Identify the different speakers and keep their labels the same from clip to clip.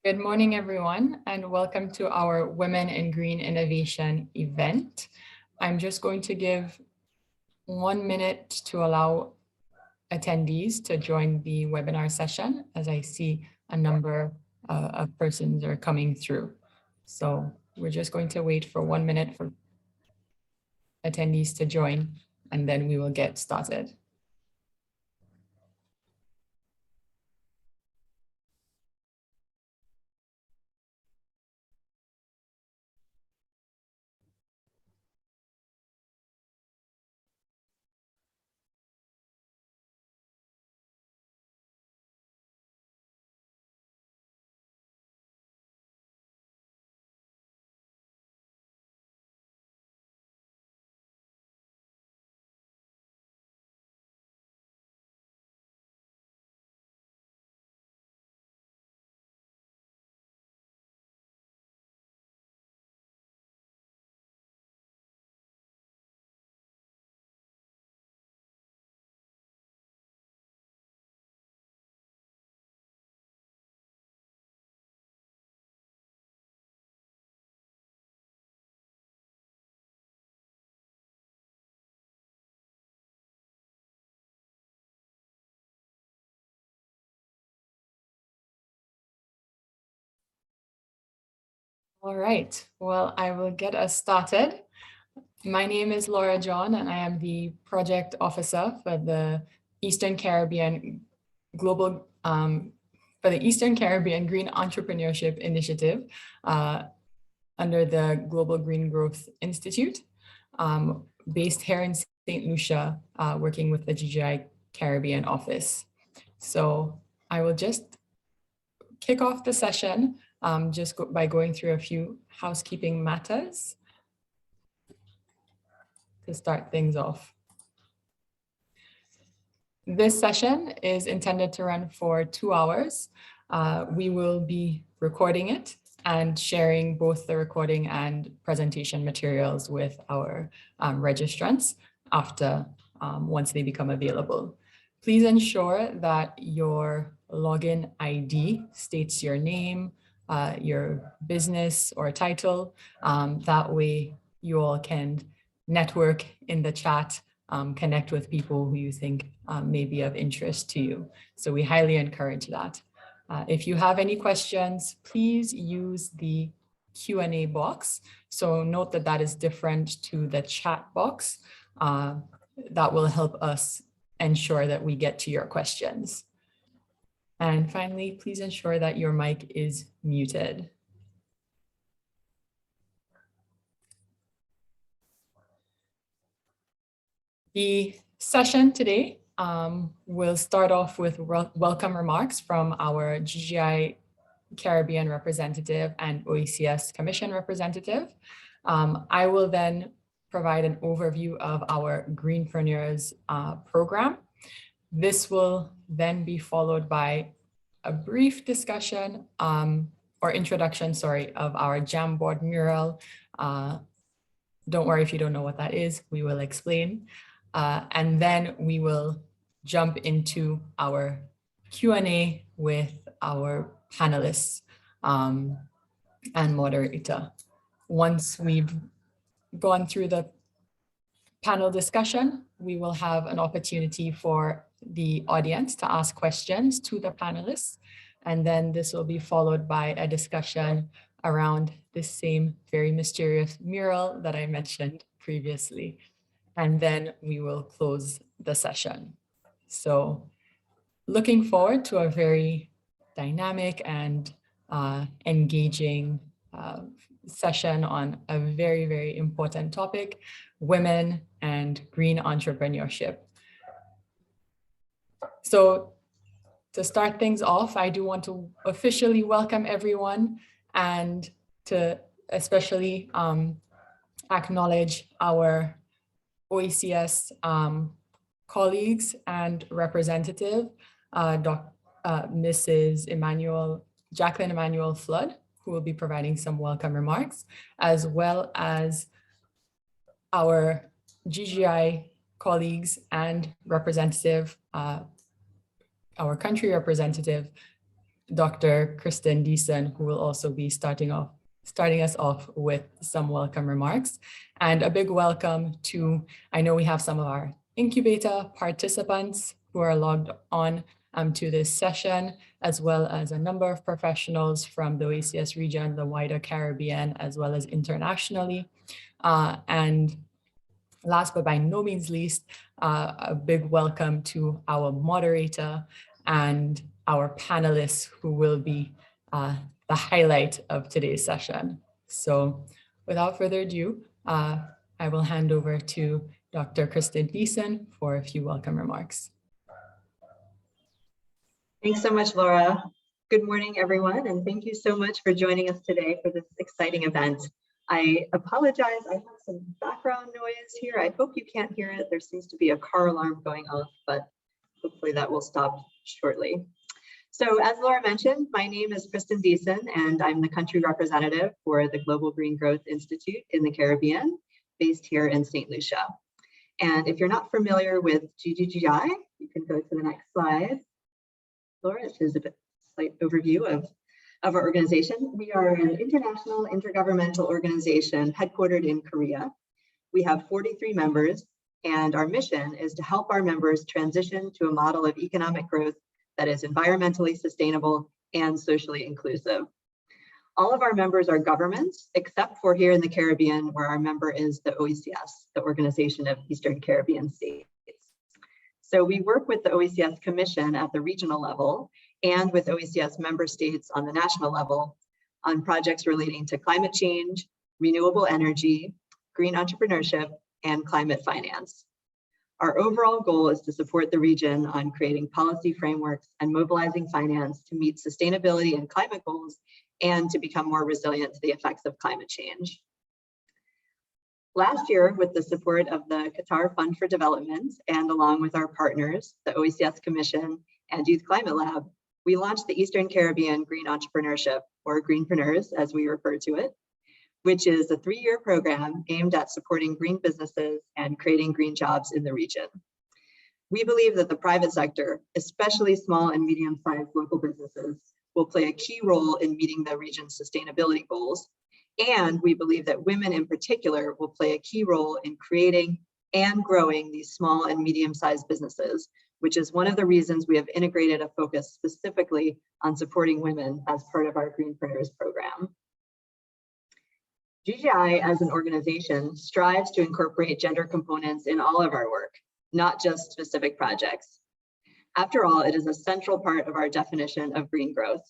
Speaker 1: Good morning, everyone, and welcome to our Women in Green Innovation event. I'm just going to give 1 minute to allow attendees to join the webinar session, as I see a number of persons are coming through. So we're just going to wait for 1 minute for attendees to join, and then we will get started. All right, well, I will get us started. My name is Laura John, and I am the project officer for the Eastern Caribbean Global for the Eastern Caribbean Green Entrepreneurship Initiative under the Global Green Growth Institute, based here in St. Lucia, working with the GGI Caribbean office. So I will just kick off the session by going through a few housekeeping matters to start things off. This session is intended to run for 2 hours. We will be recording it and sharing both the recording and presentation materials with our registrants once they become available. Please ensure that your login ID states your name, your business or title. That way you all can network in the chat, connect with people who you think may be of interest to you. So we highly encourage that. If you have any questions, please use the Q&A box. So note that that is different to the chat box. That will help us ensure that we get to your questions. And finally, please ensure that your mic is muted. The session today will start off with welcome remarks from our GGI Caribbean representative and OECS Commission representative. I will then provide an overview of our Greenpreneurs program. This will then be followed by a brief discussion or introduction, of our Jamboard mural. Don't worry if you don't know what that is, we will explain. And then we will jump into our Q&A with our panelists and moderator. Once we've gone through the panel discussion, we will have an opportunity for the audience to ask questions to the panelists. And then this will be followed by a discussion around this same very mysterious mural that I mentioned previously. And then we will close the session. So looking forward to a very dynamic and engaging session on a very, very important topic, women and green entrepreneurship. So to start things off, I do want to officially welcome everyone and to especially acknowledge our OECS colleagues and representative, Mrs. Jacqueline Emmanuel Flood, who will be providing some welcome remarks, as well as our GGI colleagues and representative, our country representative, Dr. Kristen Deason, who will also be starting us off with some welcome remarks. And a big welcome to, I know we have some of our Incubator participants who are logged on to this session, as well as a number of professionals from the OECS region, the wider Caribbean, as well as internationally. And last but by no means least, a big welcome to our moderator and our panelists who will be the highlight of today's session. So without further ado, I will hand over to Dr. Kristen Deason for a few welcome remarks.
Speaker 2: Thanks so much, Laura. Good morning, everyone, and thank you so much for joining us today for this exciting event. I apologize, I have some background noise here. I hope you can't hear it. There seems to be a car alarm going off, but hopefully that will stop shortly. So as Laura mentioned, my name is Kristen Deason, and I'm the country representative for the Global Green Growth Institute in the Caribbean, based here in St. Lucia. And if you're not familiar with GGGI, you can go to the next slide. Laura, it shows a slight overview of our organization. We are an international intergovernmental organization headquartered in Korea. We have 43 members, and our mission is to help our members transition to a model of economic growth that is environmentally sustainable and socially inclusive. All of our members are governments, except for here in the Caribbean, where our member is the OECS, the Organization of Eastern Caribbean States. So we work with the OECS Commission at the regional level and with OECS member states on the national level on projects relating to climate change, renewable energy, green entrepreneurship, and climate finance. Our overall goal is to support the region on creating policy frameworks and mobilizing finance to meet sustainability and climate goals and to become more resilient to the effects of climate change. Last year, with the support of the Qatar Fund for Development and along with our partners, the OECS Commission and Youth Climate Lab, we launched the Eastern Caribbean Green Entrepreneurship, or Greenpreneurs as we refer to it, which is a 3-year program aimed at supporting green businesses and creating green jobs in the region. We believe that the private sector, especially small and medium-sized local businesses, will play a key role in meeting the region's sustainability goals. And we believe that women in particular will play a key role in creating and growing these small and medium-sized businesses, which is one of the reasons we have integrated a focus specifically on supporting women as part of our Greenpreneurs program. GGI as an organization strives to incorporate gender components in all of our work, not just specific projects. After all, it is a central part of our definition of green growth.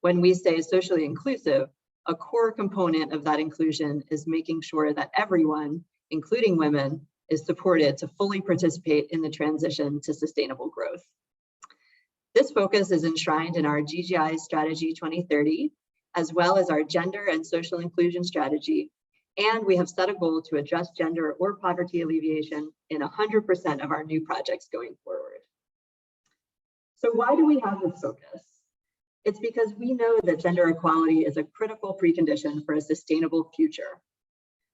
Speaker 2: When we say socially inclusive, a core component of that inclusion is making sure that everyone, including women, is supported to fully participate in the transition to sustainable growth. This focus is enshrined in our GGI Strategy 2030, as well as our gender and social inclusion strategy, and we have set a goal to address gender or poverty alleviation in 100% of our new projects going forward. So why do we have this focus? It's because we know that gender equality is a critical precondition for a sustainable future.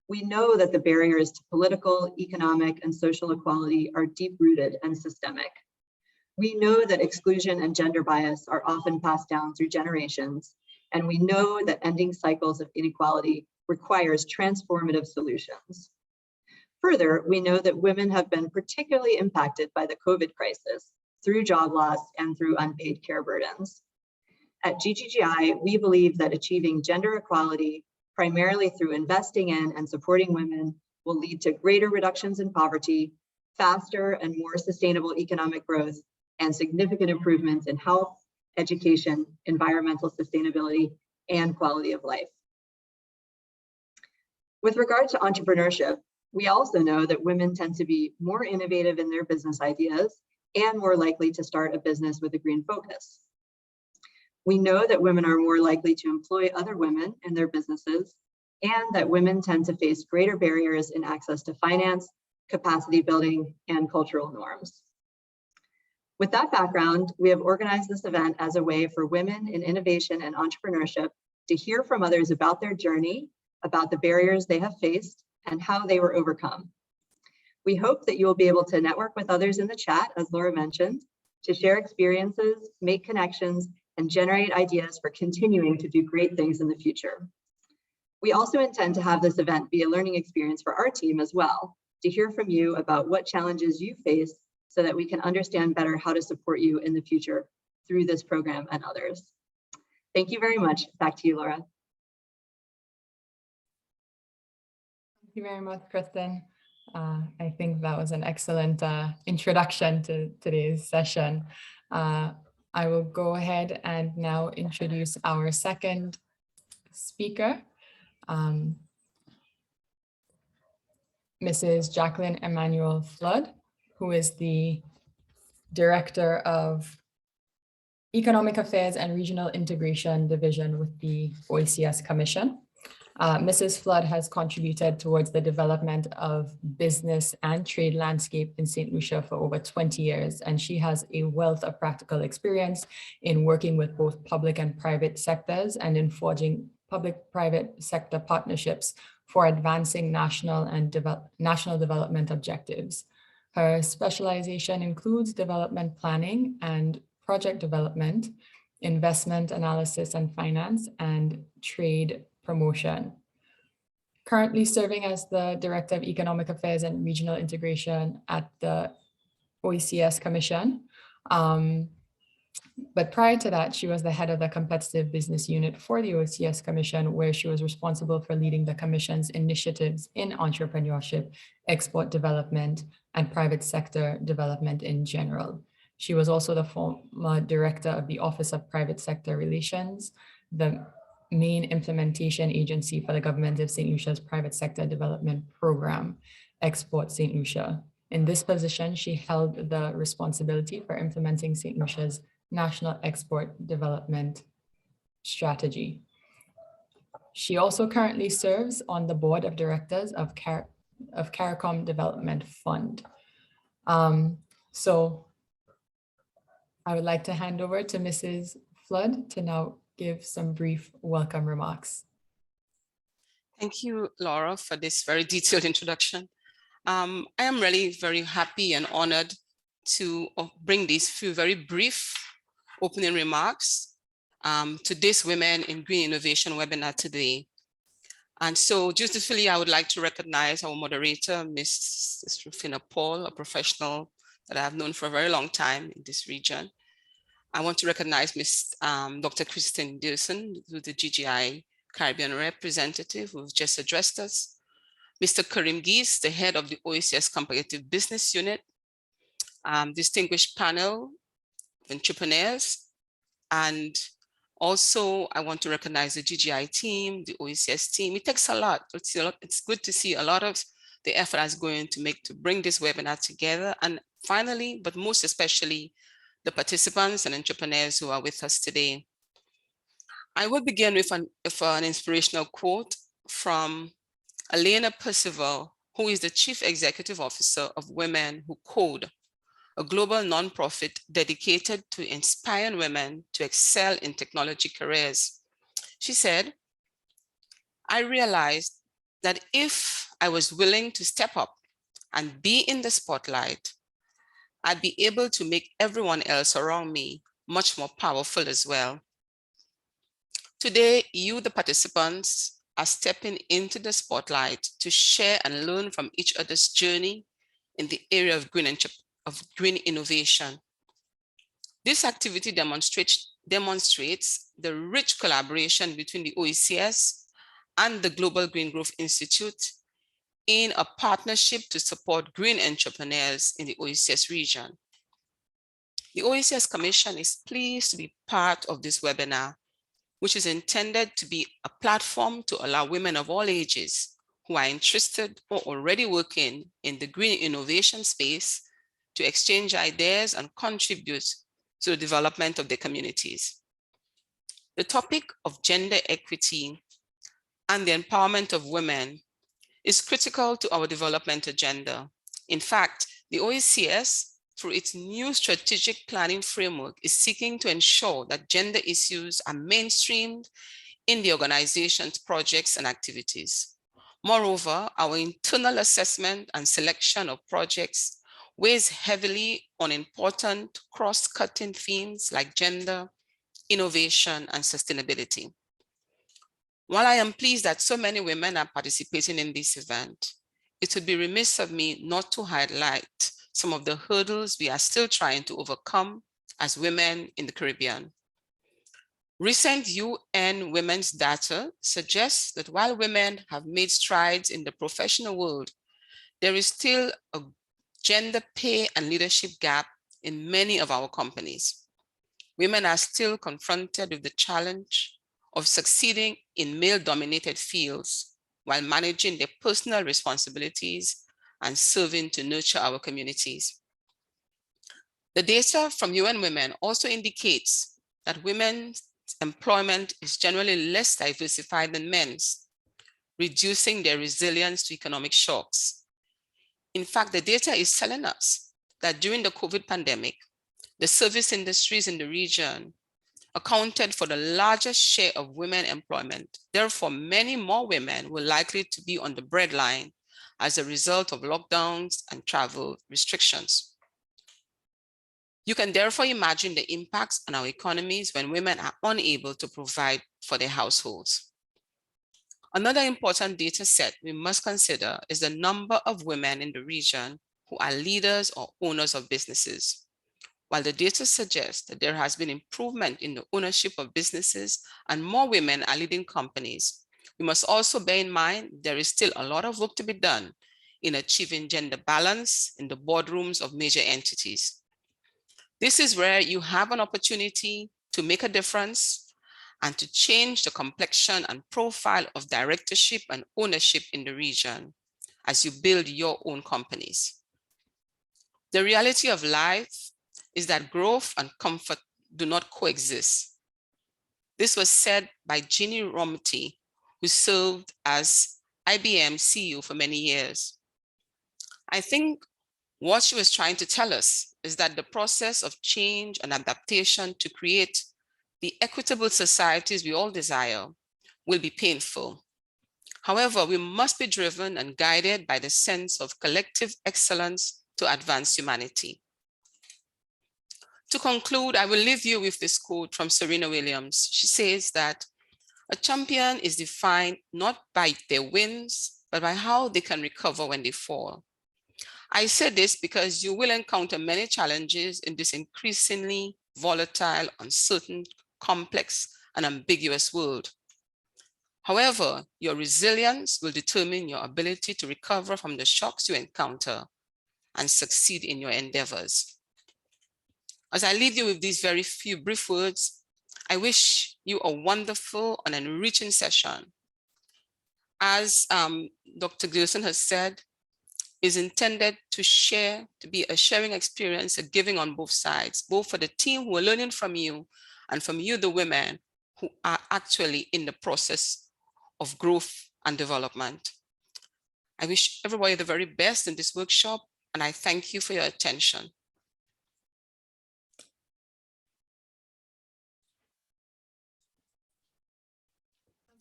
Speaker 2: We know that the barriers to political, economic, and social equality are deep-rooted and systemic. We know that exclusion and gender bias are often passed down through generations, and we know that ending cycles of inequality requires transformative solutions. Further, we know that women have been particularly impacted by the COVID crisis through job loss and through unpaid care burdens. At GGGI, we believe that achieving gender equality, primarily through investing in and supporting women, will lead to greater reductions in poverty, faster and more sustainable economic growth, and significant improvements in health, education, environmental sustainability, and quality of life. With regard to entrepreneurship, we also know that women tend to be more innovative in their business ideas and more likely to start a business with a green focus. We know that women are more likely to employ other women in their businesses, and that women tend to face greater barriers in access to finance, capacity building, and cultural norms. With that background, we have organized this event as a way for women in innovation and entrepreneurship to hear from others about their journey, about the barriers they have faced, and how they were overcome. We hope that you will be able to network with others in the chat, as Laura mentioned, to share experiences, make connections, and generate ideas for continuing to do great things in the future. We also intend to have this event be a learning experience for our team as well, to hear from you about what challenges you face so that we can understand better how to support you in the future through this program and others. Thank you very much. Back to you, Laura.
Speaker 1: Thank you very much, Kristen. I think that was an excellent introduction to today's session. I will go ahead and now introduce our second speaker, Mrs. Jacqueline Emmanuel Flood, who is the Director of Economic Affairs and Regional Integration Division with the OECS Commission. Mrs. Flood has contributed towards the development of business and trade landscape in St. Lucia for over 20 years, and she has a wealth of practical experience in working with both public and private sectors and in forging public-private sector partnerships for advancing national and national development objectives. Her specialization includes development planning and project development, investment analysis and finance, and trade promotion. Currently serving as the Director of Economic Affairs and Regional Integration at the OECS Commission. But prior to that, she was the head of the competitive business unit for the OECS Commission, where she was responsible for leading the Commission's initiatives in entrepreneurship, export development, and private sector development in general. She was also the former director of the Office of Private Sector Relations, the main implementation agency for the government of St. Lucia's private sector development program, Export St. Lucia. In this position, she held the responsibility for implementing St. Lucia's national export development strategy. She also currently serves on the board of directors of CARICOM Development Fund. So I would like to hand over to Mrs. Flood to now give some brief welcome remarks.
Speaker 3: Thank you, Laura, for this very detailed introduction. I am really very happy and honored to bring these few very brief opening remarks to this Women in Green Innovation webinar today. And so dutifully, I would like to recognize our moderator, Ms. Rufina Paul, a professional that I have known for a very long time in this region. I want to recognize Ms. Dr. Kristen Dillson, who's the GGI Caribbean representative who's just addressed us. Mr. Karim Geese, the head of the OECS Competitive Business Unit, distinguished panel of entrepreneurs, and also I want to recognize the GGI team, the OECS team. It takes a lot. It's good to see a lot of the effort that's going to bring this webinar together. And finally, but most especially, the participants and entrepreneurs who are with us today. I will begin with an inspirational quote from Elena Percival, who is the Chief Executive Officer of Women Who Code, a global nonprofit dedicated to inspiring women to excel in technology careers. She said, "I realized that if I was willing to step up and be in the spotlight, I'd be able to make everyone else around me much more powerful as well." Today, you, the participants, are stepping into the spotlight to share and learn from each other's journey in the area of green innovation. This activity demonstrates the rich collaboration between the OECS and the Global Green Growth Institute in a partnership to support green entrepreneurs in the OECS region. The OECS Commission is pleased to be part of this webinar, which is intended to be a platform to allow women of all ages who are interested or already working in the green innovation space to exchange ideas and contribute to the development of their communities. The topic of gender equity and the empowerment of women is critical to our development agenda. In fact, the OECS, through its new strategic planning framework, is seeking to ensure that gender issues are mainstreamed in the organization's projects and activities. Moreover, our internal assessment and selection of projects weighs heavily on important cross-cutting themes like gender, innovation, and sustainability. While I am pleased that so many women are participating in this event, it would be remiss of me not to highlight some of the hurdles we are still trying to overcome as women in the Caribbean. Recent UN women's data suggests that while women have made strides in the professional world, there is still a gender pay and leadership gap in many of our companies. Women are still confronted with the challenge of succeeding in male-dominated fields while managing their personal responsibilities and serving to nurture our communities. The data from UN Women also indicates that women's employment is generally less diversified than men's, reducing their resilience to economic shocks. In fact, the data is telling us that during the COVID pandemic, the service industries in the region accounted for the largest share of women employment. Therefore, many more women were likely to be on the breadline as a result of lockdowns and travel restrictions. You can therefore imagine the impacts on our economies when women are unable to provide for their households. Another important data set we must consider is the number of women in the region who are leaders or owners of businesses. While the data suggests that there has been improvement in the ownership of businesses and more women are leading companies, we must also bear in mind there is still a lot of work to be done in achieving gender balance in the boardrooms of major entities. This is where you have an opportunity to make a difference and to change the complexion and profile of directorship and ownership in the region as you build your own companies. The reality of life is that growth and comfort do not coexist. This was said by Jeannie Rometty, who served as IBM CEO for many years. I think what she was trying to tell us is that the process of change and adaptation to create the equitable societies we all desire will be painful. However, we must be driven and guided by the sense of collective excellence to advance humanity. To conclude, I will leave you with this quote from Serena Williams. She says that a champion is defined not by their wins, but by how they can recover when they fall. I say this because you will encounter many challenges in this increasingly volatile, uncertain, complex, and ambiguous world. However, your resilience will determine your ability to recover from the shocks you encounter and succeed in your endeavors. As I leave you with these very few brief words, I wish you a wonderful and enriching session. As Dr. Gilson has said, is intended to share, to be a sharing experience, a giving on both sides, both for the team who are learning from you and from you, the women who are actually in the process of growth and development. I wish everybody the very best in this workshop, and I thank you for your attention.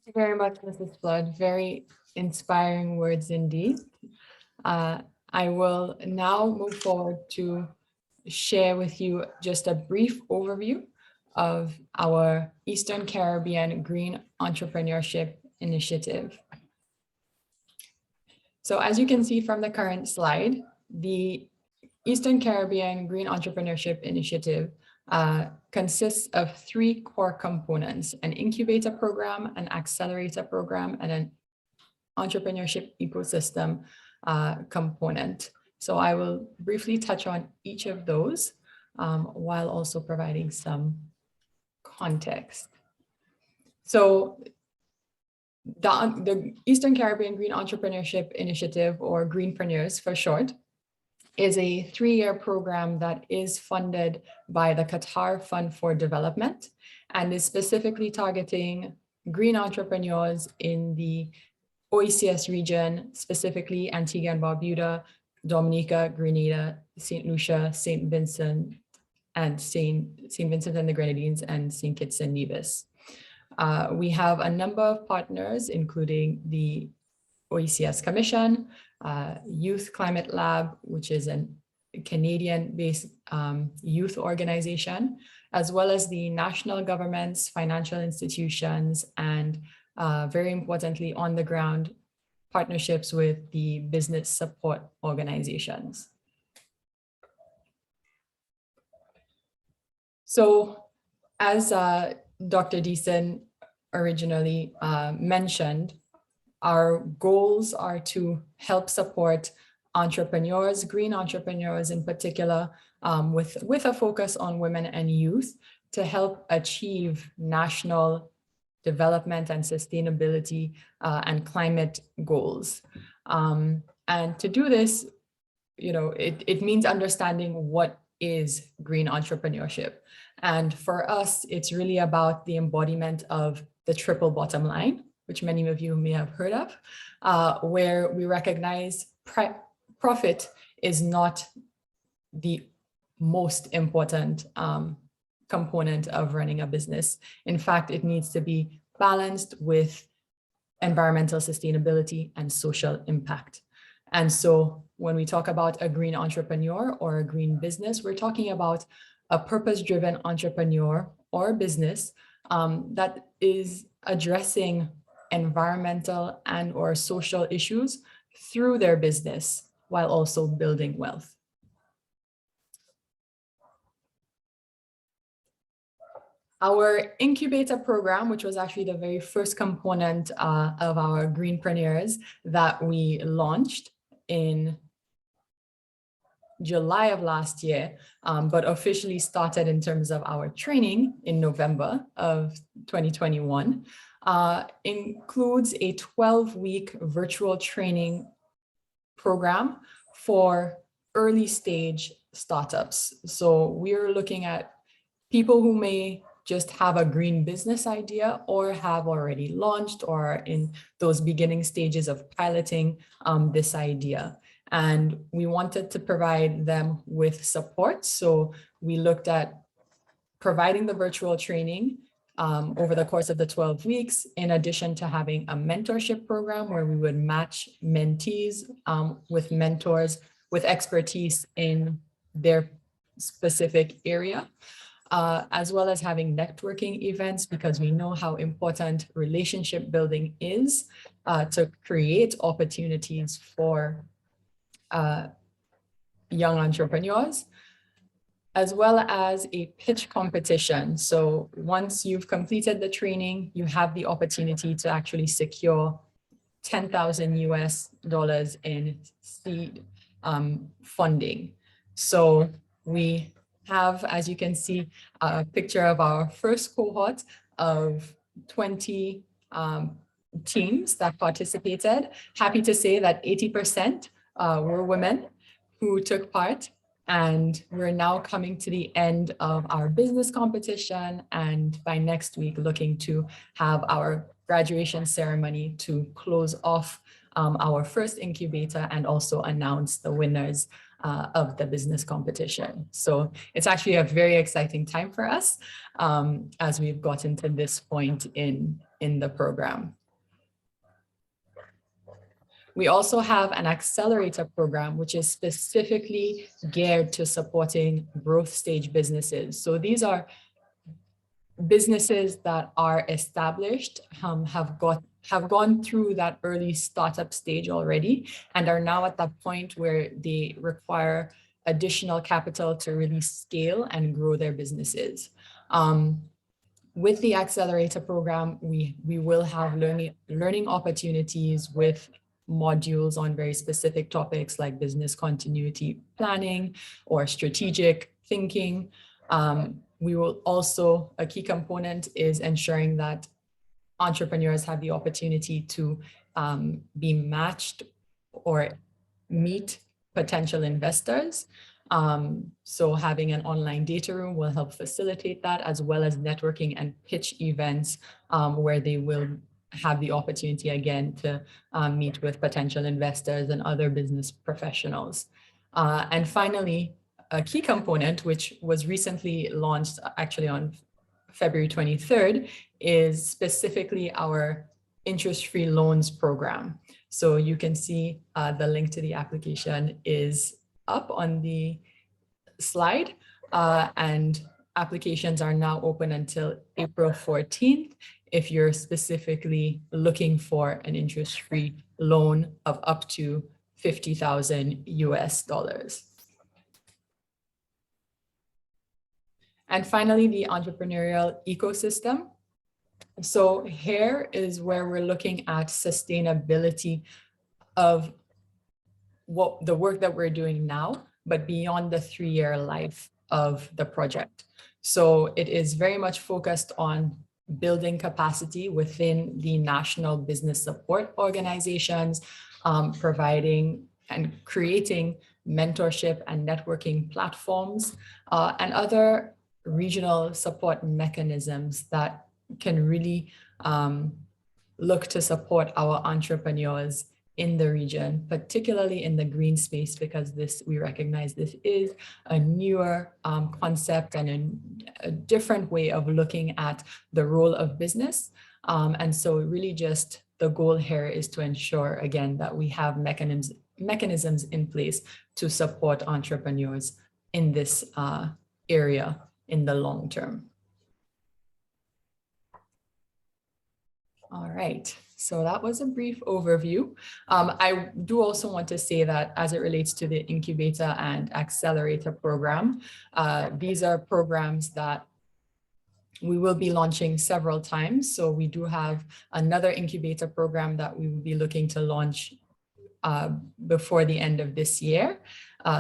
Speaker 1: Thank you very much, Mrs. Flood. Very inspiring words indeed. I will now move forward to share with you just a brief overview of our Eastern Caribbean Green Entrepreneurship Initiative. So as you can see from the current slide, the Eastern Caribbean Green Entrepreneurship Initiative consists of 3 core components: an incubator program, an accelerator program, and an entrepreneurship ecosystem component. So I will briefly touch on each of those while also providing some context. So the Eastern Caribbean Green Entrepreneurship Initiative, or Greenpreneurs for short, is a 3-year program that is funded by the Qatar Fund for Development and is specifically targeting green entrepreneurs in the OECS region, specifically Antigua and Barbuda, Dominica, Grenada, St. Lucia, St. Vincent and the Grenadines, and St. Kitts and Nevis. We have a number of partners, including the OECS Commission, Youth Climate Lab, which is an Canadian-based youth organization, as well as the national governments, financial institutions, and very importantly, on the ground partnerships with the business support organizations. So as Dr. Deason originally mentioned, our goals are to help support entrepreneurs, green entrepreneurs in particular, with a focus on women and youth to help achieve national development and sustainability and climate goals. And to do this, it means understanding what is green entrepreneurship. And for us, it's really about the embodiment of the triple bottom line, which many of you may have heard of, where we recognize profit is not the most important component of running a business. In fact, it needs to be balanced with environmental sustainability and social impact. And so when we talk about a green entrepreneur or a green business, we're talking about a purpose-driven entrepreneur or business that is addressing environmental and or social issues through their business while also building wealth. Our Incubator program, which was actually the very first component of our Greenpreneurs that we launched in July of last year, but officially started in terms of our training in November of 2021, includes a 12-week virtual training program for early stage startups. So we're looking at people who may just have a green business idea or have already launched or in those beginning stages of piloting this idea. And we wanted to provide them with support. So we looked at providing the virtual training over the course of the 12 weeks, in addition to having a mentorship program where we would match mentees with mentors with expertise in their specific area, as well as having networking events, because we know how important relationship building is to create opportunities for young entrepreneurs, as well as a pitch competition. So once you've completed the training, you have the opportunity to actually secure $10,000 US in seed funding. So we have, as you can see, a picture of our first cohort of 20 teams that participated. Happy to say that 80% were women who took part. And we're now coming to the end of our business competition. And by next week, looking to have our graduation ceremony to close off our first incubator and also announce the winners of the business competition. So it's actually a very exciting time for us as we've gotten to this point in the program. We also have an Accelerator program, which is specifically geared to supporting growth stage businesses. So these are businesses that are established, have gone through that early startup stage already, and are now at that point where they require additional capital to really scale and grow their businesses. With the Accelerator program, we will have learning opportunities with modules on very specific topics like business continuity planning or strategic thinking. We will also, a key component is ensuring that entrepreneurs have the opportunity to be matched or meet potential investors. So having an online data room will help facilitate that, as well as networking and pitch events where they will have the opportunity again to meet with potential investors and other business professionals. And finally, a key component, which was recently launched actually on February 23rd, is specifically our interest-free loans program. So you can see the link to the application is up on the slide, and applications are now open until April 14th if you're specifically looking for an interest-free loan of up to $50,000 US. And finally, the entrepreneurial ecosystem. So here is where we're looking at sustainability of what the work that we're doing now, but beyond the 3-year life of the project. So it is very much focused on building capacity within the national business support organizations, providing and creating mentorship and networking platforms, and other regional support mechanisms that can really look to support our entrepreneurs in the region, particularly in the green space, because we recognize this is a newer concept and a different way of looking at the role of business. And so really just the goal here is to ensure, again, that we have mechanisms in place to support entrepreneurs in this area in the long term. All right, so that was a brief overview. I do also want to say that as it relates to the Incubator and Accelerator program, these are programs that we will be launching several times. So we do have another Incubator program that we will be looking to launch before the end of this year.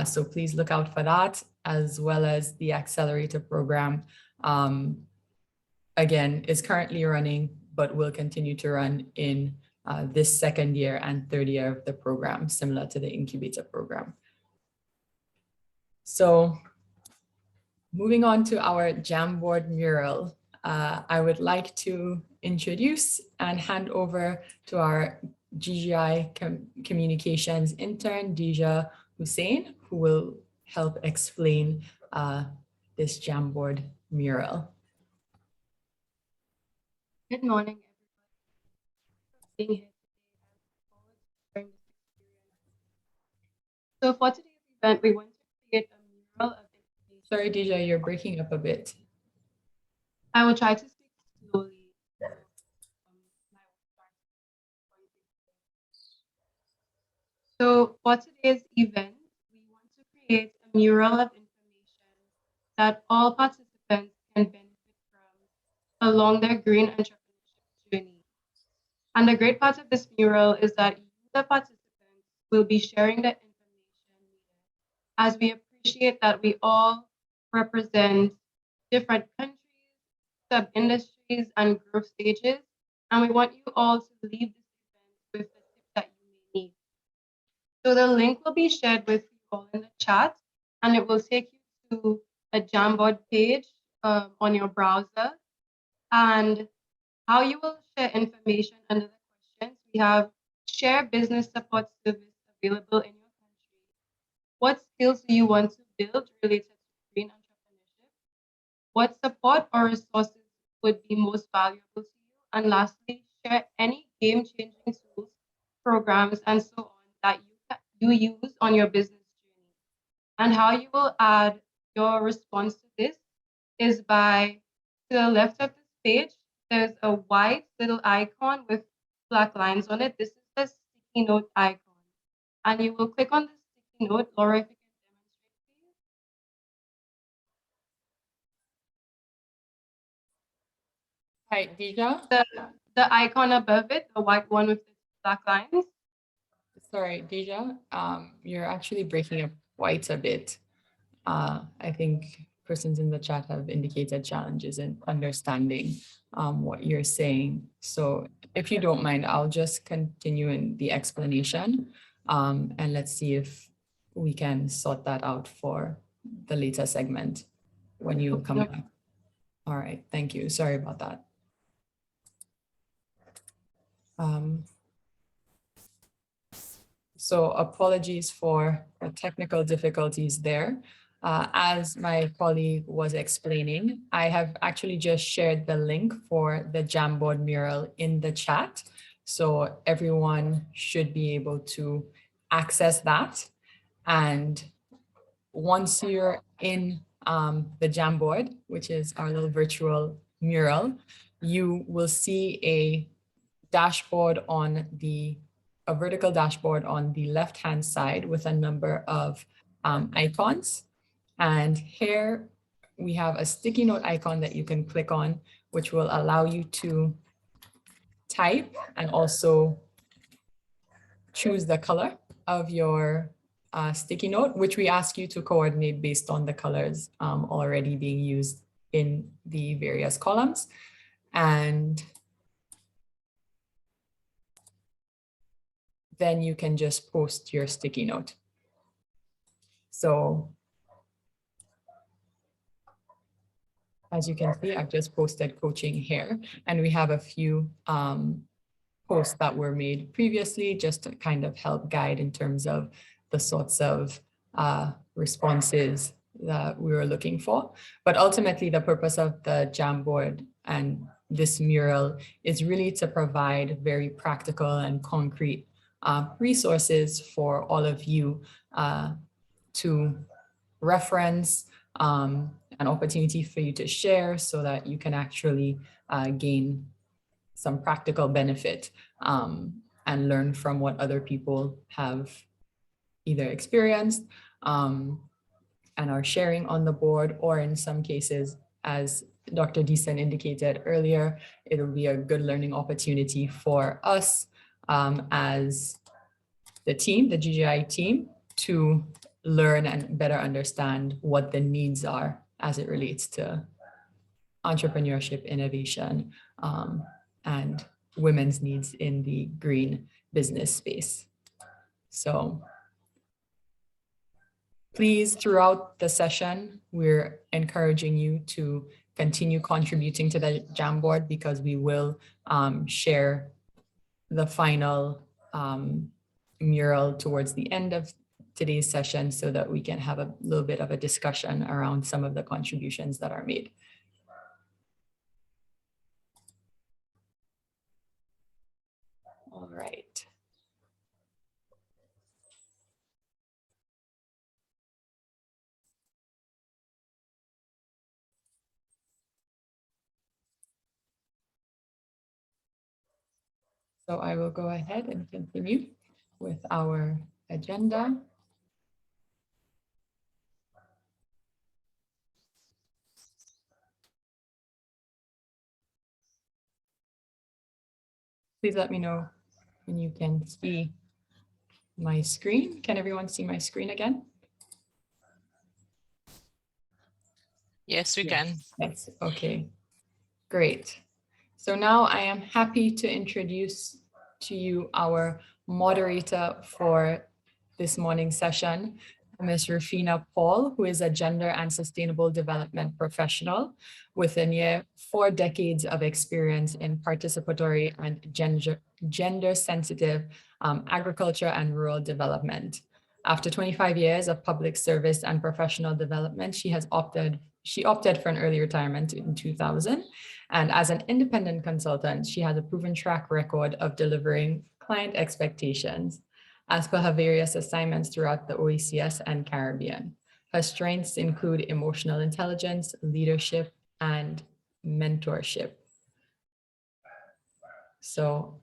Speaker 1: So please look out for that, as well as the Accelerator program. Again, is currently running, but will continue to run in this second year and third year of the program, similar to the Incubator program. So moving on to our Jamboard mural, I would like to introduce and hand over to our GGI communications intern, Dija Hussein, who will help explain this Jamboard mural.
Speaker 4: Good morning, everybody. Being here today, so for today's event, we want to create a mural of information.
Speaker 1: Sorry, Dija, you're breaking up a bit.
Speaker 4: I will try to speak slowly. So for today's event, we want to create a mural of information that all participants can benefit from along their green entrepreneurship journey. And the great part of this mural is that you, the participants, will be sharing the information needed, as we appreciate that we all represent different countries, sub-industries, and growth stages. And we want you all to leave this event with the tips that you may need. So the link will be shared with you all in the chat, and it will take you to a Jamboard page on your browser. And how you will share information under the questions, we have share business support service available in your country. What skills do you want to build related to green entrepreneurship? What support or resources would be most valuable to you? And lastly, share any game-changing tools, programs, and so on that you use on your business journey. And how you will add your response to this is by, to the left of this page, there's a white little icon with black lines on it. This is the sticky note icon. And you will click on the sticky note. Laura, if you can demonstrate, please.
Speaker 1: Hi, Dija.
Speaker 4: The icon above it, the white one with the black lines.
Speaker 1: Sorry, Dija, you're actually breaking up quite a bit. I think persons in the chat have indicated challenges in understanding what you're saying. So if you don't mind, I'll just continue in the explanation, and let's see if we can sort that out for the later segment when you come back. All right, thank you. Sorry about that. So apologies for the technical difficulties there. As my colleague was explaining, I have actually just shared the link for the Jamboard mural in the chat. So everyone should be able to access that. And once you're in the Jamboard, which is our little virtual mural, you will see a vertical dashboard on the left-hand side with a number of icons. And here we have a sticky note icon that you can click on, which will allow you to type and also choose the color of your sticky note, which we ask you to coordinate based on the colors already being used in the various columns. And then you can just post your sticky note. So as you can see, I've just posted coaching here, and we have a few posts that were made previously just to kind of help guide in terms of the sorts of responses that we were looking for. But ultimately, the purpose of the Jamboard and this mural is really to provide very practical and concrete resources for all of you to reference, an opportunity for you to share so that you can actually gain some practical benefit and learn from what other people have either experienced and are sharing on the board, or in some cases, as Dr. Deason indicated earlier, it'll be a good learning opportunity for us as the team, the GGI team, to learn and better understand what the needs are as it relates to entrepreneurship, innovation, and women's needs in the green business space. So please, throughout the session, we're encouraging you to continue contributing to the Jamboard, because we will share the final mural towards the end of today's session so that we can have a little bit of a discussion around some of the contributions that are made. All right. So I will go ahead and continue with our agenda. Please let me know when you can see my screen. Can everyone see my screen again?
Speaker 5: Yes, we can.
Speaker 1: Yes, okay, great. So now I am happy to introduce to you our moderator for this morning's session, Ms. Rufina Paul, who is a gender and sustainable development professional with a near 4 decades of experience in participatory and gender sensitive agriculture and rural development. After 25 years of public service and professional development, she opted for an early retirement in 2000. And as an independent consultant, she has a proven track record of delivering client expectations as per her various assignments throughout the OECS and Caribbean. Her strengths include emotional intelligence, leadership, and mentorship. So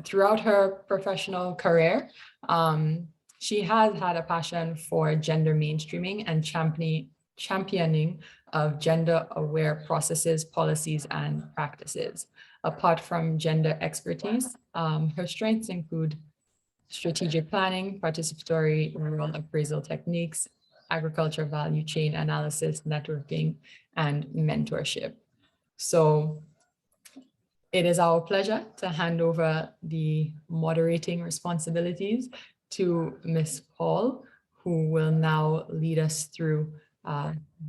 Speaker 1: throughout her professional career, she has had a passion for gender mainstreaming and championing of gender-aware processes, policies, and practices. Apart from gender expertise, her strengths include strategic planning, participatory rural appraisal techniques, agriculture value chain analysis, networking, and mentorship. So it is our pleasure to hand over the moderating responsibilities to Ms. Paul, who will now lead us through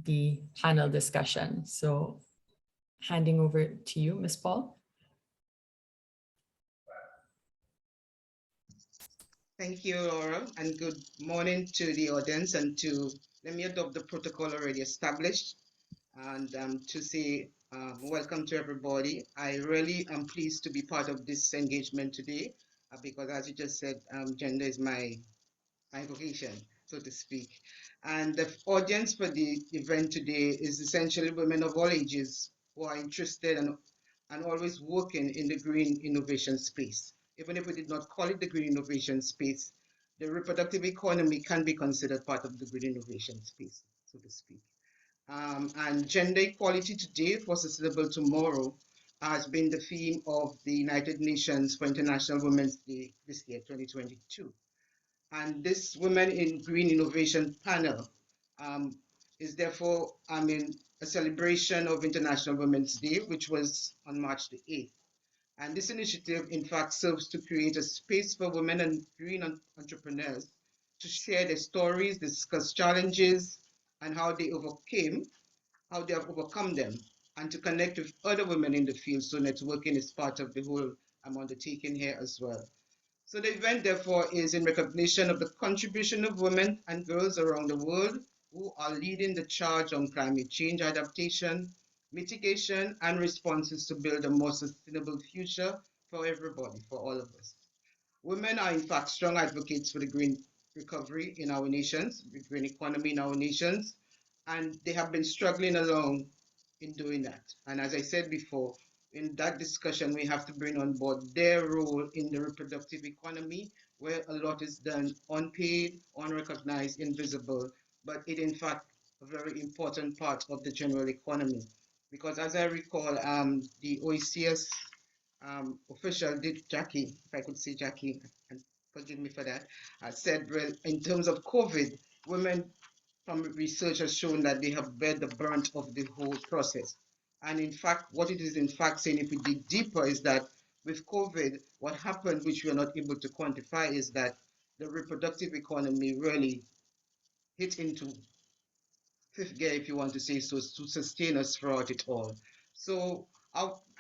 Speaker 1: the panel discussion. So handing over to you, Ms. Paul.
Speaker 6: Thank you, Laura, and good morning to the audience, and let me adopt the protocol already established and to say welcome to everybody. I really am pleased to be part of this engagement today because, as you just said, gender is my vocation. so to speak. And the audience for the event today is essentially women of all ages who are interested and always working in the green innovation space. Even if we did not call it the green innovation space, the reproductive economy can be considered part of the green innovation space, so to speak. And gender equality today for sustainable tomorrow has been the theme of the United Nations for International Women's Day this year, 2022. And this Women in Green Innovation panel is therefore, a celebration of International Women's Day, which was on March the 8th. And this initiative, in fact, serves to create a space for women and green entrepreneurs to share their stories, discuss challenges, and how they have overcome them, and to connect with other women in the field. So networking is part of the whole undertaking here as well. So the event, therefore, is in recognition of the contribution of women and girls around the world who are leading the charge on climate change adaptation, mitigation, and responses to build a more sustainable future for everybody, for all of us. Women are, in fact, strong advocates for the green recovery in our nations, the green economy in our nations, and they have been struggling along in doing that. And as I said before, in that discussion, we have to bring on board their role in the reproductive economy, where a lot is done unpaid, unrecognized, invisible, but it in fact a very important part of the general economy. Because as I recall, the OECS official did, Jackie, if I could say Jackie, and forgive me for that, said, well, in terms of COVID, women from research has shown that they have bear the brunt of the whole process. And in fact, what it is in fact saying, if we dig deeper, is that with COVID, what happened, which we are not able to quantify, is that the reproductive economy really hit into fifth gear, if you want to say so, to sustain us throughout it all. So,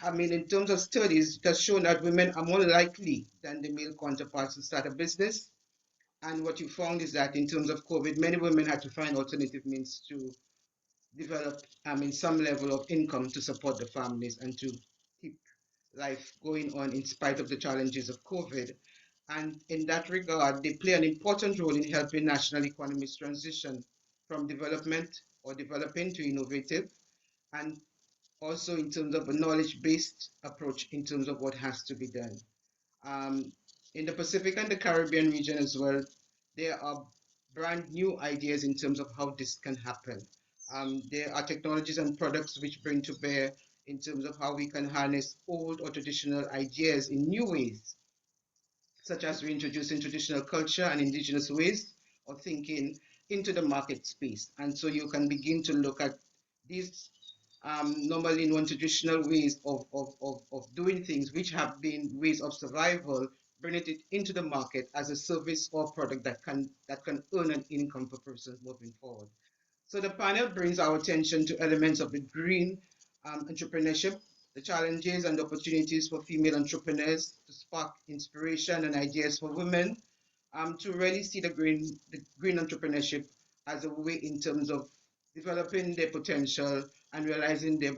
Speaker 6: in terms of studies, it has shown that women are more likely than the male counterparts to start a business. And what you found is that in terms of COVID, many women had to find alternative means to develop some level of income to support the families and to keep life going on in spite of the challenges of COVID. And in that regard, they play an important role in helping national economies transition from development or developing to innovative, and also in terms of a knowledge-based approach in terms of what has to be done. Um, in the Pacific and the Caribbean region as well, there are brand new ideas in terms of how this can happen. There are technologies and products which bring to bear in terms of how we can harness old or traditional ideas in new ways, such as reintroducing traditional culture and indigenous ways of thinking into the market space. And so you can begin to look at these normally non-traditional ways of doing things, which have been ways of survival, bringing it into the market as a service or product that can earn an income for persons moving forward. So the panel brings our attention to elements of the green entrepreneurship, the challenges and opportunities for female entrepreneurs to spark inspiration and ideas for women, to really see the green entrepreneurship as a way in terms of developing their potential and realizing their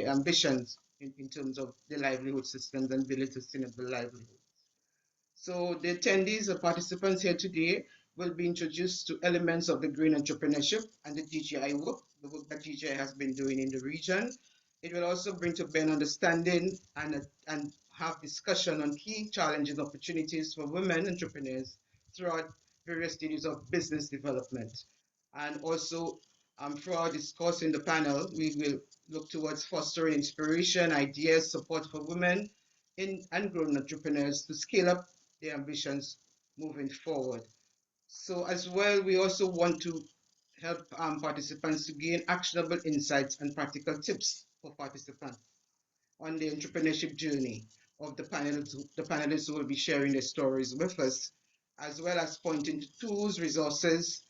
Speaker 6: ambitions in terms of their livelihood systems and building sustainable livelihoods. So the attendees, the participants here today, will be introduced to elements of the green entrepreneurship and the DGI work, the work that DGI has been doing in the region. It will also bring to bear understanding and have discussion on key challenges and opportunities for women entrepreneurs throughout various stages of business development. And also, through our discourse in the panel, we will look towards fostering inspiration, ideas, support for women and grown entrepreneurs to scale up their ambitions moving forward. So as well, we also want to help participants to gain actionable insights and practical tips for participants on the entrepreneurship journey of the panelists. The panelists who will be sharing their stories with us, as well as pointing to tools, resources,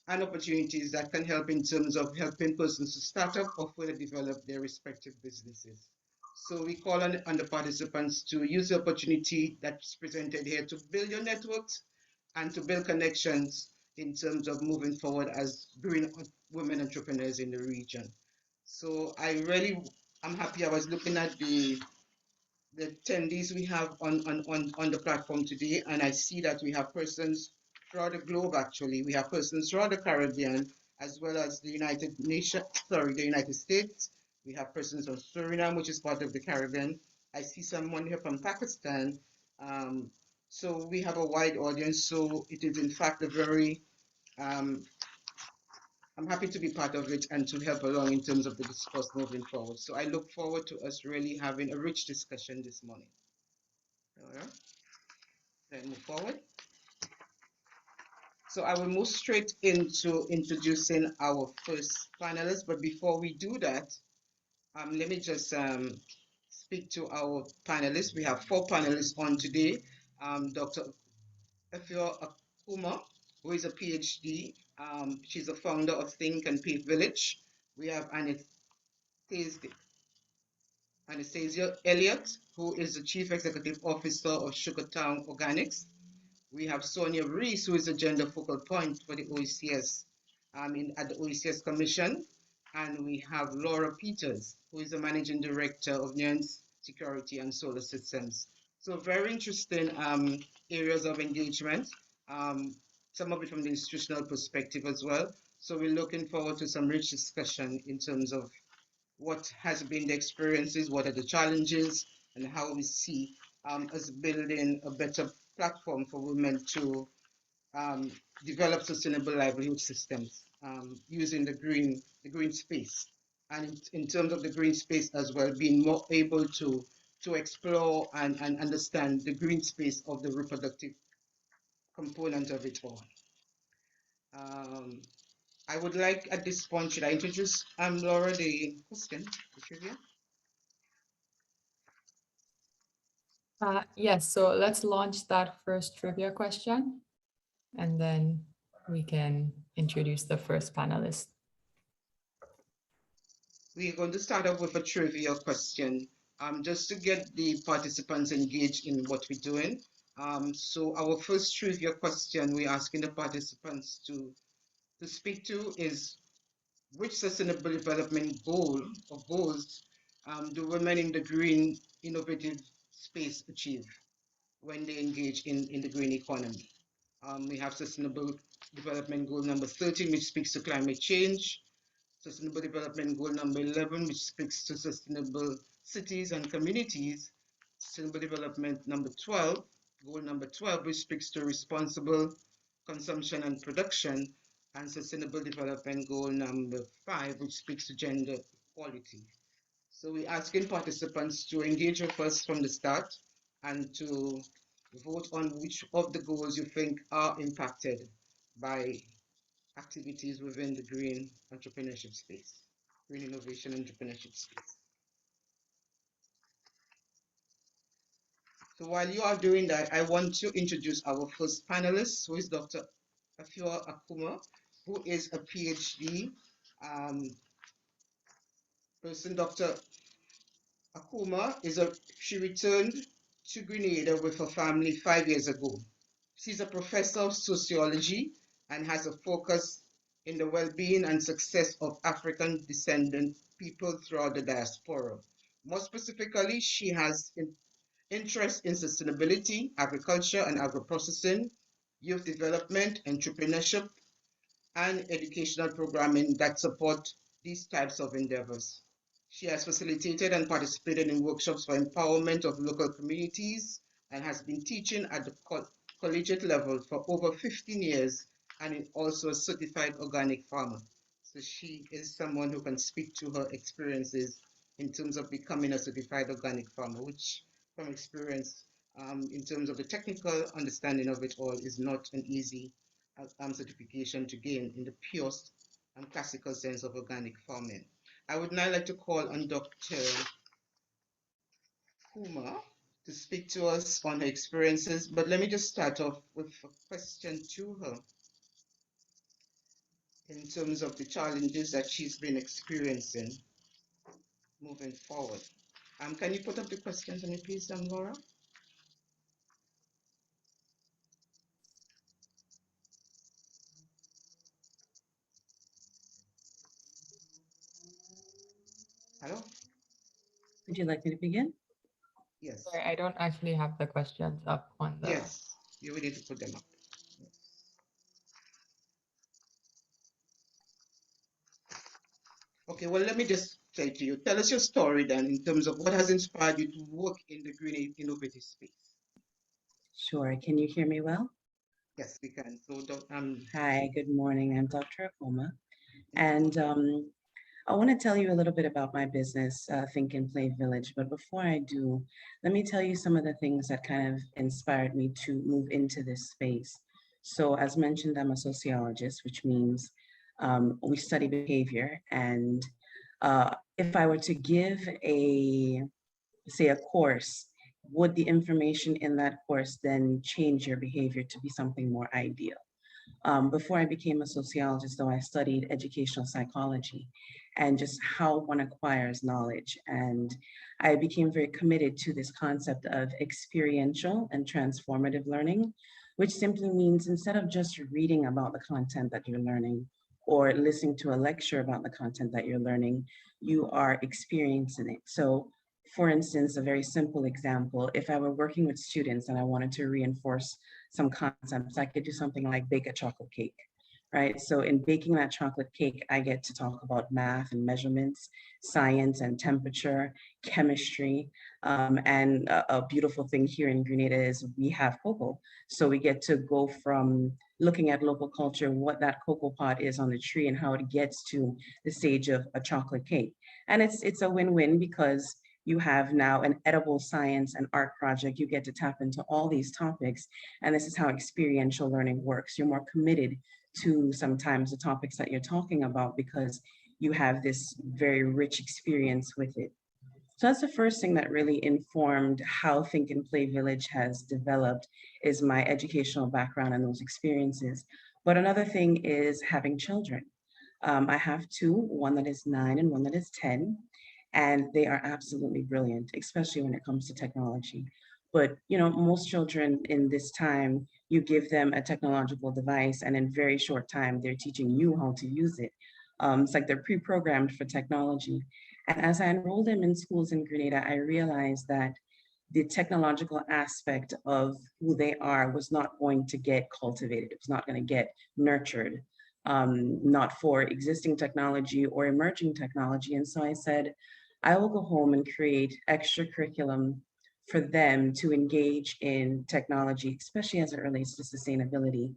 Speaker 6: and opportunities that can help in terms of helping persons to start up or further develop their respective businesses. So we call on the participants to use the opportunity that's presented here to build your networks and to build connections in terms of moving forward as green women entrepreneurs in the region. So I'm happy. I was looking at the attendees we have on the platform today, and I see that we have persons throughout the globe, actually. We have persons throughout the Caribbean, as well as the United States. We have persons from Suriname, which is part of the Caribbean. I see someone here from Pakistan. So we have a wide audience. So it is in fact a very, I'm happy to be part of it and to help along in terms of the discourse moving forward. So I look forward to us really having a rich discussion this morning. All right. Then move forward. So I will move straight into introducing our first panelist. But before we do that, let me just speak to our panelists. We have 4 panelists on today. Dr. Efio Akuma, who is a PhD. She's the founder of Think and Pay Village. We have Anastasia Elliott, who is the Chief Executive Officer of Sugartown Organics. We have Sonia Reese, who is a gender focal point for the OECS at the OECS Commission. And we have Laura Peters, who is the Managing Director of Nuance Security and Solar Systems. So very interesting areas of engagement, some of it from the institutional perspective as well. So we're looking forward to some rich discussion in terms of what has been the experiences, what are the challenges, and how we see us building a better platform for women to develop sustainable livelihood systems using the green space. And in terms of the green space as well, being more able to explore and understand the green space of the reproductive component of it all. I would like at this point, should I introduce Laura the question, the trivia?
Speaker 1: Yes, so let's launch that first trivia question, and then we can introduce the first panelist.
Speaker 6: We're going to start off with a trivia question, just to get the participants engaged in what we're doing. So our first trivia question we're asking the participants to speak to is, which sustainable development goal or goals do women in the green innovative space achieve when they engage in the green economy? We have sustainable development goal number 13, which speaks to climate change. Sustainable Development Goal number 11, which speaks to sustainable cities and communities. Sustainable Development number 12, Goal number 12, which speaks to responsible consumption and production. And Sustainable Development Goal number 5, which speaks to gender equality. So we're asking participants to engage with us from the start and to vote on which of the goals you think are impacted by activities within the green entrepreneurship space, green innovation entrepreneurship space. So while you are doing that, I want to introduce our first panelist, who is Dr. Efio Akuma, who is a PhD person. Dr. Akuma she returned to Grenada with her family 5 years ago. She's a professor of sociology and has a focus in the well-being and success of African descendant people throughout the diaspora. More specifically, she has interest in sustainability, agriculture and agro-processing, youth development, entrepreneurship, and educational programming that support these types of endeavors. She has facilitated and participated in workshops for empowerment of local communities and has been teaching at the collegiate level for over 15 years and is also a certified organic farmer. So she is someone who can speak to her experiences in terms of becoming a certified organic farmer, which from experience, in terms of the technical understanding of it all, is not an easy certification to gain in the purest and classical sense of organic farming. I would now like to call on Dr. Akuma to speak to us on her experiences, but let me just start off with a question to her in terms of the challenges that she's been experiencing moving forward. Can you put up the questions for me, please, Laura? Hello?
Speaker 7: Would you like me to begin?
Speaker 6: Yes.
Speaker 1: Sorry, I don't actually have the questions up on the.
Speaker 6: Yes, you will need to put them up. Okay, well, let me just say to you, tell us your story then in terms of what has inspired you to work in the green innovative space.
Speaker 7: Sure. Can you hear me well?
Speaker 6: Yes, we can. So,
Speaker 7: Hi, good morning. I'm Dr. Akuma. And I want to tell you a little bit about my business, Think and Play Village. But before I do, let me tell you some of the things that kind of inspired me to move into this space. So, as mentioned, I'm a sociologist, which means we study behavior. And if I were to give say, a course, would the information in that course then change your behavior to be something more ideal? Before I became a sociologist, though, I studied educational psychology and just how one acquires knowledge. And I became very committed to this concept of experiential and transformative learning, which simply means instead of just reading about the content that you're learning or listening to a lecture about the content that you're learning, you are experiencing it. So, for instance, a very simple example, if I were working with students and I wanted to reinforce some concepts, I could do something like bake a chocolate cake, right? So in baking that chocolate cake, I get to talk about math and measurements, science and temperature, chemistry. And a beautiful thing here in Grenada is we have cocoa. So we get to go from looking at local culture, what that cocoa pod is on the tree and how it gets to the stage of a chocolate cake. And it's a win-win because you have now an edible science and art project. You get to tap into all these topics. And this is how experiential learning works. You're more committed to sometimes the topics that you're talking about because you have this very rich experience with it. So that's the first thing that really informed how Think and Play Village has developed is my educational background and those experiences. But another thing is having children. I have two, one that is 9 and one that is 10, and they are absolutely brilliant, especially when it comes to technology. But you know, most children in this time, you give them a technological device, and in very short time, they're teaching you how to use it. It's like they're pre-programmed for technology. And as I enrolled them in schools in Grenada, I realized that the technological aspect of who they are was not going to get cultivated. It was not going to get nurtured, not for existing technology or emerging technology. And so I said, I will go home and create extra curriculum for them to engage in technology, especially as it relates to sustainability.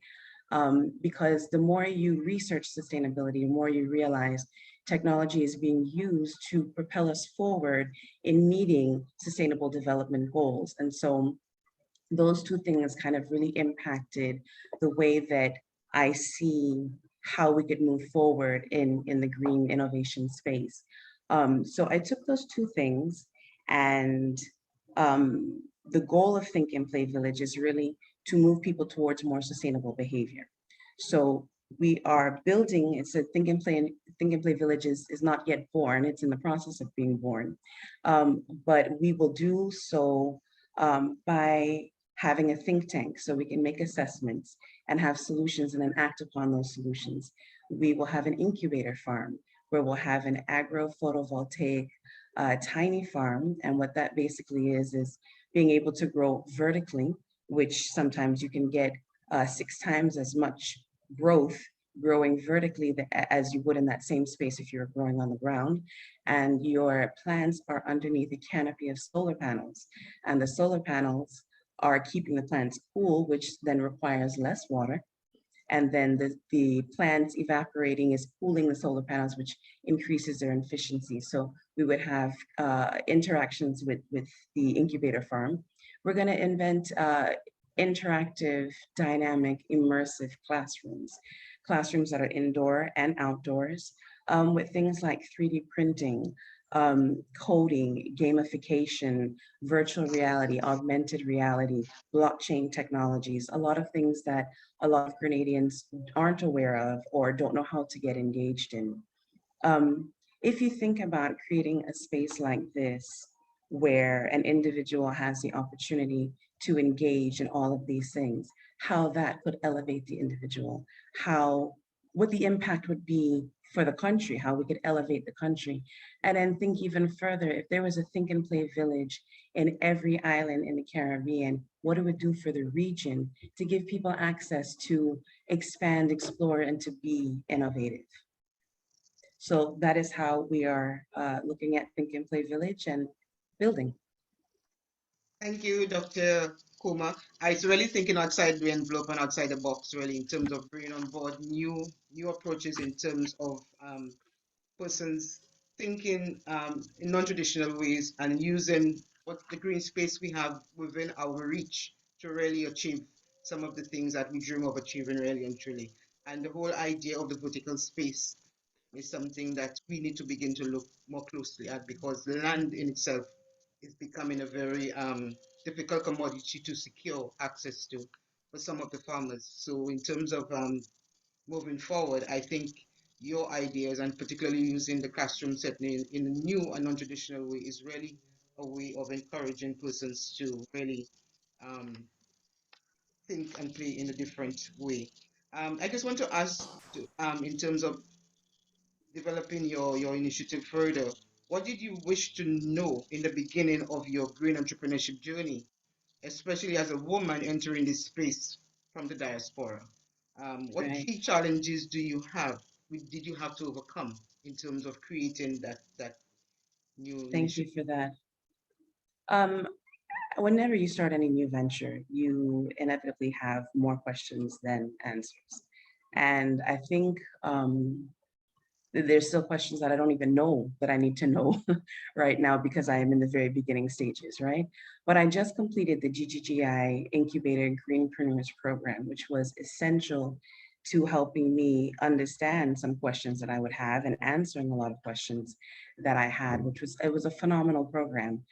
Speaker 7: Because the more you research sustainability, the more you realize technology is being used to propel us forward in meeting sustainable development goals. And so those two things kind of really impacted the way that I see how we could move forward in the green innovation space. So I took those two things, and the goal of Think and Play Village is really to move people towards more sustainable behavior. So we are building, it's a Think and Play Village is not yet born, it's in the process of being born. But we will do so by having a think tank so we can make assessments and have solutions and then act upon those solutions. We will have an incubator farm where we'll have an agro photovoltaic tiny farm. And what that basically is being able to grow vertically, which sometimes you can get 6 times as much growth growing vertically as you would in that same space if you're growing on the ground. And your plants are underneath a canopy of solar panels. And the solar panels are keeping the plants cool, which then requires less water. And then the plants evaporating is cooling the solar panels, which increases their efficiency. So we would have interactions with the incubator farm. We're going to invent interactive, dynamic, immersive classrooms that are indoor and outdoors, with things like 3D printing, coding, gamification, virtual reality, augmented reality, blockchain technologies, a lot of things that a lot of Grenadians aren't aware of or don't know how to get engaged in. If you think about creating a space like this, where an individual has the opportunity to engage in all of these things, how that could elevate the individual, what the impact would be for the country, how we could elevate the country. And then think even further, if there was a Think and Play Village in every island in the Caribbean, what it would do for the region to give people access to expand, explore, and to be innovative. So that is how we are looking at Think and Play Village and building.
Speaker 6: Thank you, Dr. Akuma. I was really thinking outside the envelope and outside the box, really, in terms of bringing on board new approaches in terms of persons thinking in non-traditional ways and using what the green space we have within our reach to really achieve some of the things that we dream of achieving really and truly. And the whole idea of the vertical space is something that we need to begin to look more closely at, because land in itself is becoming a very difficult commodity to secure access to for some of the farmers. So in terms of moving forward, I think your ideas, and particularly using the classroom setting in a new and non-traditional way, is really a way of encouraging persons to really um, think and play in a different way. I just want to ask, in terms of developing your initiative further, what did you wish to know in the beginning of your green entrepreneurship journey, especially as a woman entering this space from the diaspora? What
Speaker 7: Right.
Speaker 6: key challenges did you have to overcome in terms of creating that new
Speaker 7: Thank
Speaker 6: initiative?
Speaker 7: you for that. Whenever you start any new venture, you inevitably have more questions than answers. And I think there's still questions that I don't even know that I need to know right now because I am in the very beginning stages, right? But I just completed the GGGI Incubator Greenpreneurs program, which was essential to helping me understand some questions that I would have and answering a lot of questions that I had, it was a phenomenal program.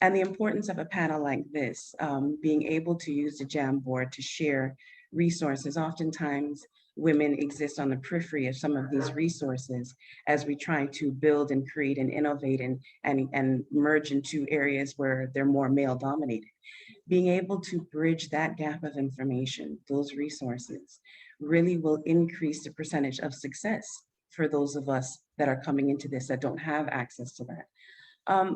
Speaker 7: And the importance of a panel like this, being able to use the Jamboard to share resources. Oftentimes, women exist on the periphery of some of these resources as we try to build and create and innovate and merge into areas where they're more male dominated. Being able to bridge that gap of information, those resources, really will increase the percentage of success for those of us that are coming into this that don't have access to that.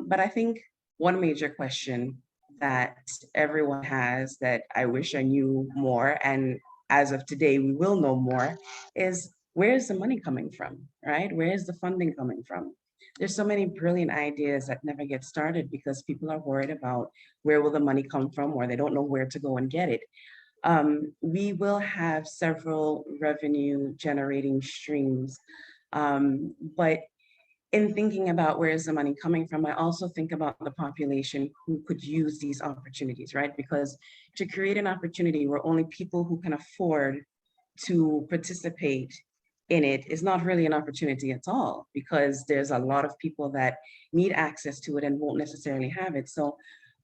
Speaker 7: But I think one major question that everyone has that I wish I knew more, and as of today, we will know more, is where is the money coming from, right? Where is the funding coming from? There's so many brilliant ideas that never get started because people are worried about where will the money come from, or they don't know where to go and get it. We will have several revenue generating streams, but in thinking about where is the money coming from, I also think about the population who could use these opportunities, right? Because to create an opportunity where only people who can afford to participate in it is not really an opportunity at all, because there's a lot of people that need access to it and won't necessarily have it. So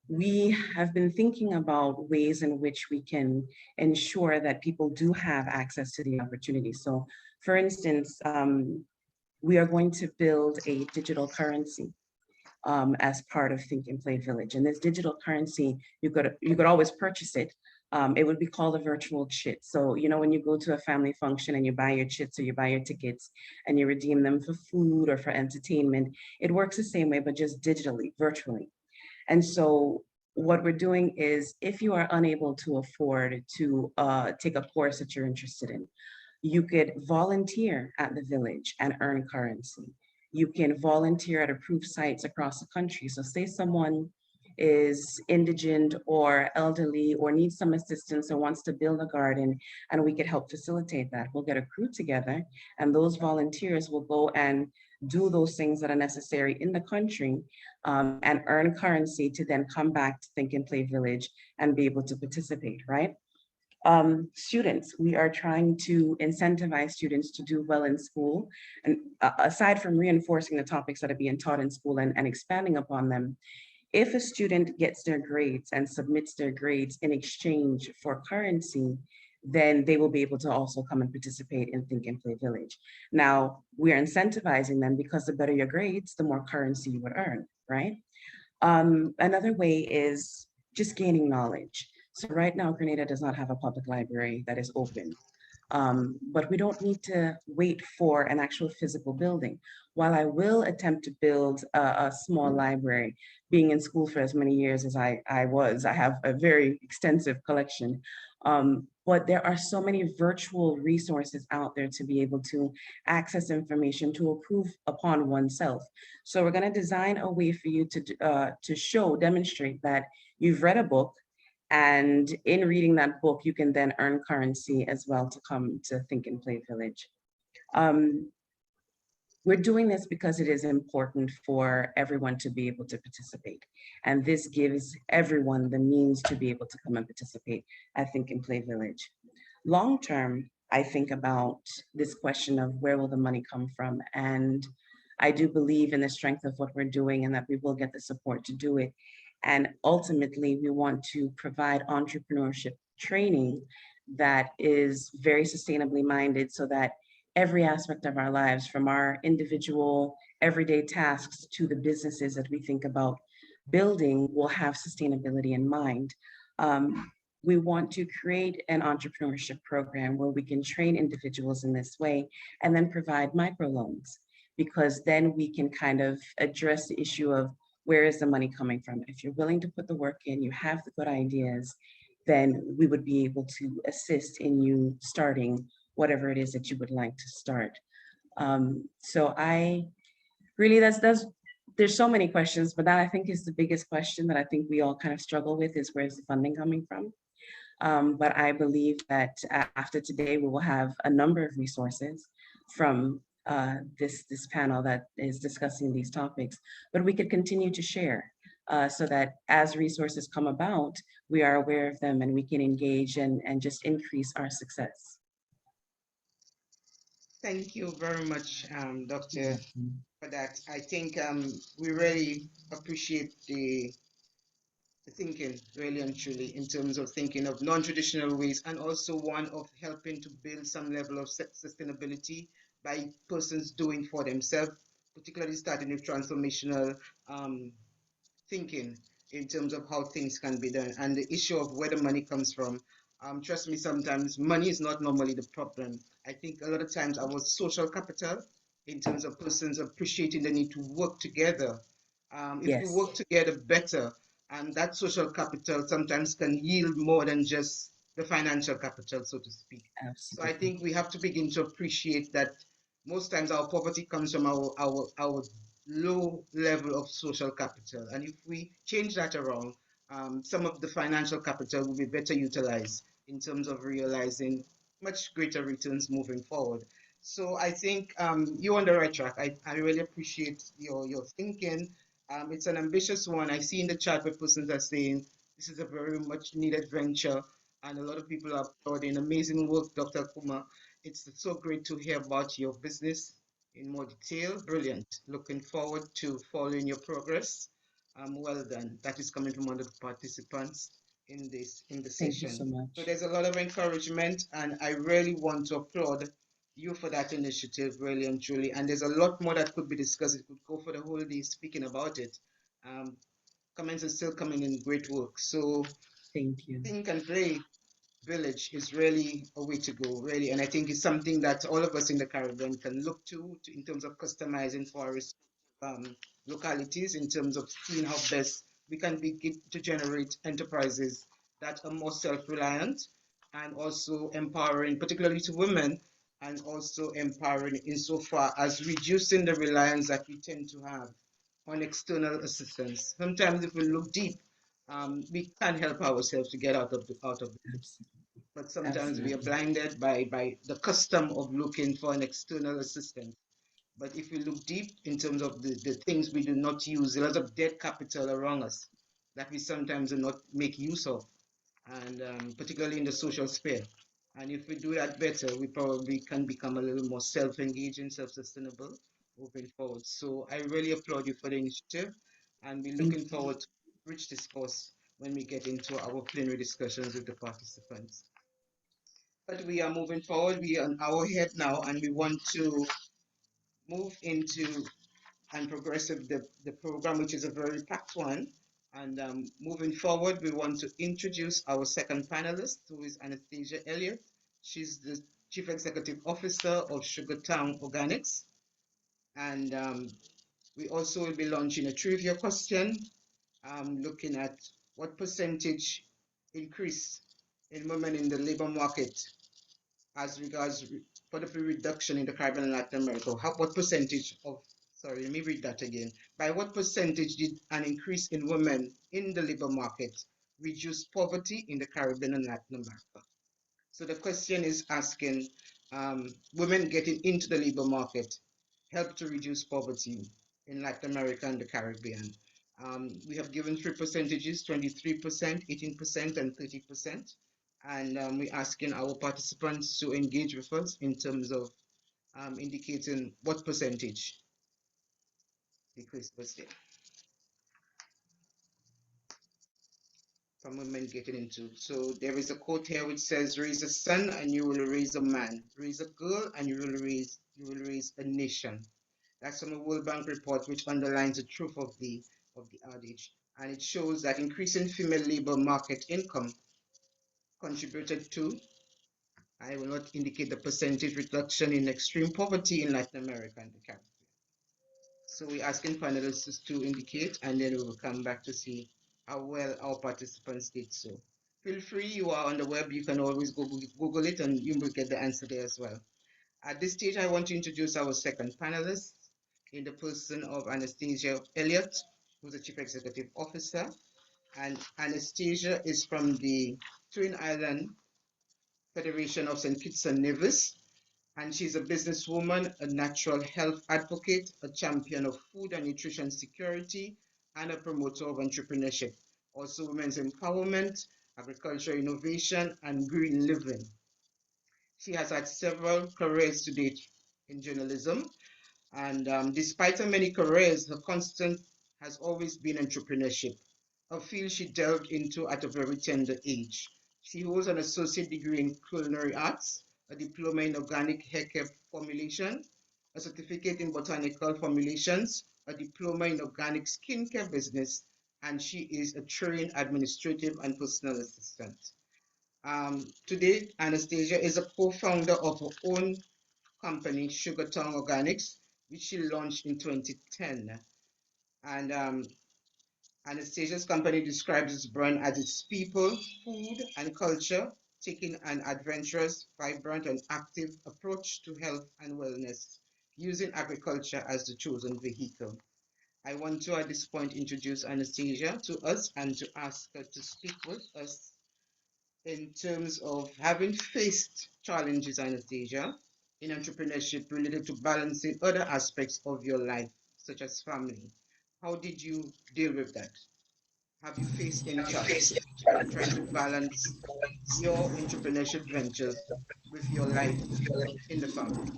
Speaker 7: we have been thinking about ways in which we can ensure that people do have access to the opportunity. So for instance, we are going to build a digital currency as part of Think and Play Village. And this digital currency, you could always purchase it. It would be called a virtual chit. So, you know, when you go to a family function and you buy your chits or you buy your tickets and you redeem them for food or for entertainment, it works the same way, but just digitally, virtually. And so what we're doing is, if you are unable to afford to take a course that you're interested in, you could volunteer at the village and earn currency. You can volunteer at approved sites across the country. So say someone is indigent or elderly or needs some assistance or wants to build a garden, and we could help facilitate that. We'll get a crew together, and those volunteers will go and do those things that are necessary in the country and earn currency to then come back to Think and Play Village and be able to participate, right? Students, we are trying to incentivize students to do well in school. And aside from reinforcing the topics that are being taught in school and expanding upon them, if a student gets their grades and submits their grades in exchange for currency, then they will be able to also come and participate in Think and Play Village. Now, we're incentivizing them because the better your grades, the more currency you would earn, right? Another way is just gaining knowledge. So right now, Grenada does not have a public library that is open. But we don't need to wait for an actual physical building. While I will attempt to build a small library, being in school for as many years as I have a very extensive collection. But there are so many virtual resources out there to be able to access information to improve upon oneself. So we're going to design a way for you to demonstrate that you've read a book, and in reading that book, you can then earn currency as well to come to Think and Play Village. We're doing this because it is important for everyone to be able to participate. And this gives everyone the means to be able to come and participate at Think and Play Village. Long term, I think about this question of where will the money come from? And I do believe in the strength of what we're doing and that we will get the support to do it. And ultimately, we want to provide entrepreneurship training that is very sustainably minded so that every aspect of our lives, from our individual everyday tasks to the businesses that we think about building, will have sustainability in mind. We want to create an entrepreneurship program where we can train individuals in this way and then provide microloans, because then we can kind of address the issue of where is the money coming from. If you're willing to put the work in, you have the good ideas, then we would be able to assist in you starting whatever it is that you would like to start. So I really, there's so many questions, but that I think is the biggest question that I think we all kind of struggle with, is where's the funding coming from? But I believe that after today, we will have a number of resources from this panel that is discussing these topics, but we could continue to share so that as resources come about, we are aware of them and we can engage and just increase our success.
Speaker 6: Thank you very much, Doctor, for that. I think we really appreciate the thinking, really and truly, in terms of thinking of non-traditional ways, and also one of helping to build some level of sustainability by persons doing for themselves, particularly starting with transformational thinking in terms of how things can be done, and the issue of where the money comes from. Trust me, sometimes money is not normally the problem. I think a lot of times our social capital, in terms of persons appreciating the need to work together. If we work together better, and that social capital sometimes can yield more than just the financial capital, so to speak.
Speaker 7: Absolutely.
Speaker 6: So I think we have to begin to appreciate that most times our poverty comes from our low level of social capital. And if we change that around, some of the financial capital will be better utilized in terms of realizing much greater returns moving forward. So I think you're on the right track. I really appreciate your thinking. It's an ambitious one. I see in the chat where persons are saying this is a very much needed venture, and a lot of people are applauding. Amazing work, Dr. Akuma. It's so great to hear about your business in more detail. Brilliant. Looking forward to following your progress. Well done. That is coming from one of the participants in the session.
Speaker 7: Thank you so much.
Speaker 6: So there's a lot of encouragement, and I really want to applaud you for that initiative, really and truly. And there's a lot more that could be discussed. It could go for the whole day speaking about it. Comments are still coming in, great work. So
Speaker 7: thank you.
Speaker 6: Think and Play Village is really a way to go, really. And I think it's something that all of us in the Caribbean can look to in terms of customizing for our localities, in terms of seeing how best we can begin to generate enterprises that are more self-reliant and also empowering, particularly to women, and also empowering insofar as reducing the reliance that we tend to have on external assistance. Sometimes if we look deep, we can't help ourselves to get out of the but sometimes we are blinded by the custom of looking for an external assistance. But if we look deep in terms of the things we do not use, a lot of dead capital around us that we sometimes do not make use of, and particularly in the social sphere. And if we do that better, we probably can become a little more self-engaging, self-sustainable moving forward. So I really applaud you for the initiative, and we're looking forward to rich discourse when we get into our plenary discussions with the participants. But we are moving forward. We are on our head now, and we want to move into and progress with the program, which is a very packed one. And moving forward, we want to introduce our second panelist, who is Anastasia Elliott. She's the Chief Executive Officer of Sugartown Organics. And we also will be launching a trivia question looking at what percentage increase in women in the labor market as regards productive reduction in the Caribbean and Latin America. What percentage of, sorry, let me read that again. By what percentage did an increase in women in the labor market reduce poverty in the Caribbean and Latin America? So the question is asking, women getting into the labor market help to reduce poverty in Latin America and the Caribbean. We have given 3 percentages, 23%, 18%, and 30%. And we're asking our participants to engage with us in terms of indicating what percentage decrease was there from women getting into. So there is a quote here which says, "Raise a son and you will raise a man. Raise a girl and you will raise a nation." That's from a World Bank report which underlines the truth of the adage, and it shows that increasing female labor market income contributed to, I will not indicate the percentage, reduction in extreme poverty in Latin America and the Caribbean. So we're asking panelists to indicate, and then we will come back to see how well our participants did so. Feel free, you are on the web, you can always Google it and you will get the answer there as well. At this stage, I want to introduce our second panelist in the person of Anastasia Elliott, who's the Chief Executive Officer. And Anastasia is from the Twin Island Federation of St. Kitts and Nevis, and she's a businesswoman, a natural health advocate, a champion of food and nutrition security, and a promoter of entrepreneurship, also women's empowerment, agricultural innovation, and green living. She has had several careers to date in journalism, and despite her many careers, her constant has always been entrepreneurship, a field she delved into at a very tender age. She holds an associate degree in culinary arts, a diploma in organic hair care formulation, a certificate in botanical formulations, a diploma in organic skincare business, and she is a trained administrative and personal assistant. Today, Anastasia is a co-founder of her own company, Sugartown Organics, which she launched in 2010. And Anastasia's company describes its brand as its people, food, and culture, taking an adventurous, vibrant, and active approach to health and wellness, using agriculture as the chosen vehicle. I want to, at this point, introduce Anastasia to us and to ask her to speak with us in terms of having faced challenges, Anastasia, in entrepreneurship related to balancing other aspects of your life, such as family. How did you deal with that? Have you faced any challenges trying to balance your entrepreneurship ventures with your life in the family?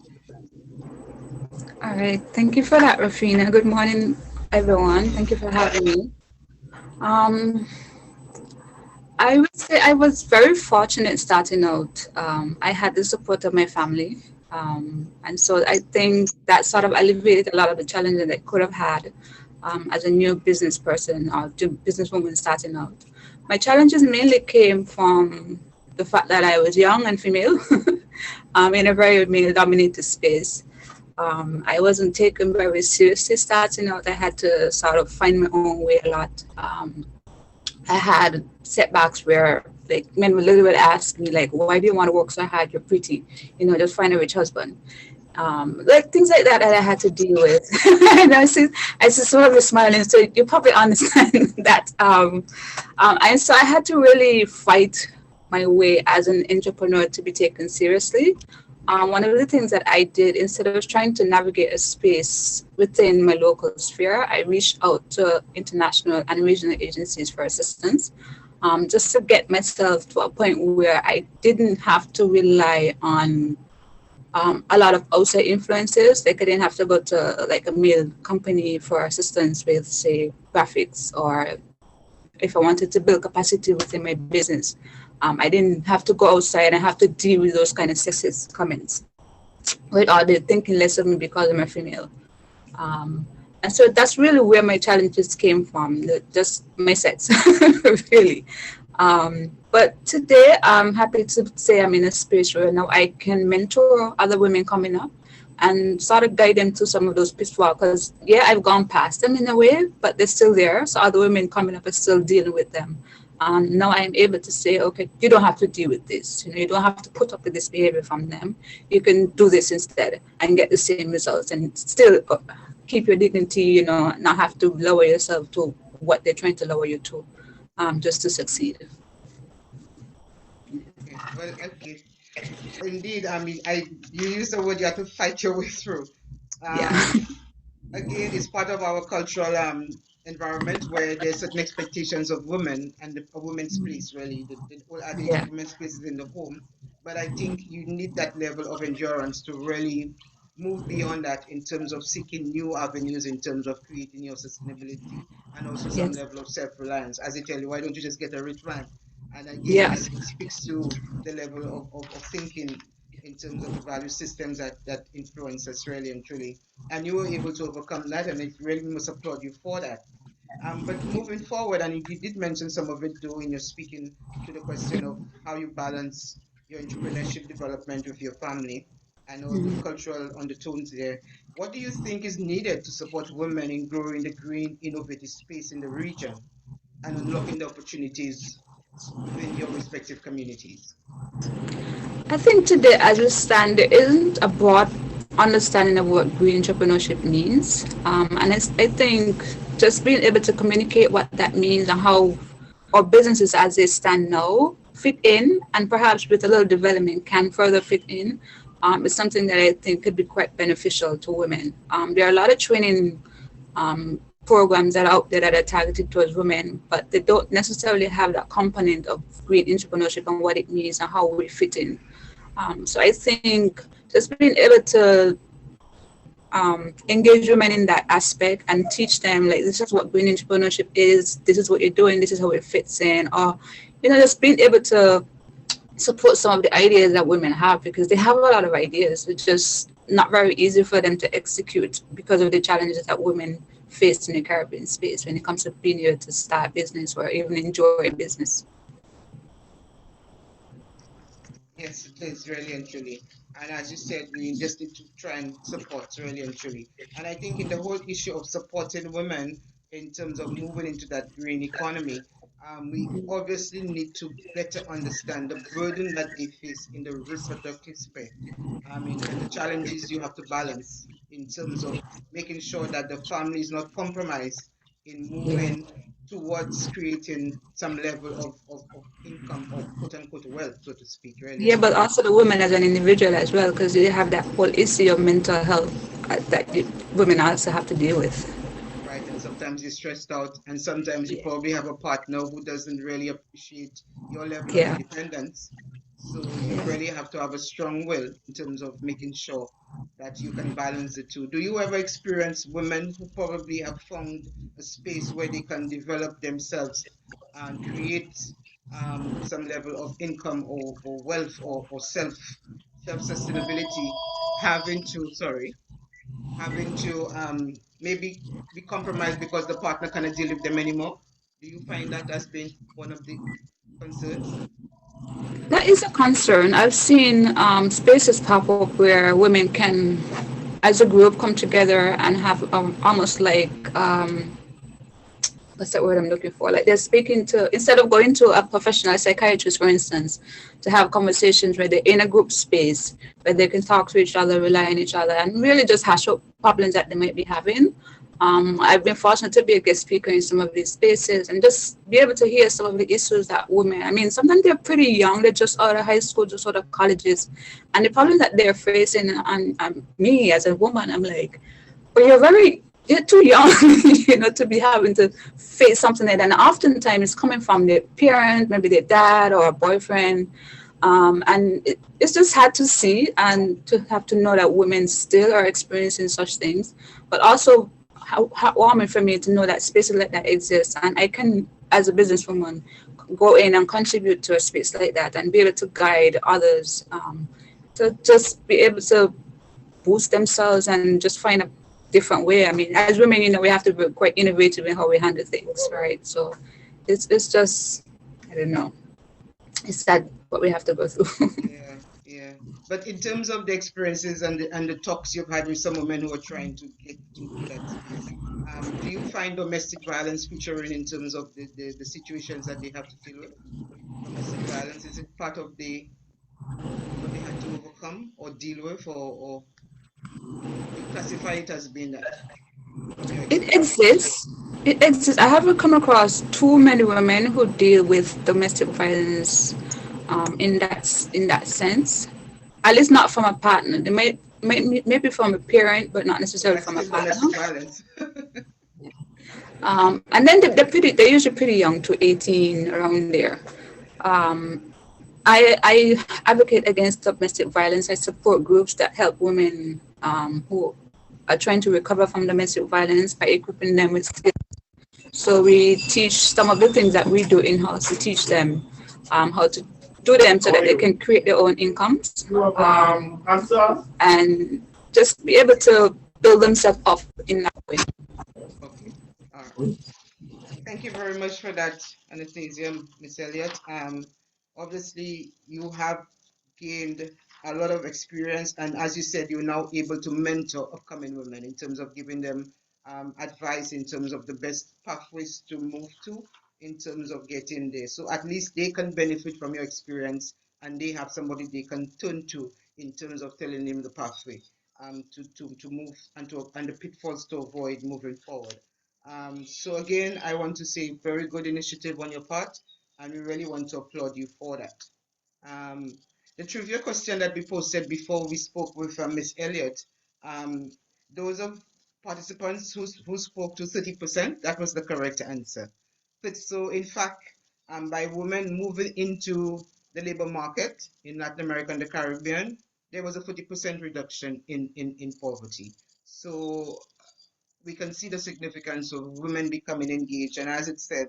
Speaker 8: All right, thank you for that, Rafina. Good morning, everyone. Thank you for having me. I would say I was very fortunate starting out. I had the support of my family. And so I think that sort of alleviated a lot of the challenges that I could have had as a new business person or businesswoman starting out. My challenges mainly came from the fact that I was young and female in a very male-dominated space. I wasn't taken very seriously starting out. I had to sort of find my own way a lot. I had setbacks where like men would literally ask me like, why do you want to work so hard? You're pretty, just find a rich husband. Like things like that I had to deal with. And I see some of you smiling, so you probably understand that. And so I had to really fight my way as an entrepreneur to be taken seriously. One of the things that I did, instead of trying to navigate a space within my local sphere, I reached out to international and regional agencies for assistance, just to get myself to a point where I didn't have to rely on a lot of outside influences. Like I didn't have to go to like a male company for assistance with, say, graphics, or if I wanted to build capacity within my business. I didn't have to go outside and have to deal with those kind of sexist comments with all the thinking less of me because I'm a female. And so that's really where my challenges came from, just my sex, really. But today, I'm happy to say I'm in a space where now I can mentor other women coming up and sort of guide them to some of those pitfalls. Because, yeah, I've gone past them in a way, but they're still there. So other women coming up are still dealing with them. Now I'm able to say, okay, you don't have to deal with this. You don't have to put up with this behavior from them. You can do this instead and get the same results and still keep your dignity, not have to lower yourself to what they're trying to lower you to, just to succeed.
Speaker 6: Okay. Well, okay. Indeed, I mean, you use the word you have to fight your way through.
Speaker 8: Yeah.
Speaker 6: Again, it's part of our cultural environment where there's certain expectations of women and a woman's place, really. The whole adage,
Speaker 8: Yeah.
Speaker 6: women's place is in the home. But I think you need that level of endurance to really move beyond that in terms of seeking new avenues, in terms of creating your sustainability and also some
Speaker 8: Yes.
Speaker 6: level of self-reliance. As I tell you, why don't you just get a rich man? And again,
Speaker 8: Yeah.
Speaker 6: it speaks to the level of thinking in terms of the value systems that influence us really and truly. And you were able to overcome that, and it really must applaud you for that. But moving forward, and you did mention some of it though in your speaking to the question of how you balance your entrepreneurship development with your family and all the cultural undertones there. What do you think is needed to support women in growing the green innovative space in the region and unlocking the opportunities within your respective communities?
Speaker 8: I think today, as we stand, there isn't a broad understanding of what green entrepreneurship means. And I think just being able to communicate what that means and how our businesses as they stand now fit in, and perhaps with a little development can further fit in, is something that I think could be quite beneficial to women. There are a lot of training programs that are out there that are targeted towards women, but they don't necessarily have that component of green entrepreneurship and what it means and how we fit in. So I think just being able to engage women in that aspect and teach them, like, this is what green entrepreneurship is, this is what you're doing, this is how it fits in, or, just being able to support some of the ideas that women have, because they have a lot of ideas. It's just not very easy for them to execute because of the challenges that women face in the Caribbean space when it comes to being able to start business or even enjoy business.
Speaker 6: Yes, it is really and truly. And as you said, we just need to try and support really and truly. And I think in the whole issue of supporting women in terms of moving into that green economy, we obviously need to better understand the burden that they face in the reproductive sphere. I mean, and the challenges you have to balance in terms of making sure that the family is not compromised in
Speaker 8: Yeah.
Speaker 6: moving towards creating some level of income or quote unquote wealth, so to speak, really
Speaker 8: Yeah,
Speaker 6: and
Speaker 8: but
Speaker 6: truly.
Speaker 8: also the woman as an individual as well, because you have that whole issue of mental health that women also have to deal with.
Speaker 6: Right. And sometimes you're stressed out, and sometimes you probably have a partner who doesn't really appreciate your level of
Speaker 8: Yeah.
Speaker 6: independence. So you really have to have a strong will in terms of making sure that you can balance the two. Do you ever experience women who probably have found a space where they can develop themselves and create some level of income or wealth or self-sustainability, having to maybe be compromised because the partner cannot deal with them anymore? Do you find that as being one of the concerns?
Speaker 8: That is a concern. I've seen spaces pop up where women can, as a group, come together and have almost like what's that word I'm looking for? Like they're speaking to, instead of going to a professional psychiatrist, for instance, to have conversations where they're in a group space where they can talk to each other, rely on each other, and really just hash out problems that they might be having. I've been fortunate to be a guest speaker in some of these spaces and just be able to hear some of the issues that women, I mean, sometimes they're pretty young, they're just out of high school, just out of colleges, and the problems that they're facing, and me as a woman, I'm like, but you're too young, to be having to face something like that. And oftentimes it's coming from their parent, maybe their dad or a boyfriend. And it's just hard to see and to have to know that women still are experiencing such things, but also how heartwarming for me to know that spaces like that exist. And I can, as a businesswoman, go in and contribute to a space like that and be able to guide others to just be able to boost themselves and just find a different way. I mean, as women, we have to be quite innovative in how we handle things, right? So it's just, I don't know. it's sad what we have to go through.
Speaker 6: Yeah, yeah. But in terms of the experiences and the talks you've had with some women who are trying to get into that space, do you find domestic violence featuring in terms of the situations that they have to deal with? Domestic violence, is it part of the what they had to overcome or deal with, or do you classify it as being that from your
Speaker 8: It
Speaker 6: experience?
Speaker 8: exists. It exists. I haven't come across too many women who deal with domestic violence in that sense. At least not from a partner. They maybe from a parent, but not
Speaker 6: But
Speaker 8: necessarily
Speaker 6: that's
Speaker 8: from a
Speaker 6: still
Speaker 8: partner.
Speaker 6: domestic violence.
Speaker 8: And then they're usually pretty young, to 18, around there. Um, I advocate against domestic violence. I support groups that help women who are trying to recover from domestic violence by equipping them with skills. So we teach some of the things that we do in house. We teach them how to do them so that they can create their own incomes and just be able to build themselves up in that way.
Speaker 6: Okay, all right. Thank you very much for that, Anastasia, Miss Elliott. Obviously, you have gained a lot of experience, and as you said, you're now able to mentor upcoming women in terms of giving them advice in terms of the best pathways to move to, in terms of getting there. So at least they can benefit from your experience, and they have somebody they can turn to in terms of telling them the pathway to move and the pitfalls to avoid moving forward. So again, I want to say very good initiative on your part, and we really want to applaud you for that. Um, the trivia question that we posted before we spoke with Miss Elliott, um, those of participants who spoke to 30%, that was the correct answer. But so in fact, by women moving into the labor market in Latin America and the Caribbean, there was a 40% reduction in poverty. So we can see the significance of women becoming engaged. And as it said,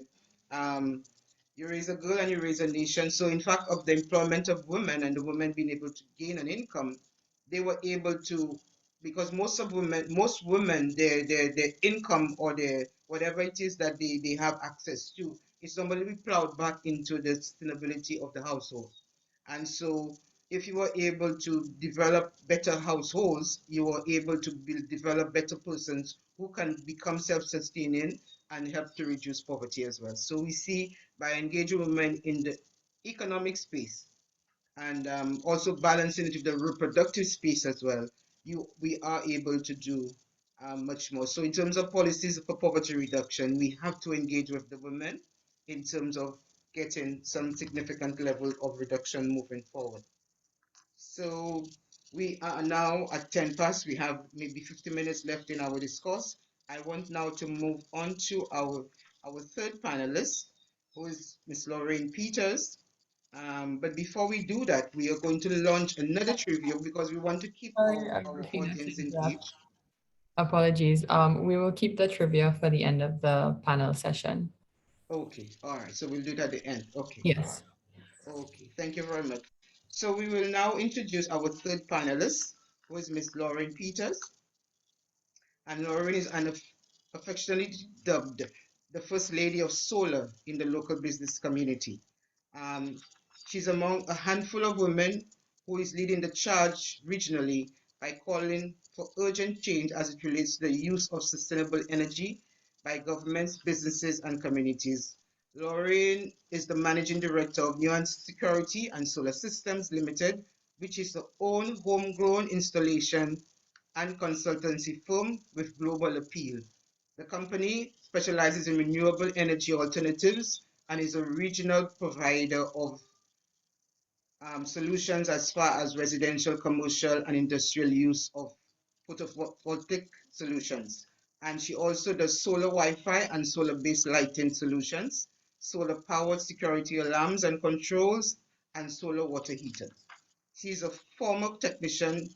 Speaker 6: um, you raise a girl and you raise a nation. So in fact, of the employment of women and the women being able to gain an income, they were able to, because most women, their income or their whatever it is that they have access to is somebody be plowed back into the sustainability of the household. And so if you were able to develop better households, you were able to develop better persons who can become self-sustaining and help to reduce poverty as well. So we see by engaging women in the economic space and also balancing it with the reproductive space as well, we are able to do much more. So in terms of policies for poverty reduction, we have to engage with the women in terms of getting some significant level of reduction moving forward. So we are now at 10 past. We have maybe 50 minutes left in our discourse. I want now to move on to our third panelist, who is Ms. Laureen Peters. But before we do that, we are going to launch another trivia because we want to keep
Speaker 1: Sorry,
Speaker 6: our
Speaker 1: repeat the
Speaker 6: audience
Speaker 1: trivia.
Speaker 6: engaged.
Speaker 1: Apologies. We will keep the trivia for the end of the panel session.
Speaker 6: Okay, all right. So we'll do it at the end. Okay.
Speaker 1: Yes.
Speaker 6: Okay, thank you very much. So we will now introduce our third panelist, who is Ms. Laureen Peters. And Laureen is affectionately dubbed the First Lady of Solar in the local business community. Um, she's among a handful of women who is leading the charge regionally by calling for urgent change as it relates to the use of sustainable energy by governments, businesses, and communities. Laureen is the managing director of Nuance Security and Solar Systems Limited, which is the own homegrown installation and consultancy firm with global appeal. The company specializes in renewable energy alternatives and is a regional provider of solutions as far as residential, commercial, and industrial use of photovoltaic solutions. And she also does solar Wi-Fi and solar-based lighting solutions, solar-powered security alarms and controls, and solar water heaters. She's a former technician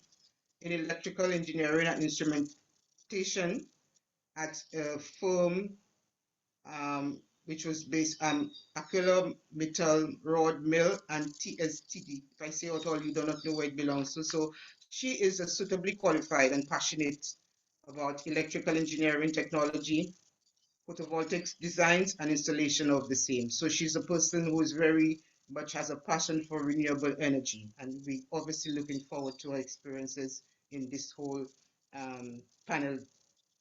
Speaker 6: in electrical engineering and instrumentation at a firm which was based Aquila Metal Rod Mill and TSTD. If I say out all, you do not know where it belongs to. So she is a suitably qualified and passionate about electrical engineering technology, photovoltaic designs and installation of the same. So she's a person who is very but has a passion for renewable energy. And we obviously looking forward to her experiences in this whole panel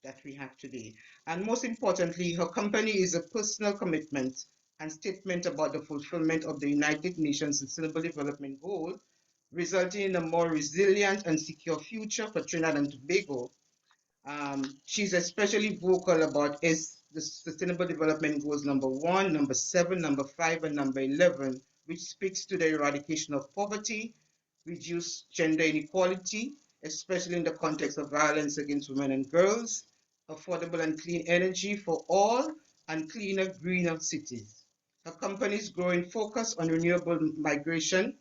Speaker 6: that we have today. And most importantly, her company is a personal commitment and statement about the fulfillment of the United Nations Sustainable Development Goal, resulting in a more resilient and secure future for Trinidad and Tobago. She's especially vocal about the Sustainable Development Goals number 1, number 7, number 5, and number 11, which speaks to the eradication of poverty, reduce gender inequality, especially in the context of violence against women and girls, affordable and clean energy for all, and cleaner, greener cities. Her company's growing focus on renewable migration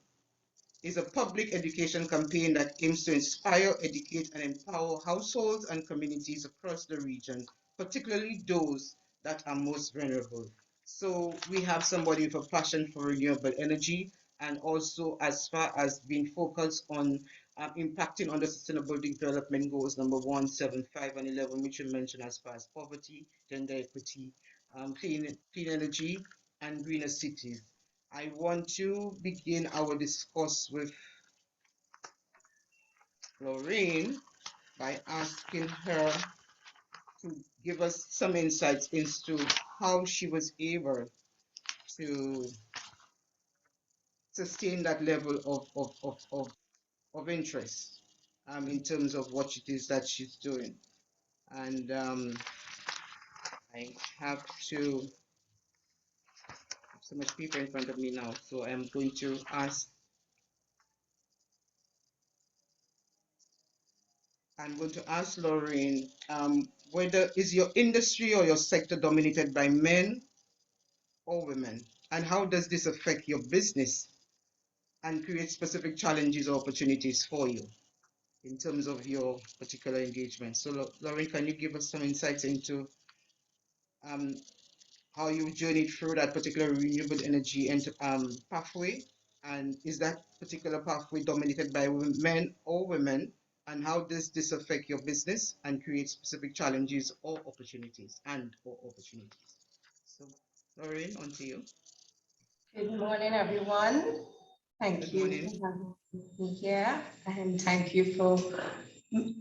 Speaker 6: is a public education campaign that aims to inspire, educate, and empower households and communities across the region, particularly those that are most vulnerable. So we have somebody with a passion for renewable energy, and also as far as being focused on impacting on the Sustainable Development Goals number 1, 7, 5, and 11, which you mentioned as far as poverty, gender equity, clean energy, and greener cities. I want to begin our discourse with Laureen by asking her to give us some insights into how she was able to sustain that level of interest in terms of what it is that she's doing. And I have so much paper in front of me now, so I'm going to ask. I'm going to ask Laureen, whether is your industry or your sector dominated by men or women? And how does this affect your business and create specific challenges or opportunities for you in terms of your particular engagement? So Laureen, can you give us some insights into how you journeyed through that particular renewable energy pathway? And is that particular pathway dominated by men or women? And how does this affect your business and create specific challenges or opportunities So, Laureen, on to you.
Speaker 9: Good morning, everyone. Thank
Speaker 6: Good
Speaker 9: you
Speaker 6: morning.
Speaker 9: for having me here, and thank you for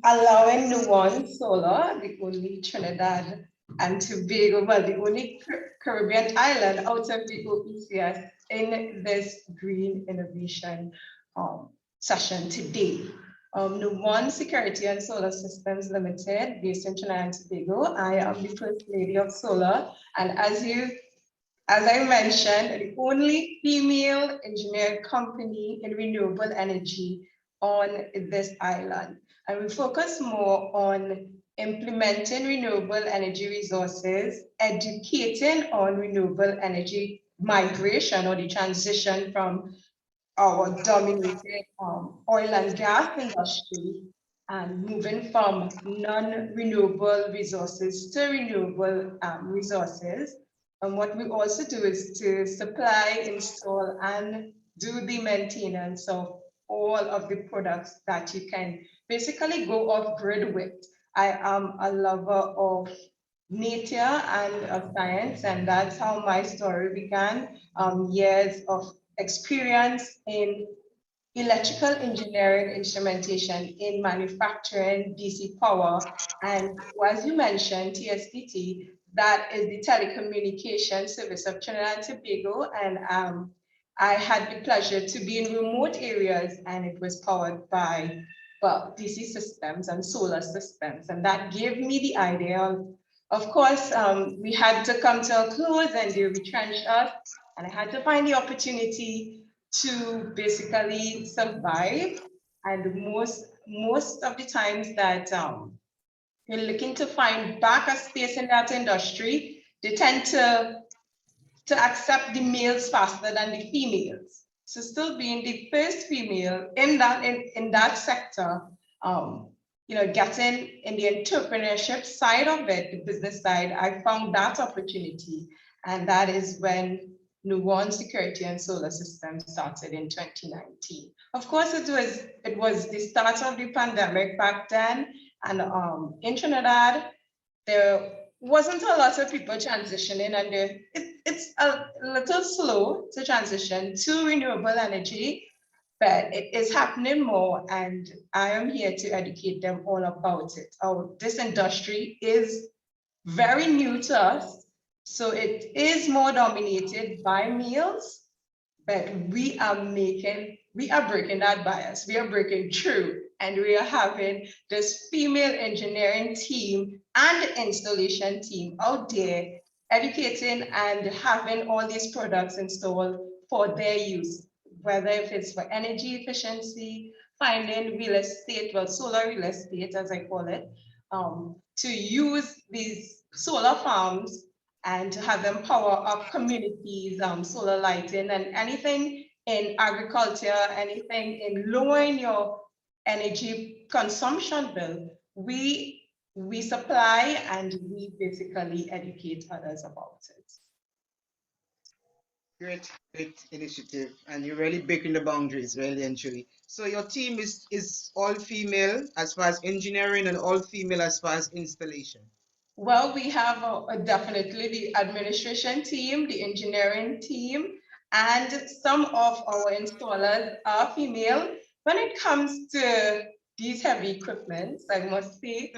Speaker 9: allowing Nuwan Solar, the only Trinidad and Tobago, well, the only Caribbean island out of the OECS in this green innovation session today. Nuwan Security and Solar Systems Limited, based in Trinidad and Tobago. I am the First Lady of Solar, and as I mentioned, the only female engineering company in renewable energy on this island. And we focus more on implementing renewable energy resources, educating on renewable energy migration or the transition from our dominated oil and gas industry and moving from non-renewable resources to renewable resources. And what we also do is to supply, install, and do the maintenance of all of the products that you can basically go off grid with. I am a lover of nature and of science, and that's how my story began. Years of experience in electrical engineering instrumentation in manufacturing DC power. And as you mentioned, TSDT, that is the telecommunication service of Trinidad and Tobago. And I had the pleasure to be in remote areas, and it was powered by, well, DC systems and solar systems. And that gave me the idea of course, we had to come to a close and they retrenched us. And I had to find the opportunity to basically survive. And most of the times that you're looking to find back a space in that industry, they tend to accept the males faster than the females. So still being the first female in that sector, getting in the entrepreneurship side of it, the business side, I found that opportunity. And that is when Nuwan Security and Solar Systems started in 2019. Of course, it was the start of the pandemic back then. And in Trinidad, there wasn't a lot of people transitioning, and it's a little slow to transition to renewable energy, but it is happening more, and I am here to educate them all about it. This industry is very new to us, so it is more dominated by males, but we are breaking that bias. We are breaking through, and we are having this female engineering team and installation team out there educating and having all these products installed for their use, whether if it's for energy efficiency, finding real estate, well, solar real estate, as I call it, to use these solar farms and to have them power up communities, solar lighting, and anything in agriculture, anything in lowering your energy consumption bill. We supply and we basically educate others about it.
Speaker 6: Great initiative, and you're really breaking the boundaries, really and truly. So your team is all female as far as engineering and all female as far as installation.
Speaker 9: Well, we have definitely the administration team, the engineering team, and some of our installers are female. When it comes to these heavy equipment, I must say,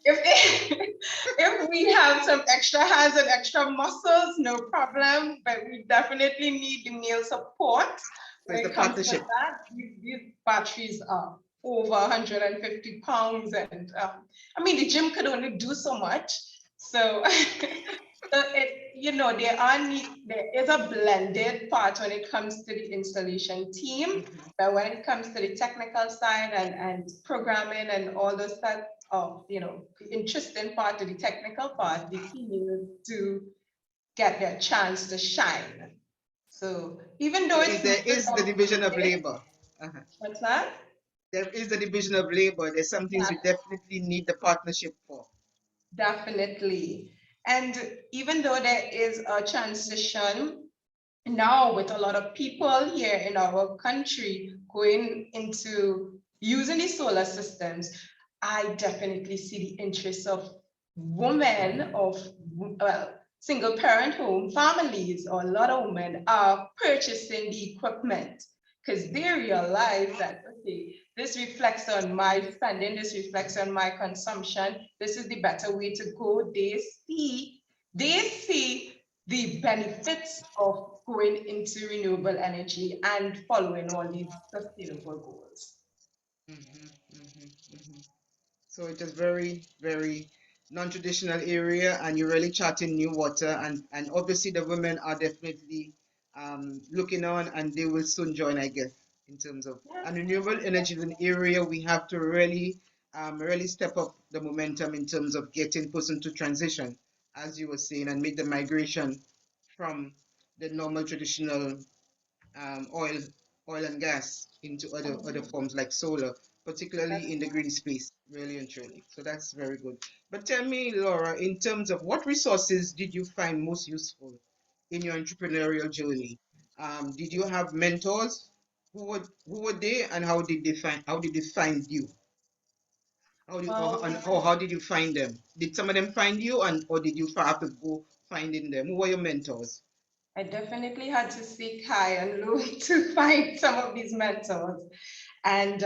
Speaker 9: if we have some extra hands and extra muscles, no problem, but we definitely need the male support. When it comes to that, these batteries are over 150 pounds, and I mean, the gym could only do so much. So, there is a blended part when it comes to the installation team, but when it comes to the technical side and programming and all those stuff, the interesting part, the technical part, the females do get their chance to shine. So even though
Speaker 6: there is the division of labor.
Speaker 9: What's that?
Speaker 6: There is the division of labor. There's some things we definitely need the partnership for.
Speaker 9: Definitely. And even though there is a transition now with a lot of people here in our country going into using these solar systems, I definitely see the interests of women, single parent home families, or a lot of women are purchasing the equipment because they realize that, okay, this reflects on my spending, this reflects on my consumption, this is the better way to go. They see the benefits of going into renewable energy and following all these sustainable goals.
Speaker 6: So it is very, very non-traditional area, and you're really charting new water, and obviously the women are definitely looking on, and they will soon join, I guess, in terms of and renewable energy is an area we have to really step up the momentum in terms of getting person to transition, as you were saying, and make the migration from the normal traditional oil and gas into other forms like solar, particularly in the green space, really and truly. So that's very good. But tell me, Laura, in terms of what resources did you find most useful in your entrepreneurial journey? Did you have mentors? Who were they, and how did they find you? How did you find them? Did some of them find you, or did you have to go finding them? Who were your mentors?
Speaker 9: I definitely had to seek high and low to find some of these mentors. And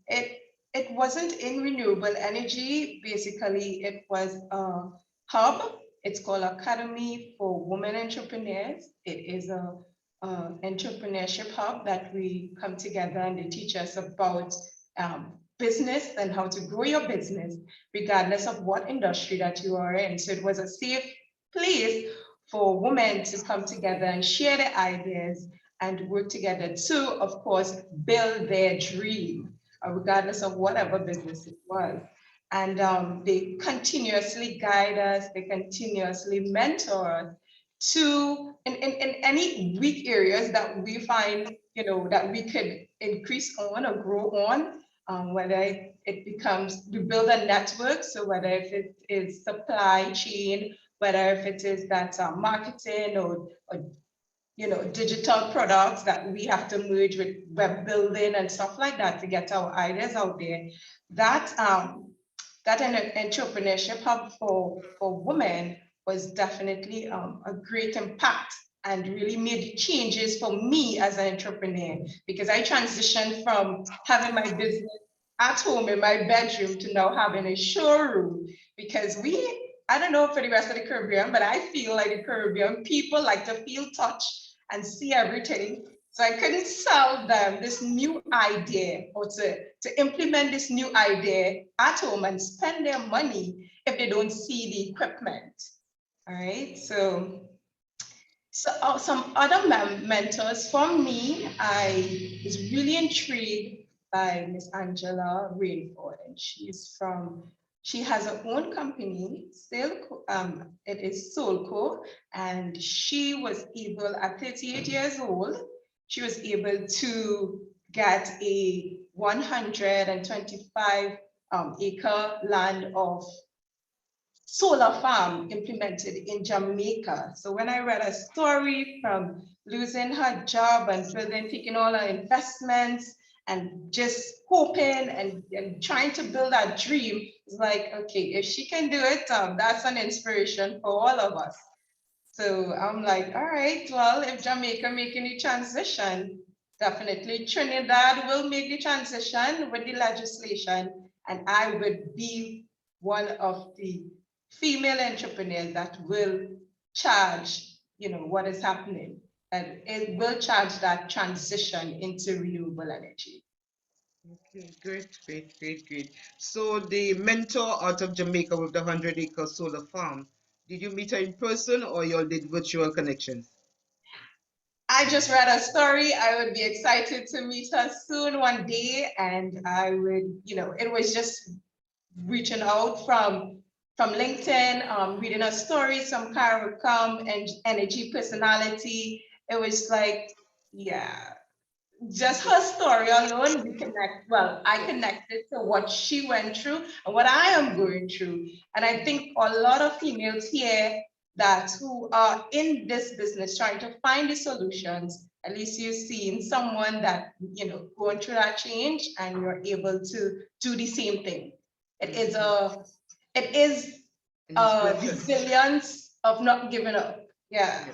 Speaker 9: it wasn't in renewable energy. Basically, it was a hub. It's called Academy for Women Entrepreneurs. It is a entrepreneurship hub that we come together and they teach us about business and how to grow your business, regardless of what industry that you are in. So it was a safe place for women to come together and share their ideas and work together to, of course, build their dream, regardless of whatever business it was. And they continuously guide us, they continuously mentor us to, in any weak areas that we find, that we could increase on or grow on, whether it becomes, we build a network, so whether if it is supply chain, whether if it is that marketing or digital products that we have to merge with web building and stuff like that to get our ideas out there. That that an entrepreneurship hub for women was definitely a great impact and really made changes for me as an entrepreneur, because I transitioned from having my business at home in my bedroom to now having a showroom, because I don't know for the rest of the Caribbean, but I feel like the Caribbean people like to feel, touch, and see everything. So I couldn't sell them this new idea or to implement this new idea at home and spend their money if they don't see the equipment. All right, so some other mentors for me, I was really intrigued by Miss Angela Rayford, and she has her own company, it is Soulco, and she was able, at 38 years old, she was able to get a 125 acre land of solar farm implemented in Jamaica. So when I read a story from losing her job and then taking all her investments and just hoping and trying to build that dream, it's like, okay, if she can do it, that's an inspiration for all of us. So I'm like, all right, well, if Jamaica making the transition, definitely Trinidad will make the transition with the legislation, and I would be one of the female entrepreneurs that will charge, what is happening, and it will charge that transition into renewable energy.
Speaker 6: Okay, great. So the mentor out of Jamaica with the 100-acre solar farm, did you meet her in person or you all did virtual connections?
Speaker 9: I just read a story. I would be excited to meet her soon one day, and I would, it was just reaching out from LinkedIn, reading her story, some kind of calm and energy personality. It was like, yeah, just her story alone, I connected to what she went through and what I am going through. And I think a lot of females here who are in this business trying to find the solutions, at least you've seen someone that, going through that change and you're able to do the same thing. It is a resilience of not giving up. Yeah.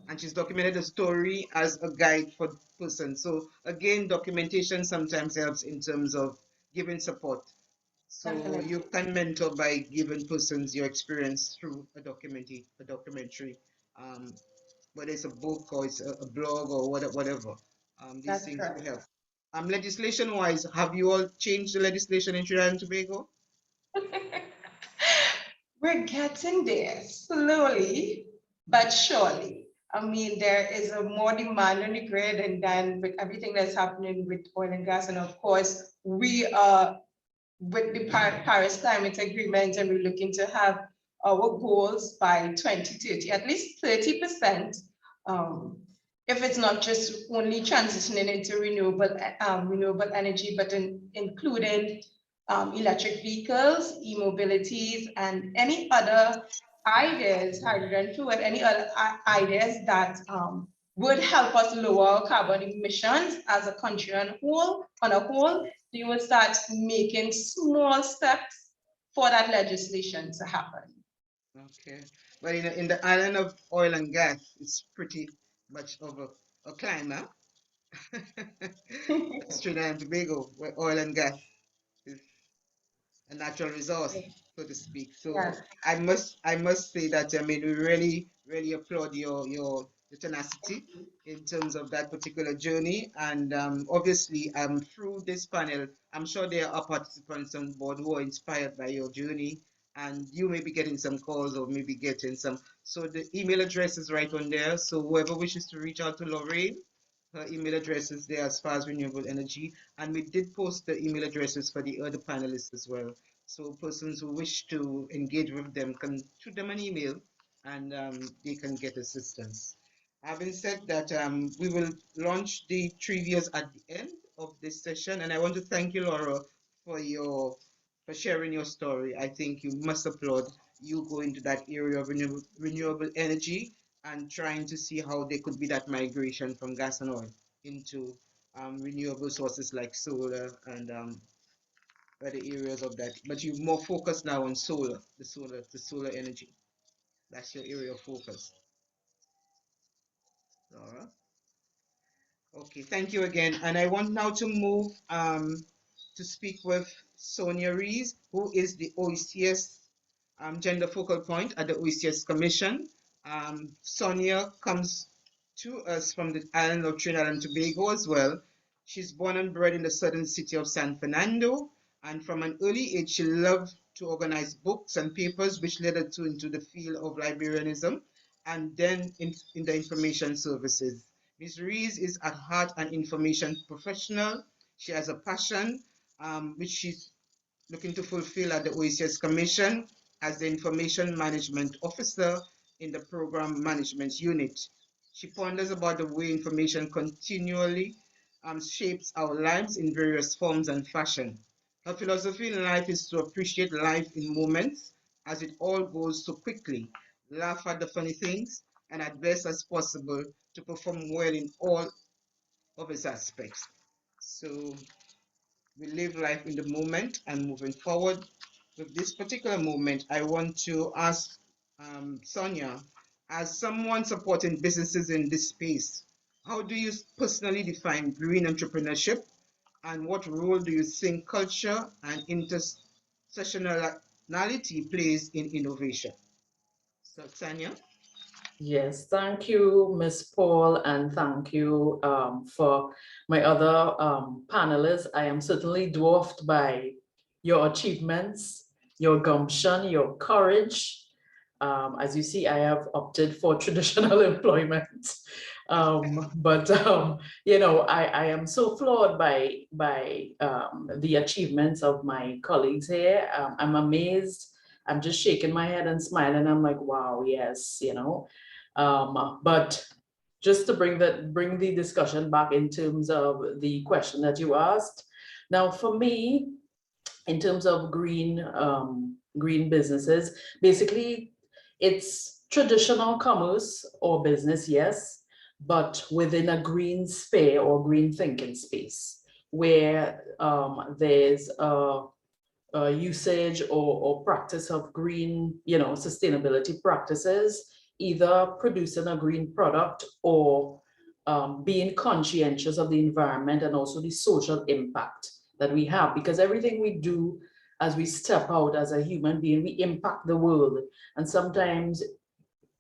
Speaker 6: And she's documented the story as a guide for person. So again, documentation sometimes helps in terms of giving support. So
Speaker 9: Definitely.
Speaker 6: you can mentor by giving persons your experience through a documentary, whether it's a book or it's a blog or whatever. These
Speaker 9: That's
Speaker 6: things
Speaker 9: correct.
Speaker 6: will help. Legislation-wise, have you all changed the legislation in Trinidad and Tobago?
Speaker 9: We're getting there slowly but surely. I mean, there is a more demand on the grid, and then with everything that's happening with oil and gas, and of course, we are with the Paris Climate Agreement, and we're looking to have our goals by 2030, at least 30%. If it's not just only transitioning into renewable energy, but including electric vehicles, e-mobilities, and any other ideas, hydrogen fuel, any other ideas that would help us lower carbon emissions as a country on a whole, you will start making small steps for that legislation to happen.
Speaker 6: Okay, but in the island of oil and gas, it's pretty much of a climb, huh? That's Trinidad and Tobago, where oil and gas is a natural resource, so to speak. So
Speaker 9: Yes.
Speaker 6: I must say that we really applaud your tenacity in terms of that particular journey. And obviously, through this panel, I'm sure there are participants on board who are inspired by your journey, and you may be getting some calls or maybe getting some. So the email address is right on there. So whoever wishes to reach out to Laureen, her email address is there as far as renewable energy. And we did post the email addresses for the other panelists as well. So persons who wish to engage with them can shoot them an email and they can get assistance. Having said that, we will launch the trivias at the end of this session. And I want to thank you, Laura, for sharing your story. I think you must applaud you go into that area of renewable energy and trying to see how there could be that migration from gas and oil into renewable sources like solar and by the areas of that, but you're more focused now on solar, the solar energy. That's your area of focus. Laura. Okay, thank you again. And I want now to move to speak with Sonia Rees, who is the OECS gender focal point at the OECS Commission. Sonia comes to us from the island of Trinidad and Tobago as well. She's born and bred in the southern city of San Fernando, and from an early age, she loved to organize books and papers, which led her into the field of librarianism, and then in the information services. Ms. Rees is at heart an information professional. She has a passion, which she's looking to fulfill at the OECS Commission as the Information Management Officer in the Program Management Unit. She ponders about the way information continually shapes our lives in various forms and fashion. Her philosophy in life is to appreciate life in moments as it all goes so quickly, laugh at the funny things, and as best as possible to perform well in all of its aspects. So we live life in the moment, and moving forward with this particular moment, I want to ask Sonia, as someone supporting businesses in this space, how do you personally define green entrepreneurship, and what role do you think culture and intersectionality plays in innovation? So, Sonia.
Speaker 10: Yes, thank you, Ms. Paul, and thank you for my other panelists. I am certainly dwarfed by your achievements, your gumption, your courage. As you see, I have opted for traditional employment. You know, I am so floored by the achievements of my colleagues here. I'm amazed. I'm just shaking my head and smiling. I'm like, wow, yes, you know. But just to bring the discussion back in terms of the question that you asked. Now, for me, in terms of green businesses, basically it's traditional commerce or business, yes, but within a green sphere or green thinking space where there's a usage or practice of green, you know, sustainability practices, either producing a green product or being conscientious of the environment and also the social impact that we have, because everything we do as we step out as a human being, we impact the world. And sometimes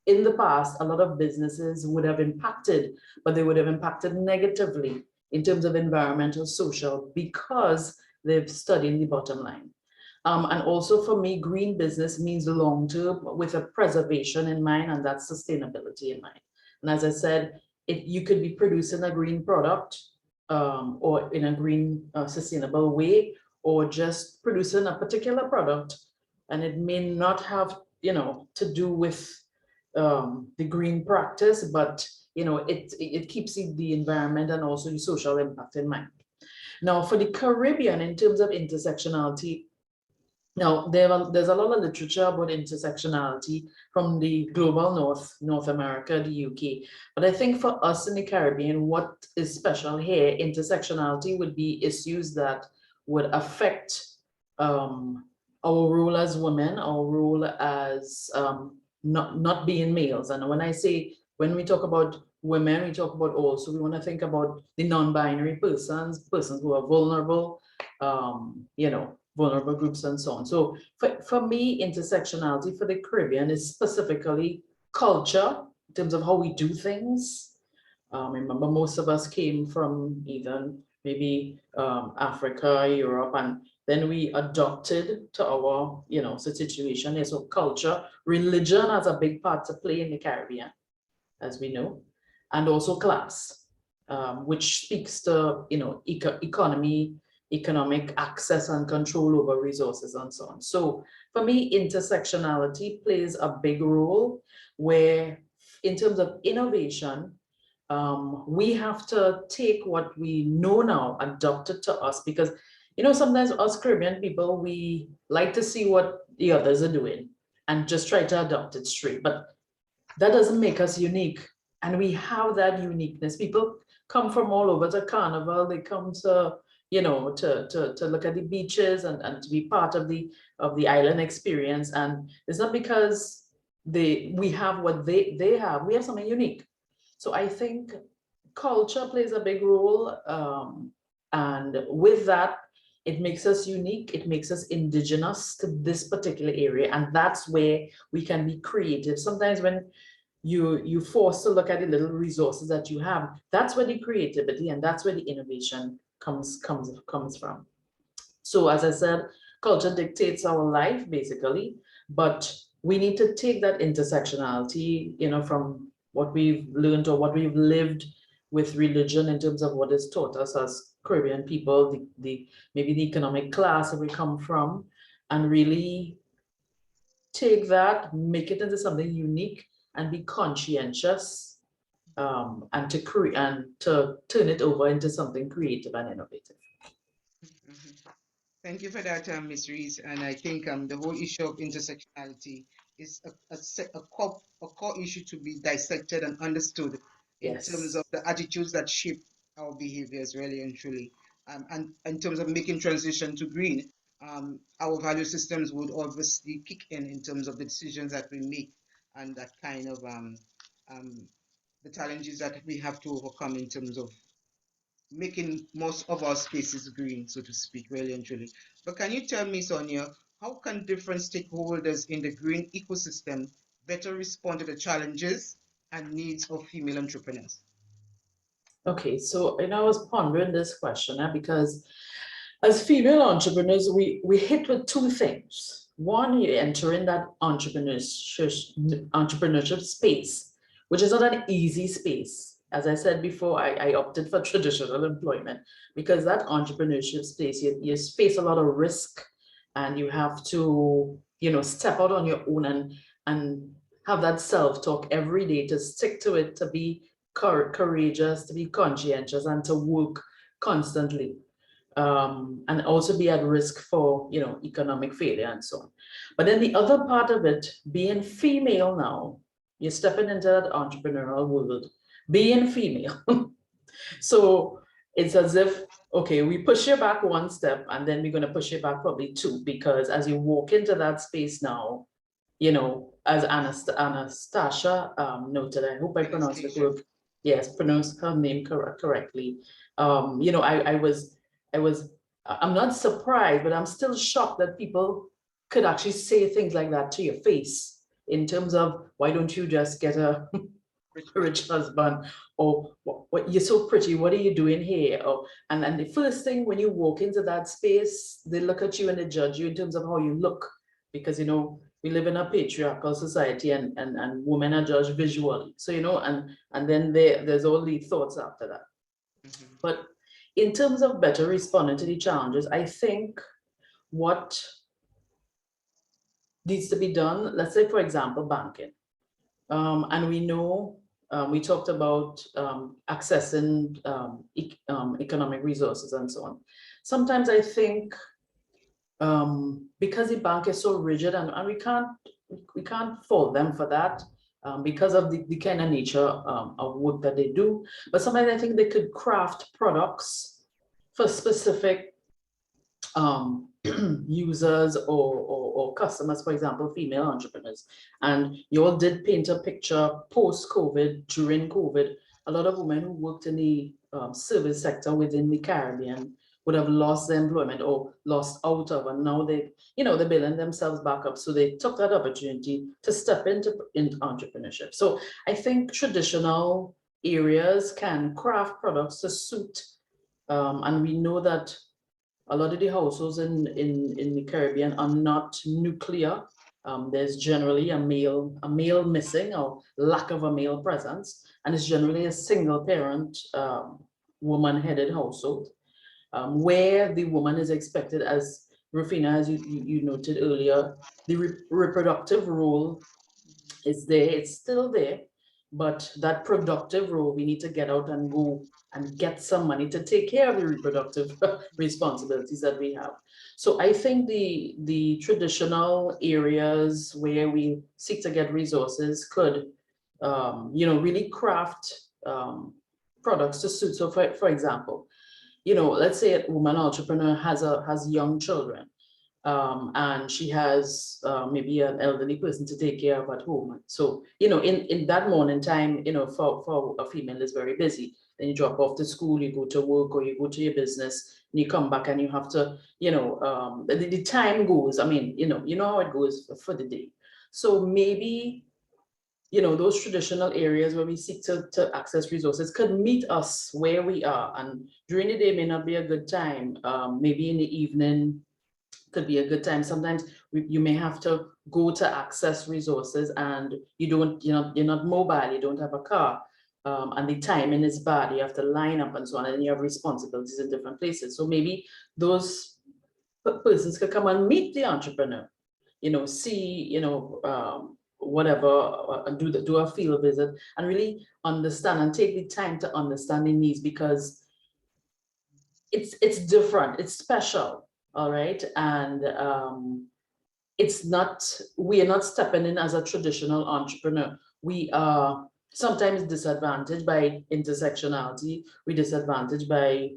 Speaker 10: in the past, a lot of businesses would have impacted, but they would have impacted negatively in terms of environmental, social, because they've studied the bottom line. And also for me, green business means long-term with a preservation in mind, and that's sustainability in mind. And as I said, you could be producing a green product or in a green sustainable way, or just producing a particular product, and it may not have, you know, to do with the green practice, but you know, it keeps the environment and also the social impact in mind. Now, for the Caribbean, in terms of intersectionality, now there's a lot of literature about intersectionality from the global North America, the UK. But I think for us in the Caribbean, what is special here, intersectionality would be issues that would affect our role as women, our role as not being males. And when we talk about women, we talk about also, we want to think about the non-binary persons who are vulnerable, you know, vulnerable groups and so on. So for me, intersectionality for the Caribbean is specifically culture in terms of how we do things. Remember, most of us came from either maybe Africa, Europe, and then we adopted to our, you know, situation here. So culture, religion has a big part to play in the Caribbean, as we know, and also class, which speaks to, you know, economic access and control over resources and so on. So for me, intersectionality plays a big role where in terms of innovation, we have to take what we know now, adopt it to us, because, you know, sometimes us Caribbean people, we like to see what the others are doing and just try to adopt it straight, but that doesn't make us unique. And we have that uniqueness. People come from all over to Carnival, they come to, to look at the beaches and to be part of the island experience. And it's not because we have what they have. We have something unique. So I think culture plays a big role. And with that, it makes us unique. It makes us indigenous to this particular area. And that's where we can be creative. Sometimes when you're forced to look at the little resources that you have, that's where the creativity and that's where the innovation comes from. So as I said, culture dictates our life basically, but we need to take that intersectionality, from what we've learned or what we've lived with religion in terms of what is taught us as Caribbean people, maybe the economic class that we come from, and really take that, make it into something unique, and be conscientious, and to turn it over into something creative and innovative.
Speaker 6: Thank you for that, Ms. Rees. And I think the whole issue of intersectionality is a core issue to be dissected and understood in terms of the attitudes that shape our behaviors, really and truly. And in terms of making transition to green, our value systems would obviously kick in terms of the decisions that we make and that kind of the challenges that we have to overcome in terms of making most of our spaces green, so to speak, really and truly. But can you tell me, Sonia, how can different stakeholders in the green ecosystem better respond to the challenges and needs of female entrepreneurs?
Speaker 10: Okay, so I was pondering this question because as female entrepreneurs, we hit with two things. One, you enter in that entrepreneurship space, which is not an easy space. As I said before, I opted for traditional employment because that entrepreneurship space, you face a lot of risk, and you have to, step out on your own and have that self-talk every day, to stick to it, to be courageous, to be conscientious, and to work constantly. And also be at risk for, economic failure and so on. But then the other part of it, being female now, you're stepping into that entrepreneurial world, being female. So it's as if, okay, we push you back one step and then we're going to push you back probably two, because as you walk into that space now, as Anastasia noted, I hope I pronounced it correctly. Yes, pronounced her name correctly. I'm not surprised, but I'm still shocked that people could actually say things like that to your face, in terms of, why don't you just get a rich husband, or what, you're so pretty, what are you doing here? And the first thing when you walk into that space, they look at you and they judge you in terms of how you look, because we live in a patriarchal society, and women are judged visually. So and then there's all these thoughts after that. But in terms of better responding to the challenges, I think what needs to be done, let's say, for example, banking. And we know, we talked about accessing economic resources and so on. Sometimes I think because the bank is so rigid, and we can't fault them for that, because of the kind of nature of work that they do. But sometimes I think they could craft products for specific users or customers, for example, female entrepreneurs. And you all did paint a picture post-COVID, during COVID, a lot of women who worked in the service sector within the Caribbean would have lost their employment or lost out of, and now they're building themselves back up. So they took that opportunity to step into entrepreneurship. So I think traditional areas can craft products to suit, and we know that a lot of the households in the Caribbean are not nuclear. There's generally a male missing, or lack of a male presence, and it's generally a single parent, woman-headed household, where the woman is expected, as Rufina, as you noted earlier, the reproductive role is there, it's still there, but that productive role, we need to get out and go and get some money to take care of the reproductive responsibilities that we have. So I think the traditional areas where we seek to get resources could, really craft products to suit. So for example, let's say a woman entrepreneur has young children, and she has maybe an elderly person to take care of at home. So, in that morning time, for a female is very busy. Then you drop off to school, you go to work, or you go to your business, and you come back and you have to, the time goes. I mean, you know how it goes for the day. So maybe, those traditional areas where we seek to access resources could meet us where we are. And during the day may not be a good time. Maybe in the evening could be a good time. Sometimes you may have to go to access resources and you're not mobile, you don't have a car, and the timing is bad, you have to line up and so on, and you have responsibilities in different places. So maybe those persons could come and meet the entrepreneur, see, whatever, do a field visit and really understand and take the time to understand the needs, because it's different, it's special. All right. And we are not stepping in as a traditional entrepreneur. We are sometimes disadvantaged by intersectionality. We disadvantaged by,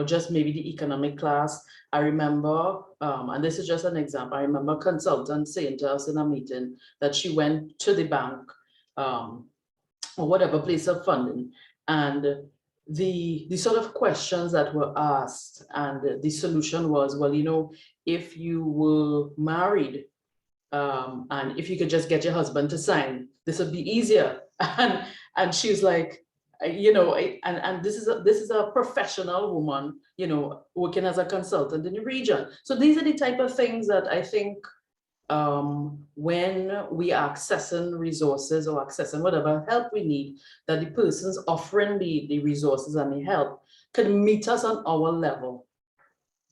Speaker 10: just maybe the economic class. I remember, and this is just an example, I remember a consultant saying to us in a meeting that she went to the bank, or whatever place of funding, and the sort of questions that were asked, and the solution was, well, if you were married, and if you could just get your husband to sign, this would be easier. And she was like, and this is a professional woman, working as a consultant in the region. So these are the type of things that I think, when we are accessing resources or accessing whatever help we need, that the persons offering the resources and the help can meet us on our level,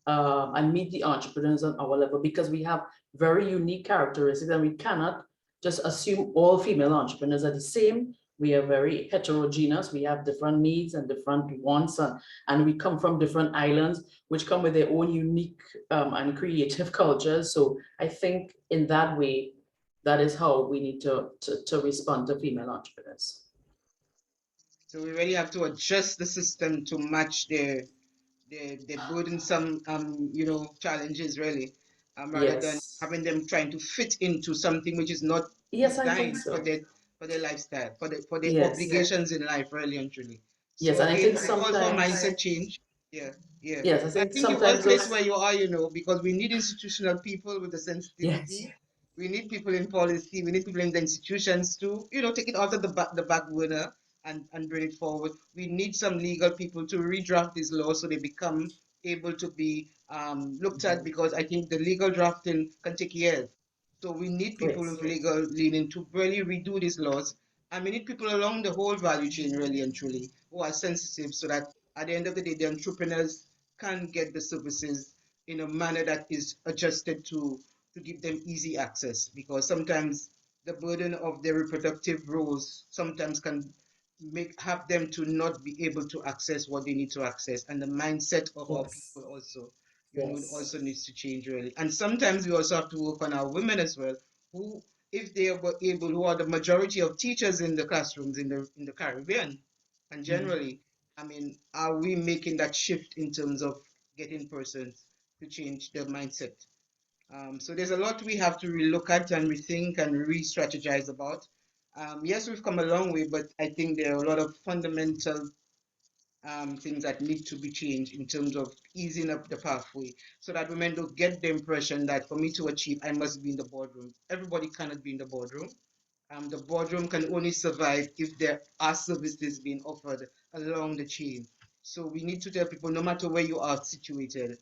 Speaker 10: and meet the entrepreneurs on our level, because we have very unique characteristics and we cannot just assume all female entrepreneurs are the same. We are very heterogeneous. We have different needs and different wants, and we come from different islands, which come with their own unique and creative cultures. So I think in that way, that is how we need to respond to female entrepreneurs.
Speaker 6: So we really have to adjust the system to match their burdensome challenges, really, rather than having them trying to fit into something which is not designed for their lifestyle, for their obligations in life, really and truly.
Speaker 10: Yes,
Speaker 6: so
Speaker 10: and
Speaker 6: again,
Speaker 10: I think
Speaker 6: it's also a
Speaker 10: sometimes
Speaker 6: mindset change.
Speaker 10: Yes,
Speaker 6: I think you're well placed where you are, because we need institutional people with the sensitivity.
Speaker 10: Yes.
Speaker 6: We need people in policy. We need people in the institutions to, take it out of the back burner and bring it forward. We need some legal people to redraft these laws so they become able to be looked at, because I think the legal drafting can take years. So we need people with legal leaning to really redo these laws. And we need people along the whole value chain, really and truly, who are sensitive, so that at the end of the day, the entrepreneurs can get the services in a manner that is adjusted to give them easy access, because sometimes the burden of their reproductive roles sometimes can have them to not be able to access what they need to access, and the mindset of our people also also needs to change, really. And sometimes we also have to work on our women as well, who, if they are able, who are the majority of teachers in the classrooms in the Caribbean and generally, I mean, are we making that shift in terms of getting persons to change their mindset? So there's a lot we have to relook at and rethink and re-strategize about. Yes, we've come a long way, but I think there are a lot of fundamental things that need to be changed in terms of easing up the pathway, so that women don't get the impression that for me to achieve, I must be in the boardroom. Everybody cannot be in the boardroom. The boardroom can only survive if there are services being offered along the chain. So we need to tell people, no matter where you are situated,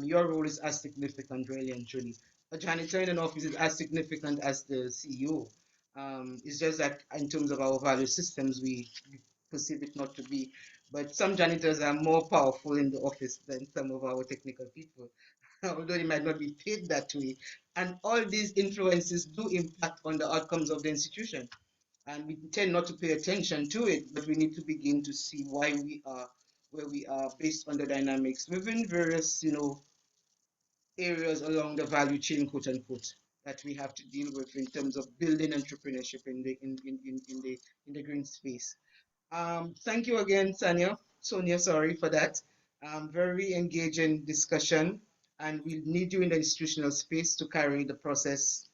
Speaker 6: your role is as significant, really and truly. A janitor in an office is as significant as the CEO. It's just that in terms of our value systems, we perceive it not to be. But some janitors are more powerful in the office than some of our technical people, although they might not be paid that way. And all these influences do impact on the outcomes of the institution. And we tend not to pay attention to it, but we need to begin to see why we are where we are based on the dynamics within various, areas along the value chain, quote unquote, that we have to deal with in terms of building entrepreneurship in the green space. Thank you again, Sonia, sorry for that. very engaging discussion, and we need you in the institutional space to carry the process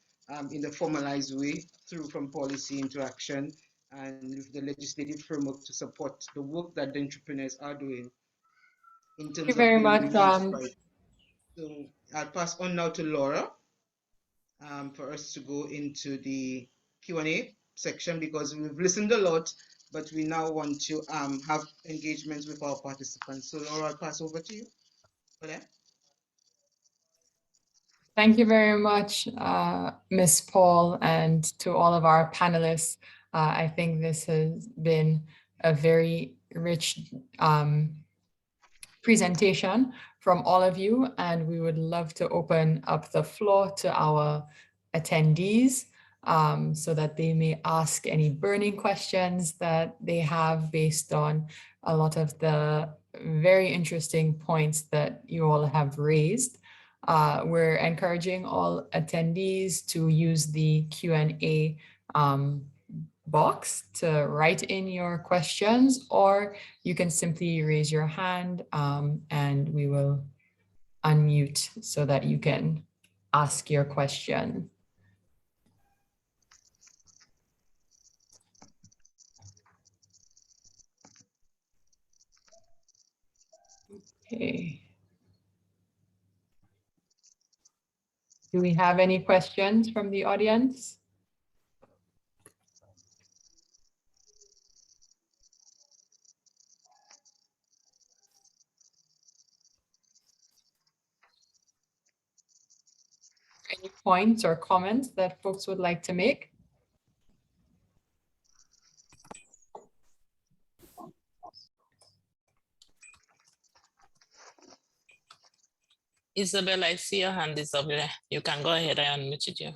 Speaker 6: in the formalized way through from policy into action, and with the legislative framework to support the work that the entrepreneurs are doing in
Speaker 1: Thank you
Speaker 6: terms of
Speaker 1: very much.
Speaker 6: building these rights. So I'll pass on now to Laura for us to go into the Q&A section, because we've listened a lot, but we now want to have engagements with our participants. So Laura, I'll pass over to you for that.
Speaker 1: Thank you very much, Ms. Paul, and to all of our panelists. I think this has been a very rich presentation from all of you, and we would love to open up the floor to our attendees so that they may ask any burning questions that they have based on a lot of the very interesting points that you all have raised. We're encouraging all attendees to use the Q&A box to write in your questions, or you can simply raise your hand and we will unmute so that you can ask your question. Okay. Do we have any questions from the audience? Any points or comments that folks would like to make?
Speaker 5: Isabel, I see your hand is up there. You can go ahead. I unmuted you.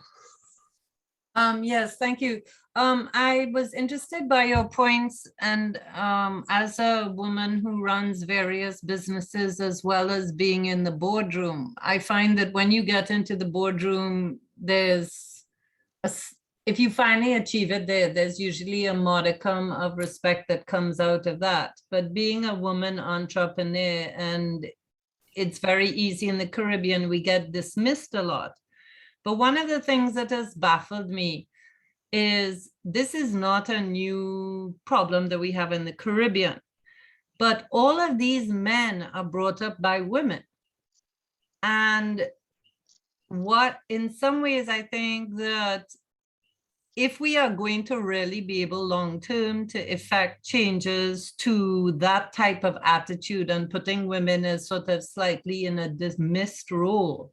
Speaker 11: Yes, thank you. I was interested by your points, and as a woman who runs various businesses as well as being in the boardroom, I find that when you get into the boardroom, if you finally achieve it, there's usually a modicum of respect that comes out of that. But being a woman entrepreneur, and it's very easy in the Caribbean, we get dismissed a lot. But one of the things that has baffled me is this is not a new problem that we have in the Caribbean, but all of these men are brought up by women. And what, in some ways, I think that if we are going to really be able long-term to effect changes to that type of attitude and putting women as sort of slightly in a dismissed role,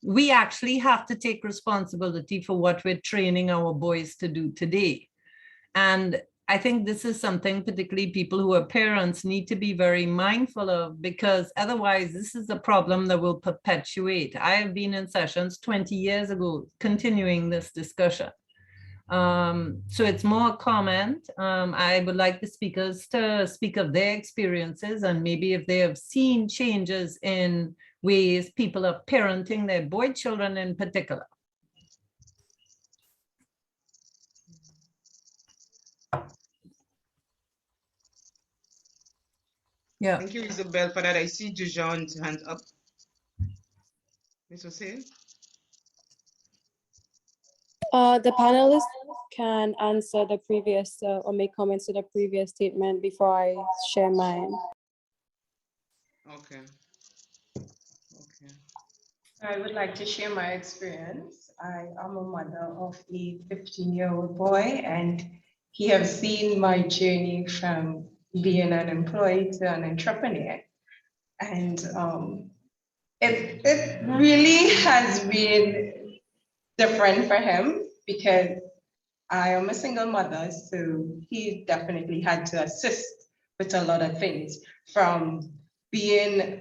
Speaker 11: we actually have to take responsibility for what we're training our boys to do today. And I think this is something particularly people who are parents need to be very mindful of, because otherwise this is a problem that will perpetuate. I have been in sessions 20 years ago continuing this discussion. So it's more a comment. I would like the speakers to speak of their experiences and maybe if they have seen changes in ways people are parenting their boy children in particular. Yeah.
Speaker 6: Thank you, Isabel, for that. I see Dujon's hand up. Ms. Hussein?
Speaker 12: The panelists can answer the previous or make comments to the previous statement before I share mine.
Speaker 6: Okay. Okay.
Speaker 9: I would like to share my experience. I am a mother of a 15-year-old boy, and he has seen my journey from being an employee to an entrepreneur. And it really has been different for him because I am a single mother, so he definitely had to assist with a lot of things, from being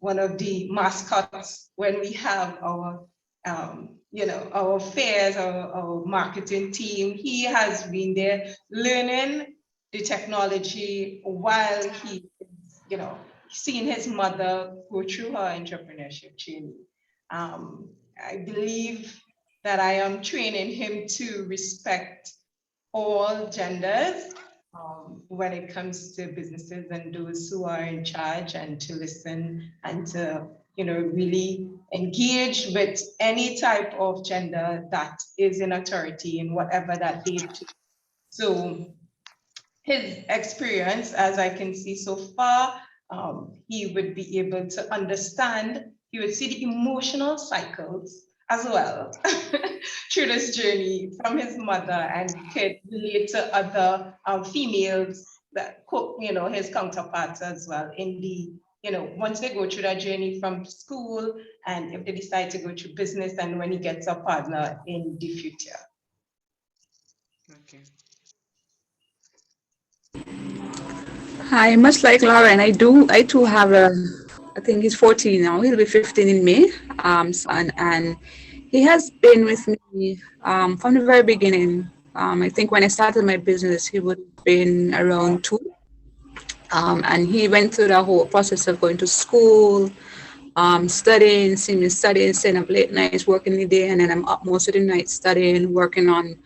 Speaker 9: one of the mascots when we have our, our fairs, our marketing team. He has been there learning the technology while he, seeing his mother go through her entrepreneurship journey. I believe that I am training him to respect all genders when it comes to businesses and those who are in charge, and to listen and to, really engage with any type of gender that is in authority in whatever that they do. So his experience, as I can see so far, he would be able to understand, he would see the emotional cycles as well through this journey from his mother, and could relate to other females that cook, his counterparts as well in the, once they go through that journey from school, and if they decide to go through business, and when he gets a partner in the future.
Speaker 6: Okay.
Speaker 8: Hi, much like Lauren, I too have I think he's 14 now. He'll be 15 in May. Son, and he has been with me from the very beginning. I think when I started my business, he would have been around 2. And he went through the whole process of going to school, studying, seeing me studying, staying up late nights, working the day, and then I'm up most of the night studying, working on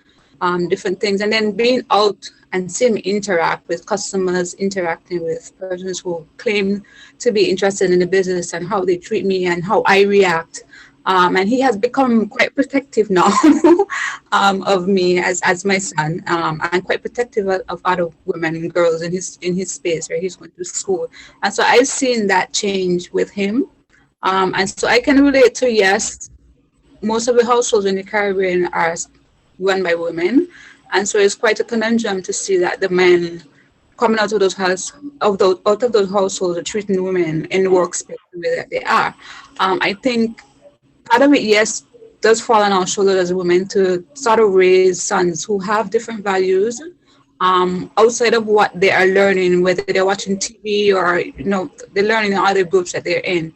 Speaker 8: different things, and then being out and seeing me interact with customers, interacting with persons who claim to be interested in the business, and how they treat me and how I react. And he has become quite protective now of me as my son, and quite protective of other women and girls in his space where he's going to school. And so I've seen that change with him. And so I can relate to, yes, most of the households in the Caribbean are run by women. And so it's quite a conundrum to see that the men coming out of those households are treating women in the workspace the way that they are. I think part of it, yes, does fall on our shoulders as women to sort of raise sons who have different values outside of what they are learning, whether they're watching TV or, they're learning in other groups that they're in.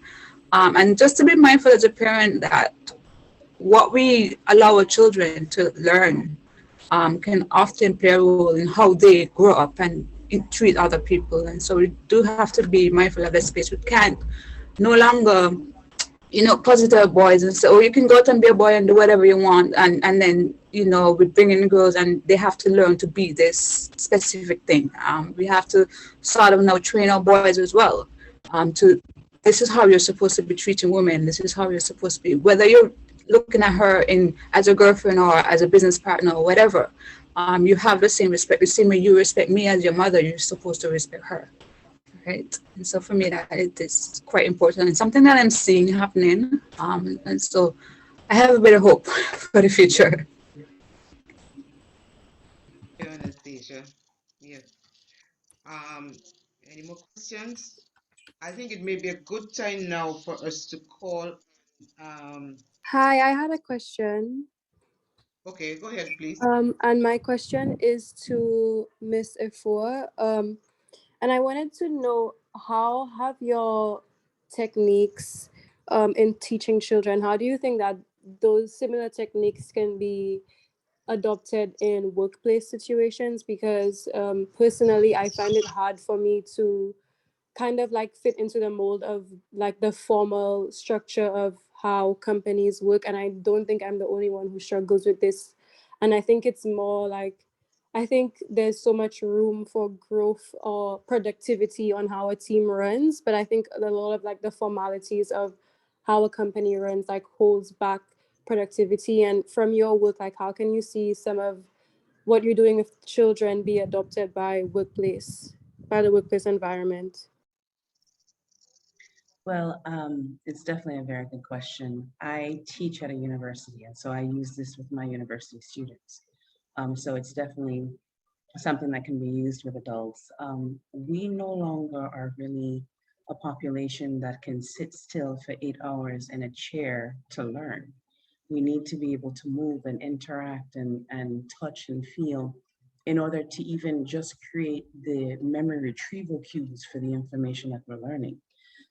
Speaker 8: And just to be mindful as a parent that what we allow our children to learn can often play a role in how they grow up and treat other people. And so we do have to be mindful of that space. We can't no longer, positive boys and say, oh, you can go out and be a boy and do whatever you want. And then, we bring in girls and they have to learn to be this specific thing. We have to sort of now train our boys as well this is how you're supposed to be treating women. This is how you're supposed to be, whether you're looking at her as a girlfriend or as a business partner or whatever. You have the same respect. The same way you respect me as your mother, you're supposed to respect her, right? And so for me, that it is quite important and something that I'm seeing happening. And so I have a bit of hope for the future.
Speaker 6: Anastasia. Yes. Any more questions? I think it may be a good time now for us to call.
Speaker 12: Hi, I had a question.
Speaker 6: Okay, go ahead, please.
Speaker 12: And my question is to Miss Ifor. And I wanted to know, how have your techniques in teaching children, how do you think that those similar techniques can be adopted in workplace situations? Because personally, I find it hard for me to kind of like fit into the mold of like the formal structure of how companies work. And I don't think I'm the only one who struggles with this. And I think it's more like, I think there's so much room for growth or productivity on how a team runs. But I think a lot of like the formalities of how a company runs like holds back productivity. And from your work, like how can you see some of what you're doing with children be adopted by the workplace environment?
Speaker 7: Well, it's definitely a very good question. I teach at a university, and so I use this with my university students. So it's definitely something that can be used with adults. We no longer are really a population that can sit still for 8 hours in a chair to learn. We need to be able to move and interact and touch and feel in order to even just create the memory retrieval cues for the information that we're learning.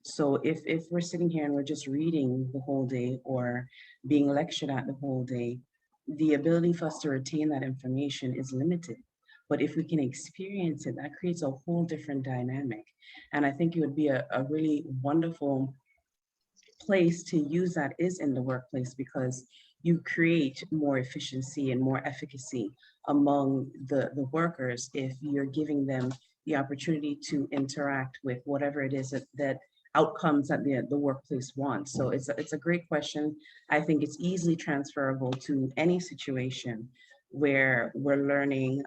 Speaker 7: So if we're sitting here and we're just reading the whole day or being lectured at the whole day, the ability for us to retain that information is limited. But if we can experience it, that creates a whole different dynamic. And I think it would be a really wonderful place to use that is in the workplace, because you create more efficiency and more efficacy among the workers if you're giving them the opportunity to interact with whatever it is that outcomes that the workplace wants. So it's a great question. I think it's easily transferable to any situation where we're learning,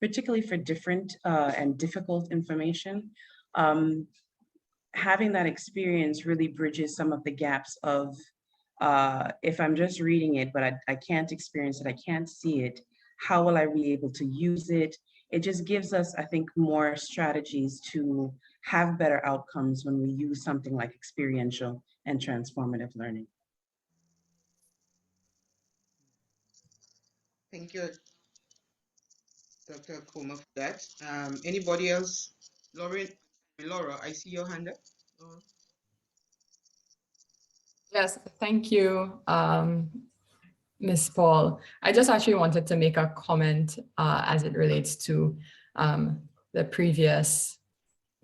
Speaker 7: particularly for different and difficult information. Having that experience really bridges some of the gaps of if I'm just reading it, but I can't experience it, I can't see it, how will I be able to use it? It just gives us, I think, more strategies to have better outcomes when we use something like experiential and transformative learning.
Speaker 6: Thank you, Dr. Akuma, for that. Anybody else? Laura, I see your hand up. Laura.
Speaker 1: Yes, thank you, Ms. Paul. I just actually wanted to make a comment as it relates to the previous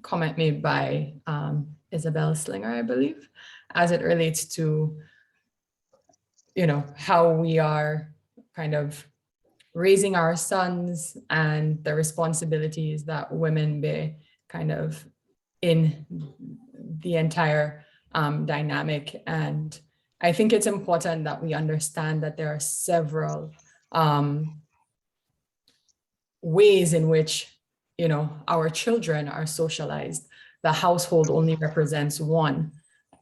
Speaker 1: comment made by Isabel Slinger, I believe, as it relates to, you know, how we are kind of raising our sons and the responsibilities that women bear kind of in the entire dynamic. And I think it's important that we understand that there are several ways in which, you know, our children are socialized. The household only represents one,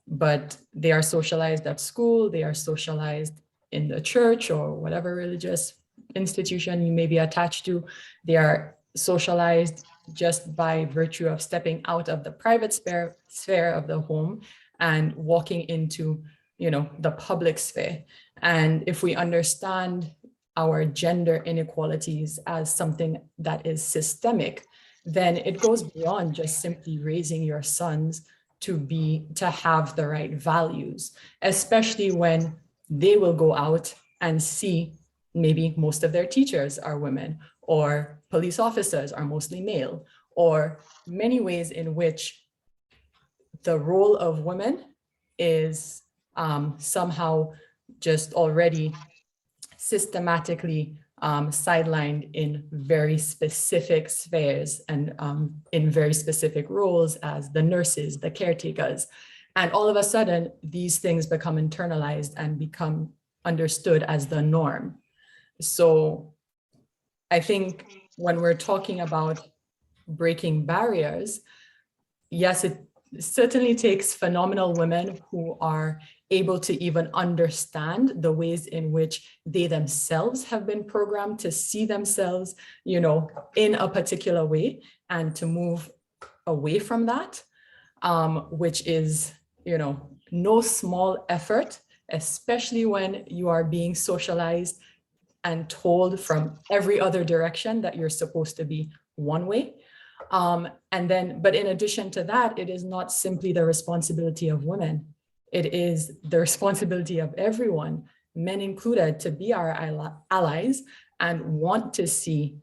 Speaker 1: but they are socialized at school, they are socialized in the church or whatever religious institution you may be attached to. They are socialized just by virtue of stepping out of the private sphere of the home and walking into, you know, the public sphere. And if we understand our gender inequalities as something that is systemic, then it goes beyond just simply raising your sons to have the right values, especially when they will go out and see maybe most of their teachers are women, or police officers are mostly male, or many ways in which the role of women is somehow just already systematically sidelined in very specific spheres and in very specific roles as the nurses, the caretakers. And all of a sudden, these things become internalized and become understood as the norm. So I think when we're talking about breaking barriers, yes, it certainly takes phenomenal women who are able to even understand the ways in which they themselves have been programmed to see themselves, you know, in a particular way and to move away from that, which is, you know, no small effort, especially when you are being socialized and told from every other direction that you're supposed to be one way. But in addition to that, it is not simply the responsibility of women. It is the responsibility of everyone, men included, to be our allies and want to see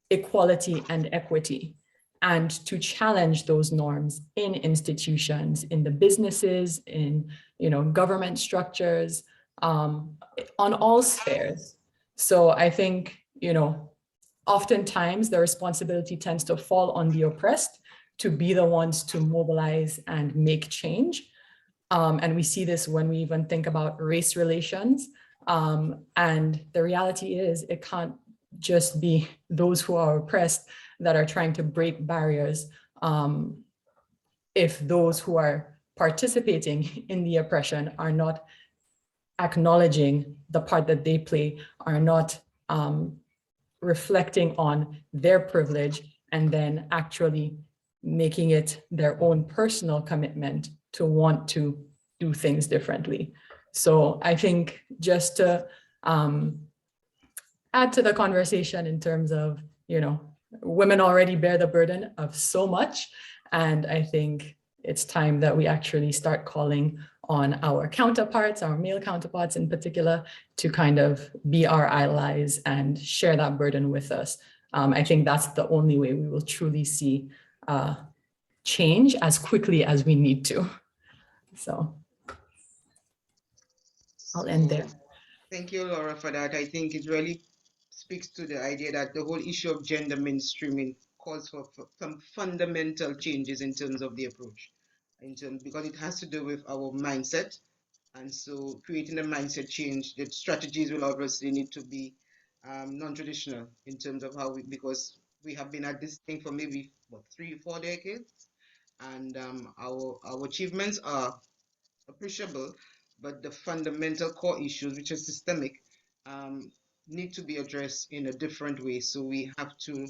Speaker 1: equality and equity and to challenge those norms in institutions, in the businesses, in, you know, government structures, on all spheres. So I think, you know, oftentimes the responsibility tends to fall on the oppressed to be the ones to mobilize and make change. And we see this when we even think about race relations. And the reality is it can't just be those who are oppressed that are trying to break barriers if those who are participating in the oppression are not acknowledging the part that they play, are not reflecting on their privilege and then actually making it their own personal commitment to want to do things differently. So I think just to add to the conversation in terms of, you know, women already bear the burden of so much. And I think it's time that we actually start calling on our counterparts, our male counterparts in particular, to kind of be our allies and share that burden with us. I think that's the only way we will truly see change as quickly as we need to. So I'll end there.
Speaker 6: Thank you, Laura, for that. I think it really speaks to the idea that the whole issue of gender mainstreaming calls for some fundamental changes in terms of the approach, because it has to do with our mindset. And so creating a mindset change, the strategies will obviously need to be non-traditional in terms of how because we have been at this thing for maybe, what, 3 or 4 decades, and our achievements are appreciable, but the fundamental core issues, which are systemic, um, need to be addressed in a different way. So we have to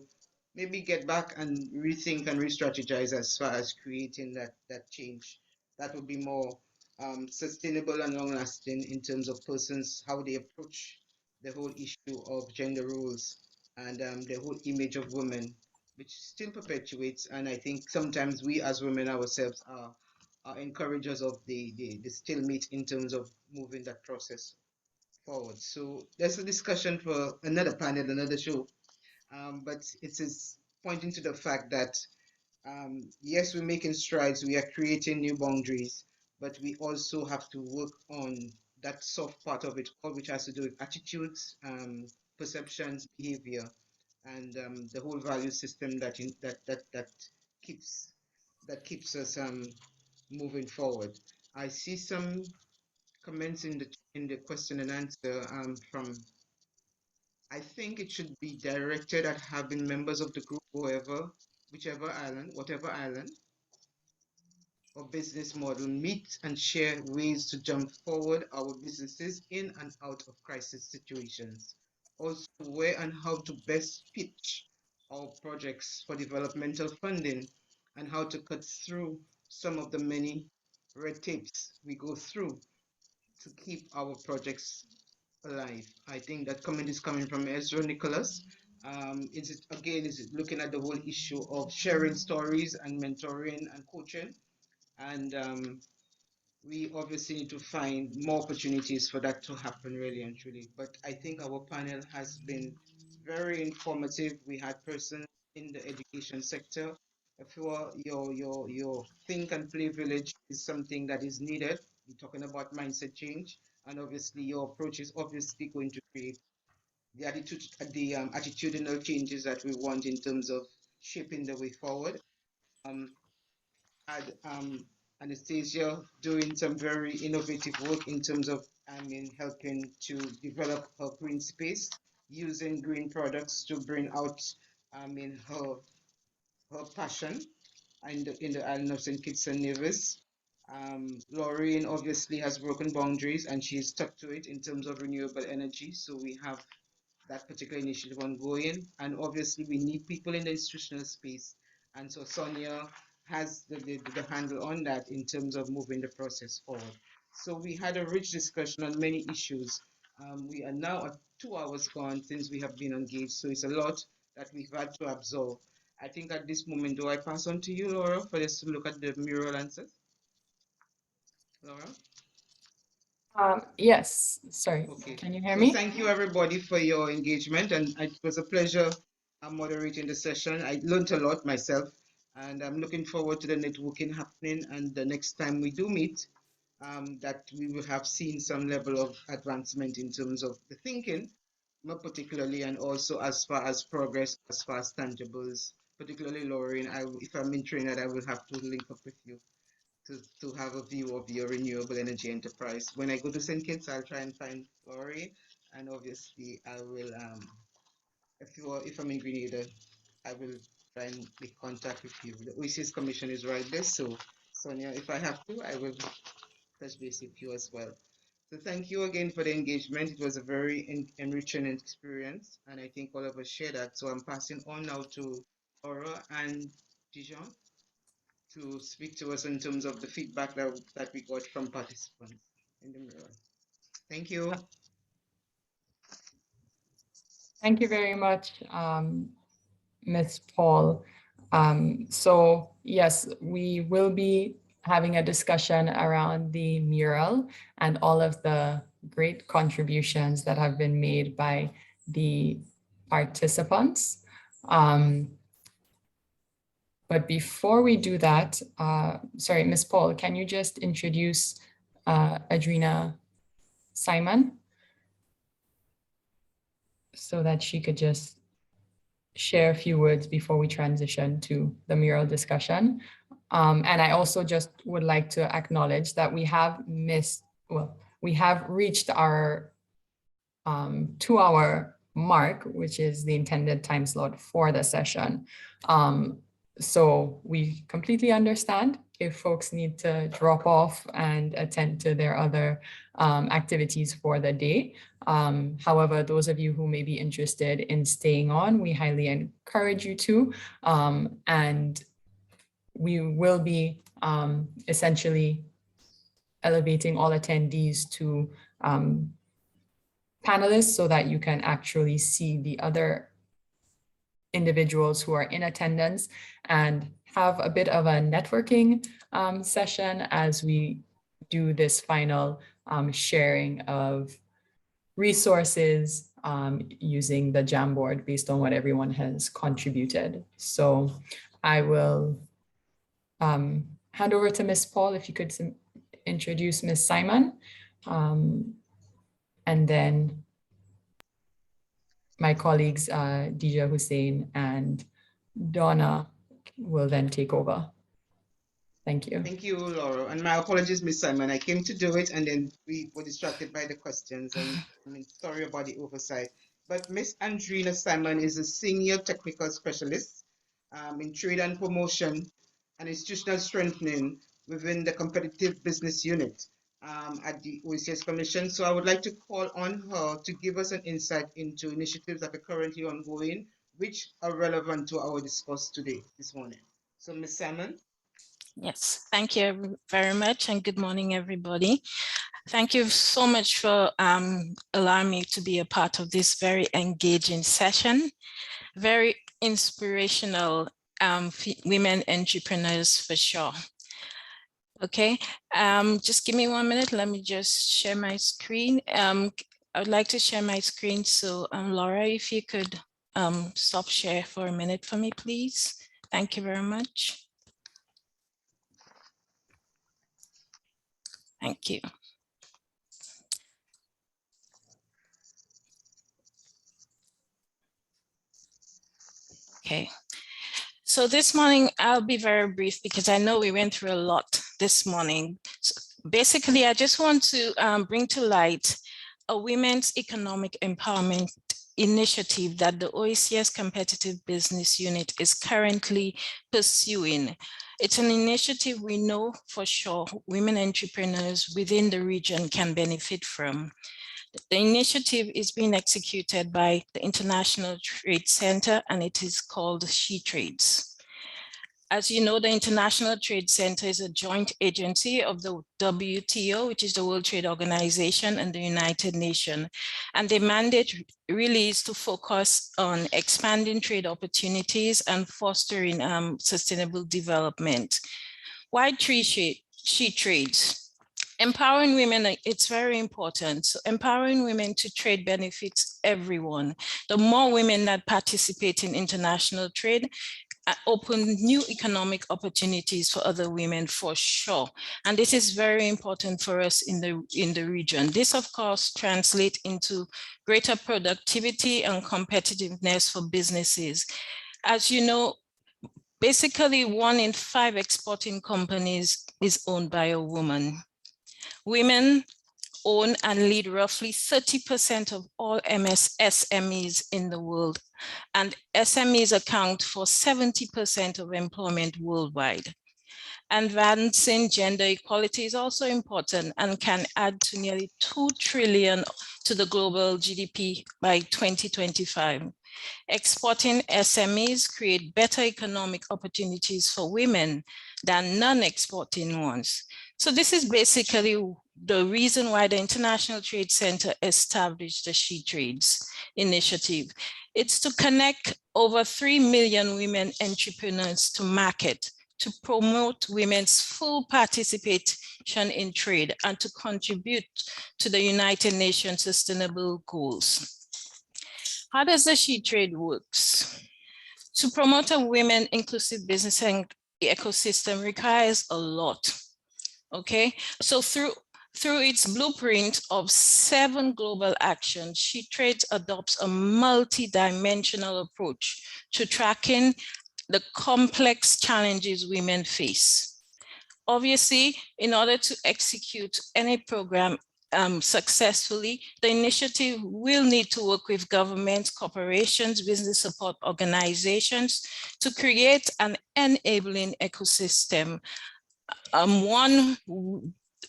Speaker 6: maybe get back and rethink and re-strategize as far as creating that change. That would be more sustainable and long-lasting in terms of persons, how they approach the whole issue of gender roles and the whole image of women, which still perpetuates. And I think sometimes we as women ourselves are encouragers of the stalemate in terms of moving that process forward. So there's a discussion for another panel, another show. But it is pointing to the fact that yes, we're making strides, we are creating new boundaries, but we also have to work on that soft part of it, all which has to do with attitudes, perceptions, behavior, and the whole value system that keeps us moving forward. I see some comments in the question and answer from. I think it should be directed at having members of the group, whichever island, whatever island or business model, meet and share ways to jump forward our businesses in and out of crisis situations. Also, where and how to best pitch our projects for developmental funding and how to cut through some of the many red tapes we go through to keep our projects alive. I think that comment is coming from Ezra Nicholas. Is it looking at the whole issue of sharing stories and mentoring and coaching, and we obviously need to find more opportunities for that to happen, really and truly. But I think our panel has been very informative. We had persons in the education sector. If your think and play village is something that is needed, we're talking about mindset change, and obviously your approach is obviously going to create the attitudinal changes that we want in terms of shaping the way forward. Um, had Anastasia doing some very innovative work in terms of, helping to develop her green space using green products to bring out, her passion in the island of St. Kitts and Nevis. Laureen obviously has broken boundaries and she's stuck to it in terms of renewable energy. So we have that particular initiative ongoing. And obviously we need people in the institutional space. And so Sonia has the handle on that in terms of moving the process forward. So we had a rich discussion on many issues. We are now at 2 hours gone since we have been engaged. So it's a lot that we've had to absorb. I think at this moment, do I pass on to you, Laura, for us to look at the mural answers? Laura?
Speaker 1: Yes, sorry,
Speaker 6: Okay.
Speaker 1: can you hear
Speaker 6: So
Speaker 1: me?
Speaker 6: thank you everybody for your engagement, and it was a pleasure moderating the session. I learned a lot myself, and I'm looking forward to the networking happening, and the next time we do meet, that we will have seen some level of advancement in terms of the thinking, more particularly, and also as far as progress, as far as tangibles, particularly Laureen. If I'm in Trinidad, I will have to link up with you to have a view of your renewable energy enterprise. When I go to St. Kitts, I'll try and find Laurie, and obviously I will, if I'm in Grenada, I will try and make contact with you. The OECS Commission is right there, so Sonia, if I have to, I will touch base with you as well. So thank you again for the engagement. It was a very enriching experience, and I think all of us share that. So I'm passing on now to Laura and Dijon to speak to us in terms of the feedback that we got from participants in the mirror. Thank you.
Speaker 1: Thank you very much, Ms. Paul. So yes, we will be having a discussion around the mural and all of the great contributions that have been made by the participants. But before we do that, sorry, Ms. Paul, can you just introduce Adrina Simon? so that she could just share a few words before we transition to the mural discussion. And I also just would like to acknowledge that we have reached our 2-hour mark, which is the intended time slot for the session. So we completely understand if folks need to drop off and attend to their other activities for the day. However, those of you who may be interested in staying on, we highly encourage you to. And we will be essentially elevating all attendees to panelists so that you can actually see the other individuals who are in attendance and have a bit of a networking session as we do this final sharing of resources using the Jamboard based on what everyone has contributed. So I will hand over to Ms. Paul, if you could introduce Ms. Simon, and then my colleagues, Dija Hussein and Donna, will then take over. Thank you.
Speaker 6: Thank you, Laura. And my apologies, Ms. Simon. I came to do it and then we were distracted by the questions, and sorry about the oversight. But Ms. Andrina Simon is a senior technical specialist in trade and promotion and institutional strengthening within the competitive business unit at the OECS Commission. So I would like to call on her to give us an insight into initiatives that are currently ongoing, which are relevant to our discourse today, this morning. So Ms. Simon.
Speaker 5: Yes, thank you very much, and good morning, everybody. Thank you so much for allowing me to be a part of this very engaging session, very inspirational women entrepreneurs for sure. Okay, just give me 1 minute. Let me just share my screen. I would like to share my screen. So Laura, if you could stop share for a minute for me, please. Thank you very much. Thank you. Okay, so this morning I'll be very brief because I know we went through a lot this morning. So basically, I just want to bring to light a women's economic empowerment initiative that the OECS Competitive Business Unit is currently pursuing. It's an initiative we know for sure women entrepreneurs within the region can benefit from. The initiative is being executed by the International Trade Center, and it is called She Trades. As you know, the International Trade Center is a joint agency of the WTO, which is the World Trade Organization, and the United Nations. And the mandate really is to focus on expanding trade opportunities and fostering sustainable development. Why She Trades? Empowering women, it's very important. So empowering women to trade benefits everyone. The more women that participate in international trade, open new economic opportunities for other women for sure. And this is very important for us in the region. This, of course, translates into greater productivity and competitiveness for businesses. As you know, basically 1 in 5 exporting companies is owned by a woman. Women own and lead roughly 30% of all SMEs in the world, and SMEs account for 70% of employment worldwide. Advancing gender equality is also important and can add to nearly 2 trillion to the global GDP by 2025. Exporting SMEs create better economic opportunities for women than non-exporting ones. So this is basically the reason why the International Trade Center established the She Trades initiative. It's to connect over 3 million women entrepreneurs to market, to promote women's full participation in trade, and to contribute to the United Nations Sustainable Goals. How does the She Trade works? To promote a women inclusive business and ecosystem requires a lot. Okay, so through Through its blueprint of 7 global actions, SheTrades adopts a multi-dimensional approach to tracking the complex challenges women face. Obviously, in order to execute any program successfully, the initiative will need to work with governments, corporations, business support organizations to create an enabling ecosystem, one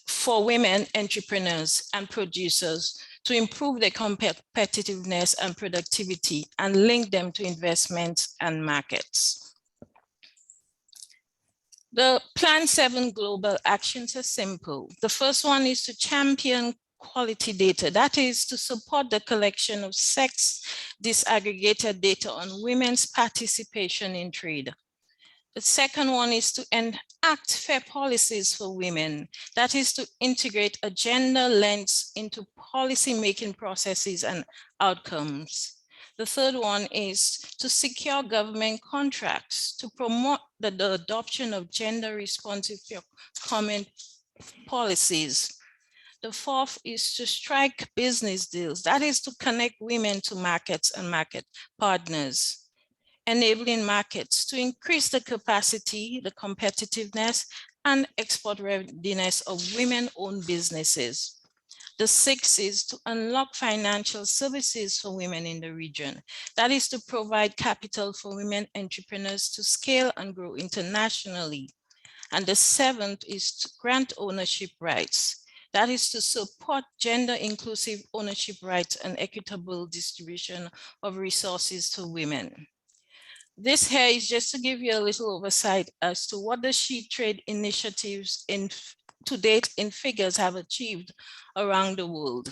Speaker 5: for women entrepreneurs and producers to improve their competitiveness and productivity and link them to investments and markets. The Plan 7 global actions are simple. The first one is to champion quality data. That is to support the collection of sex disaggregated data on women's participation in trade. The second one is to enact fair policies for women. That is to integrate a gender lens into policy-making processes and outcomes. The third one is to secure government contracts to promote the adoption of gender-responsive procurement policies. The fourth is to strike business deals. That is to connect women to markets and market partners, enabling markets to increase the capacity, the competitiveness, and export readiness of women-owned businesses. The sixth is to unlock financial services for women in the region. That is to provide capital for women entrepreneurs to scale and grow internationally. And the seventh is to grant ownership rights. That is to support gender inclusive ownership rights and equitable distribution of resources to women. This here is just to give you a little oversight as to what the SheTrade initiatives to date in figures have achieved around the world.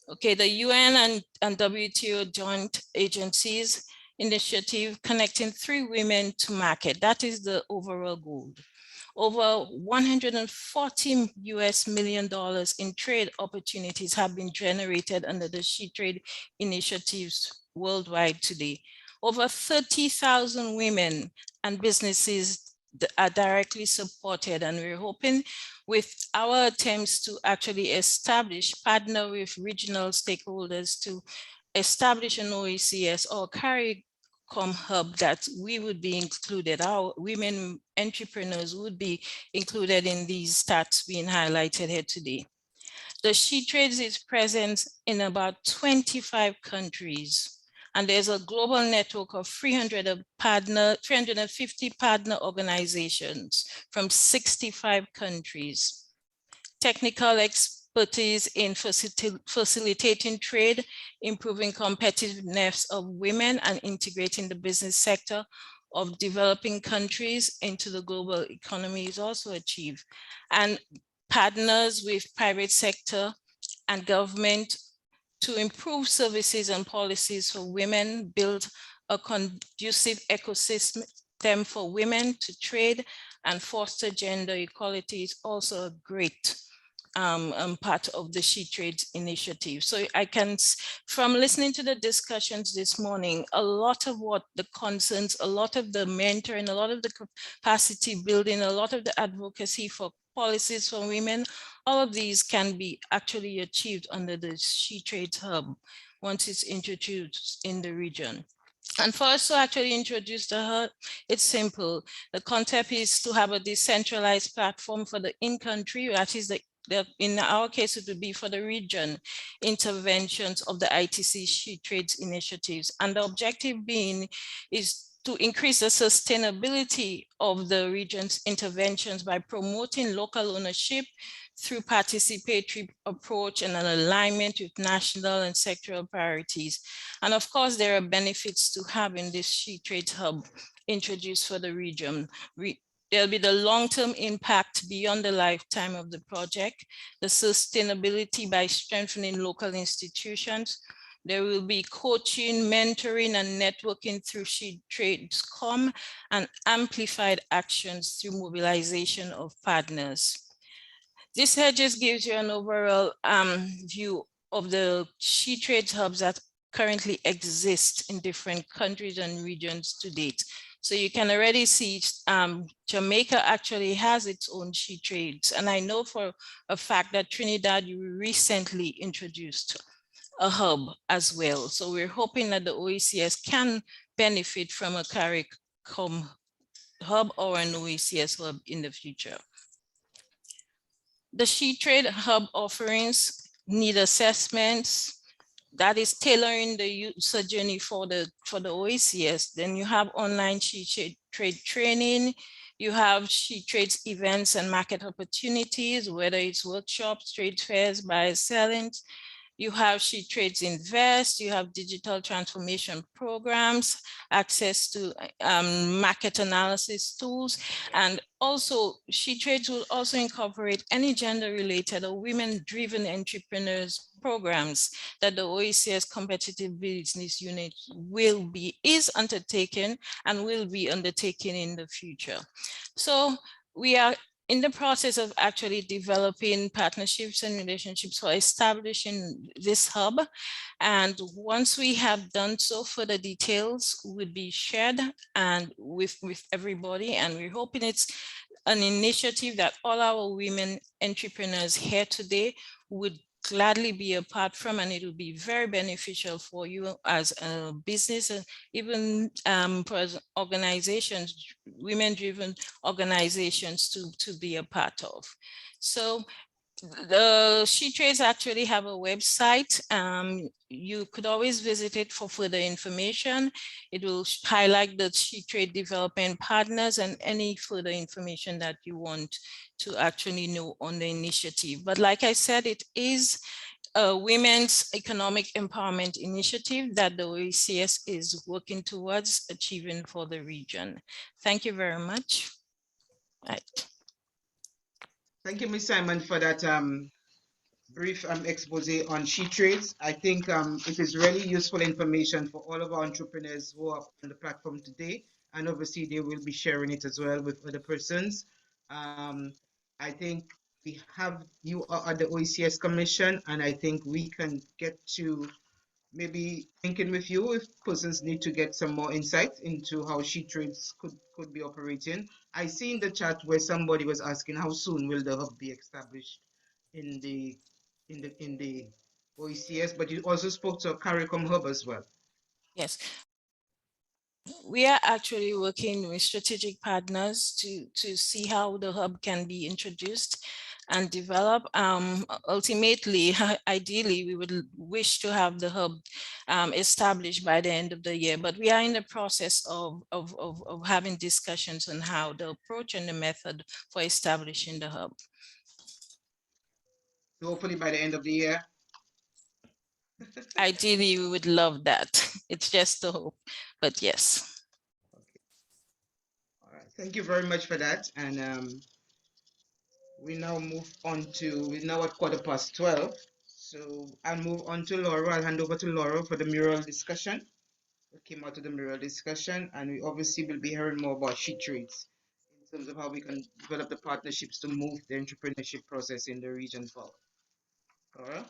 Speaker 5: Okay, the UN and WTO joint agencies initiative connecting 3 women to market. That is the overall goal. Over $140 million in trade opportunities have been generated under the SheTrade initiatives worldwide today. Over 30,000 women and businesses are directly supported, and we're hoping with our attempts to actually partner with regional stakeholders to establish an OECS or CARICOM hub that we would be included, our women entrepreneurs would be included in these stats being highlighted here today. The SheTrades is present in about 25 countries. And there's a global network of 350 partner organizations from 65 countries. Technical expertise in facilitating trade, improving competitiveness of women, and integrating the business sector of developing countries into the global economy is also achieved. And partners with private sector and government to improve services and policies for women, build a conducive ecosystem for women to trade and foster gender equality is also a great part of the SheTrades initiative. So I can, from listening to the discussions this morning, a lot of what the concerns, a lot of the mentoring, a lot of the capacity building, a lot of the advocacy for policies for women, all of these can be actually achieved under the SheTrades hub once it's introduced in the region. And for us to actually introduce the hub, it's simple. The concept is to have a decentralized platform for the in-country, that is in our case, it would be for the region interventions of the ITC SheTrades initiatives. And the objective being is to increase the sustainability of the region's interventions by promoting local ownership through participatory approach and an alignment with national and sectoral priorities. And of course, there are benefits to having this SheTrades hub introduced for the region. There'll be the long-term impact beyond the lifetime of the project, the sustainability by strengthening local institutions. There will be coaching, mentoring, and networking through SheTradesCom and amplified actions through mobilization of partners. This here just gives you an overall view of the SheTrades hubs that currently exist in different countries and regions to date. So you can already see Jamaica actually has its own She Trades. And I know for a fact that Trinidad, you recently introduced a hub as well. So we're hoping that the OECS can benefit from a CARICOM hub or an OECS hub in the future. The She Trade hub offerings need assessments. That is tailoring the user journey for the OECS. Then you have online She Trade training. You have She Trades events and market opportunities, whether it's workshops, trade fairs, buyers, sellings. You have She Trades Invest, you have digital transformation programs, access to market analysis tools, and also She Trades will also incorporate any gender-related or women-driven entrepreneurs programs that the OECS Competitive Business Unit is undertaking and will be undertaking in the future. So we are in the process of actually developing partnerships and relationships for establishing this hub. And once we have done so, further details would be shared and with everybody. And we're hoping it's an initiative that all our women entrepreneurs here today would gladly be a part from, and it will be very beneficial for you as a business, and even for organizations, women-driven organizations to be a part of. So the She Trades actually have a website. You could always visit it for further information. It will highlight the She Trade development partners and any further information that you want to actually know on the initiative. But like I said, it is a women's economic empowerment initiative that the OECS is working towards achieving for the region. Thank you very much. Right.
Speaker 6: Thank you, Ms. Simon, for that brief expose on She Trades. I think it is really useful information for all of our entrepreneurs who are on the platform today, and obviously they will be sharing it as well with other persons. I think you are at the OECS Commission, and I think we can get to maybe thinking with you if persons need to get some more insight into how She Trades could be operating. I see in the chat where somebody was asking how soon will the hub be established in the OECS, but you also spoke to a CARICOM hub as well.
Speaker 5: Yes. We are actually working with strategic partners to see how the hub can be introduced and develop. Ultimately, ideally, we would wish to have the hub established by the end of the year, but we are in the process of having discussions on how the approach and the method for establishing the hub.
Speaker 6: Hopefully by the end of the year.
Speaker 5: Ideally, we would love that. It's just a hope, but yes.
Speaker 6: Okay. All right. Thank you very much for that. And we now move on to, we're now at 12:15. So I'll move on to Laura. I'll hand over to Laura for the mural discussion. We came out of the mural discussion, and we obviously will be hearing more about She Trades in terms of how we can develop the partnerships to move the entrepreneurship process in the region forward. Laura?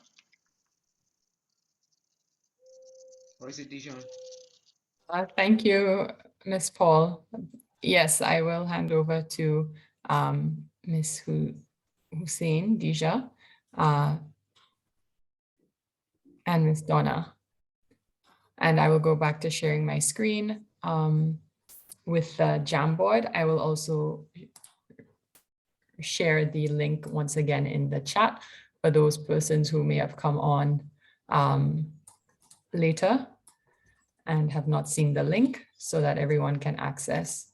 Speaker 6: Or is it Dijon?
Speaker 1: Thank you, Ms. Paul. Yes, I will hand over to Ms. Hussein Dija and Ms. Donna. And I will go back to sharing my screen with the Jamboard. I will also share the link once again in the chat for those persons who may have come on later and have not seen the link, so that everyone can access.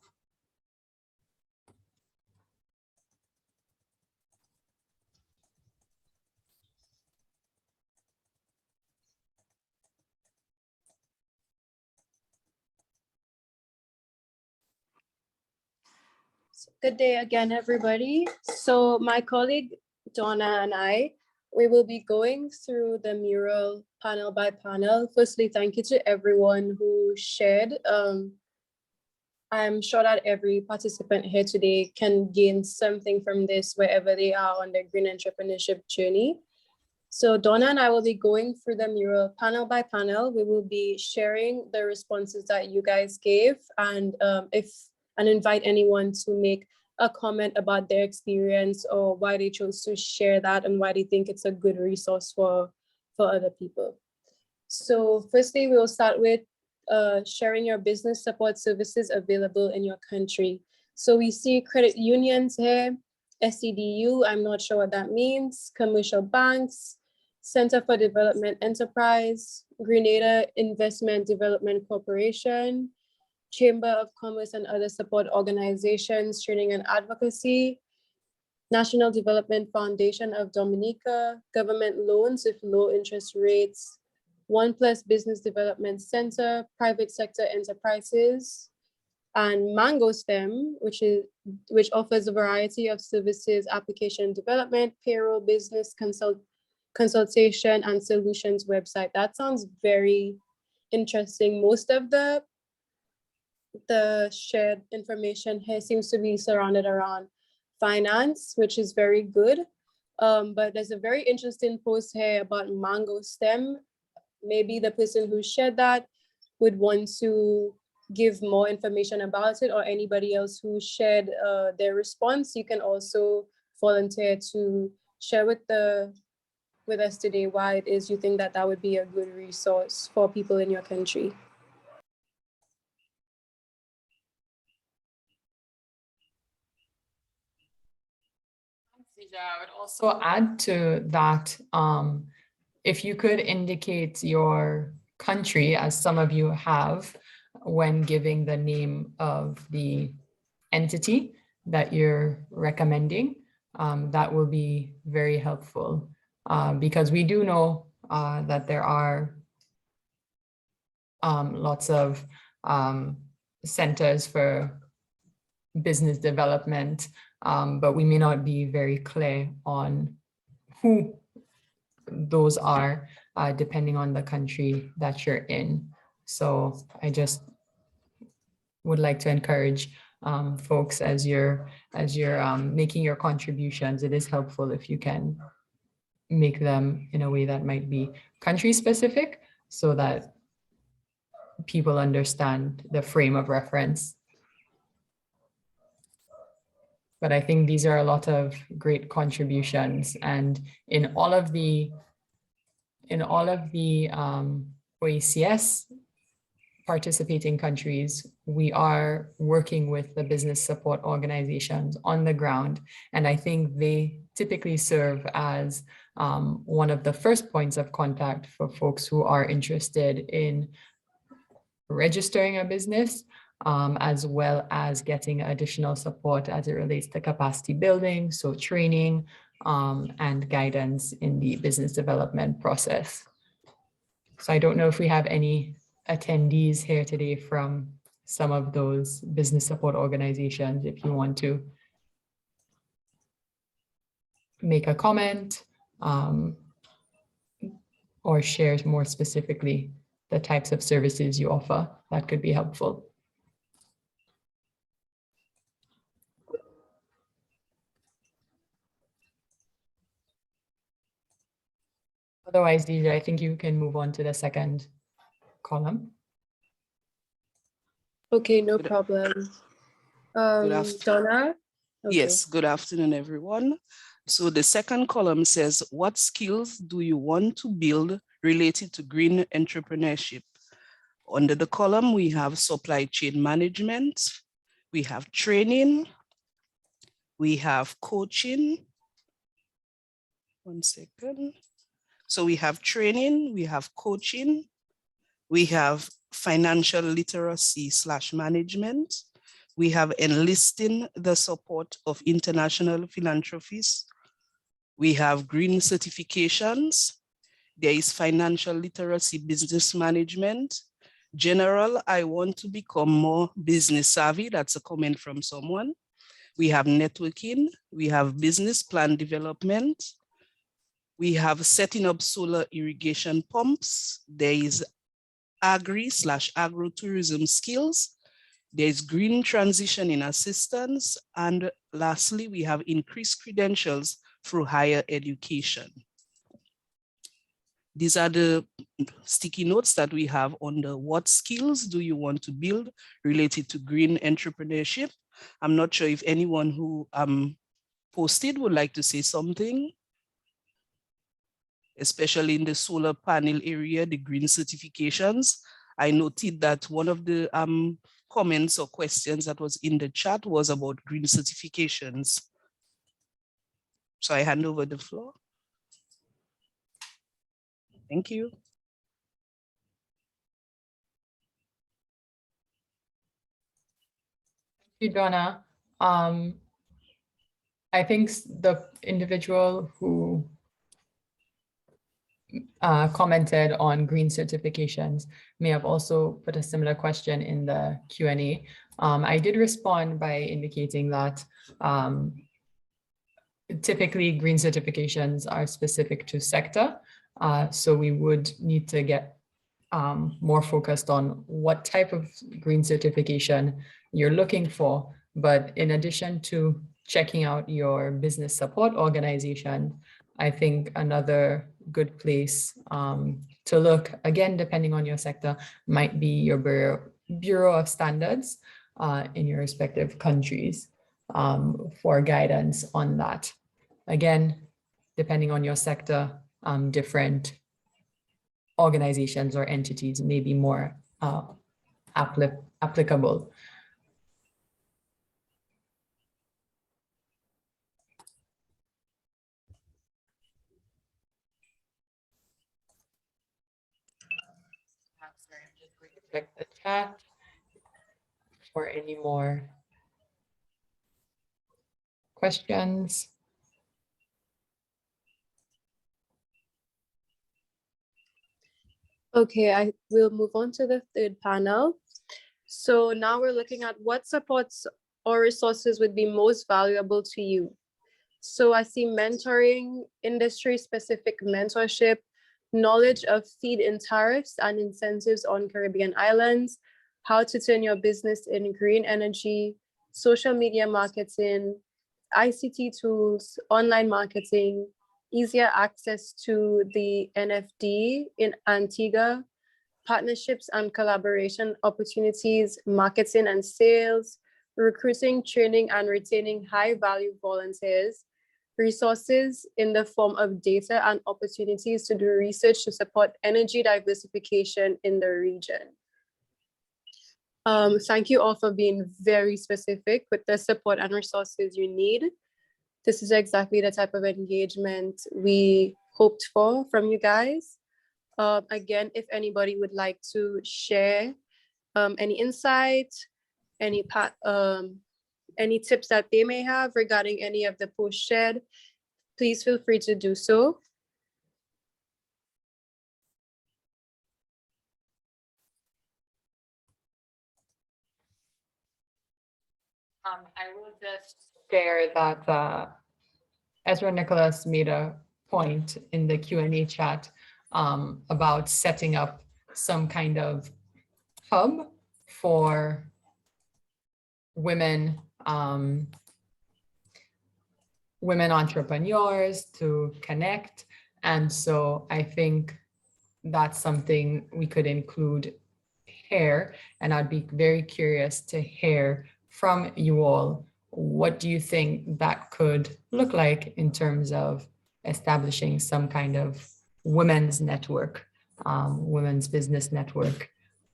Speaker 12: Good day again, everybody. So my colleague Donna and I, we will be going through the mural panel by panel. Firstly, thank you to everyone who shared. I'm sure that every participant here today can gain something from this wherever they are on their green entrepreneurship journey. So Donna and I will be going through the mural panel by panel. We will be sharing the responses that you guys gave, and invite anyone to make a comment about their experience or why they chose to share that and why they think it's a good resource for other people. So firstly, we'll start with sharing your business support services available in your country. So we see credit unions here, SCDU, I'm not sure what that means, commercial banks, Center for Development Enterprise, Grenada Investment Development Corporation, Chamber of Commerce and other support organizations, training and advocacy, National Development Foundation of Dominica, government loans with low interest rates, OnePlus Business Development Center, private sector enterprises, and MangoStem, which offers a variety of services, application development, payroll, business consultation, and solutions website. That sounds very interesting. Most of the shared information here seems to be surrounded around finance, which is very good. But there's a very interesting post here about MangoStem. Maybe the person who shared that would want to give more information about it, or anybody else who shared their response. You can also volunteer to share with us today why it is you think that would be a good resource for people in your country.
Speaker 1: I would also add to that, if you could indicate your country, as some of you have, when giving the name of the entity that you're recommending, that will be very helpful, because we do know that there are lots of centers for business development, but we may not be very clear on who those are, depending on the country that you're in. So I just would like to encourage folks, as you're making your contributions, it is helpful if you can make them in a way that might be country specific, so that people understand the frame of reference. But I think these are a lot of great contributions, and in all of the OECS participating countries, we are working with the business support organizations on the ground, and I think they typically serve as one of the first points of contact for folks who are interested in registering a business, as well as getting additional support as it relates to capacity building, so training and guidance in the business development process. So I don't know if we have any attendees here today from some of those business support organizations. If you want to make a comment or share more specifically the types of services you offer, that could be helpful. Otherwise, DJ, I think you can move on to the second column.
Speaker 12: Okay, no problem. Donna? Okay.
Speaker 13: Yes, good afternoon, everyone. So the second column says, what skills do you want to build related to green entrepreneurship? Under the column, we have supply chain management, we have training, we have coaching. One second. So we have training, we have coaching, we have financial literacy / management, we have enlisting the support of international philanthropists, we have green certifications, there is financial literacy business management, general, I want to become more business savvy, that's a comment from someone. We have networking, we have business plan development, we have setting up solar irrigation pumps, there is agri / agrotourism skills, there is green transition in assistance, and lastly, we have increased credentials through higher education. These are the sticky notes that we have under what skills do you want to build related to green entrepreneurship. I'm not sure if anyone who posted would like to say something, especially in the solar panel area, the green certifications. I noted that one of the comments or questions that was in the chat was about green certifications. So I hand over the floor. Thank you.
Speaker 1: Thank you, Donna. I think the individual who commented on green certifications may have also put a similar question in the Q&A. I did respond by indicating that typically green certifications are specific to sector. So we would need to get more focused on what type of green certification you're looking for. But in addition to checking out your business support organization, I think another good place to look, again, depending on your sector, might be your Bureau of Standards in your respective countries for guidance on that. Again, depending on your sector, different organizations or entities may be more applicable. Sorry, I'm just going to check the chat for any more questions.
Speaker 12: Okay, I will move on to the third panel. So now we're looking at what supports or resources would be most valuable to you. So I see mentoring, industry-specific mentorship, knowledge of feed-in tariffs and incentives on Caribbean islands, how to turn your business in green energy, social media marketing, ICT tools, online marketing, easier access to the NFD in Antigua, partnerships and collaboration opportunities, marketing and sales, recruiting, training, and retaining high-value volunteers, resources in the form of data and opportunities to do research to support energy diversification in the region. Thank you all for being very specific with the support and resources you need. This is exactly the type of engagement we hoped for from you guys. Again, if anybody would like to share any insight, any tips that they may have regarding any of the posts shared, please feel free to do so.
Speaker 1: I will just share that Ezra Nicholas made a point in the Q&A chat about setting up some kind of hub for women entrepreneurs to connect. And so I think that's something we could include here. And I'd be very curious to hear from you all. What do you think that could look like in terms of establishing some kind of women's network, women's business network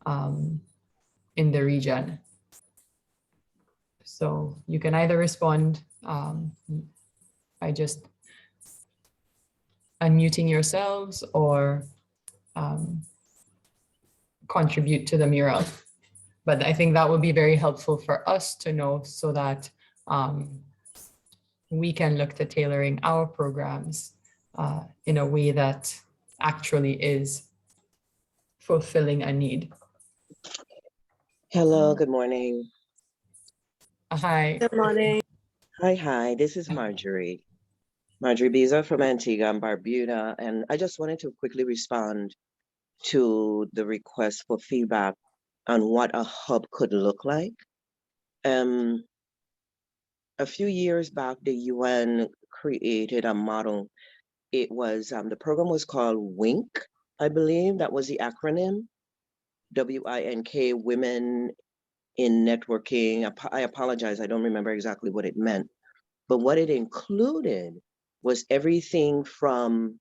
Speaker 1: in the region? So you can either respond by just unmuting yourselves or contribute to the mural. But I think that would be very helpful for us to know so that we can look to tailoring our programs in a way that actually is fulfilling a need.
Speaker 14: Hello, good morning.
Speaker 1: Hi.
Speaker 12: Good morning.
Speaker 14: Hi, this is Marjorie Biza from Antigua and Barbuda, and I just wanted to quickly respond to the request for feedback on what a hub could look like. A few years back, the UN created a model. It was, the program was called WINK, I believe that was the acronym, WINK, Women in Networking. I apologize, I don't remember exactly what it meant. But what it included was everything from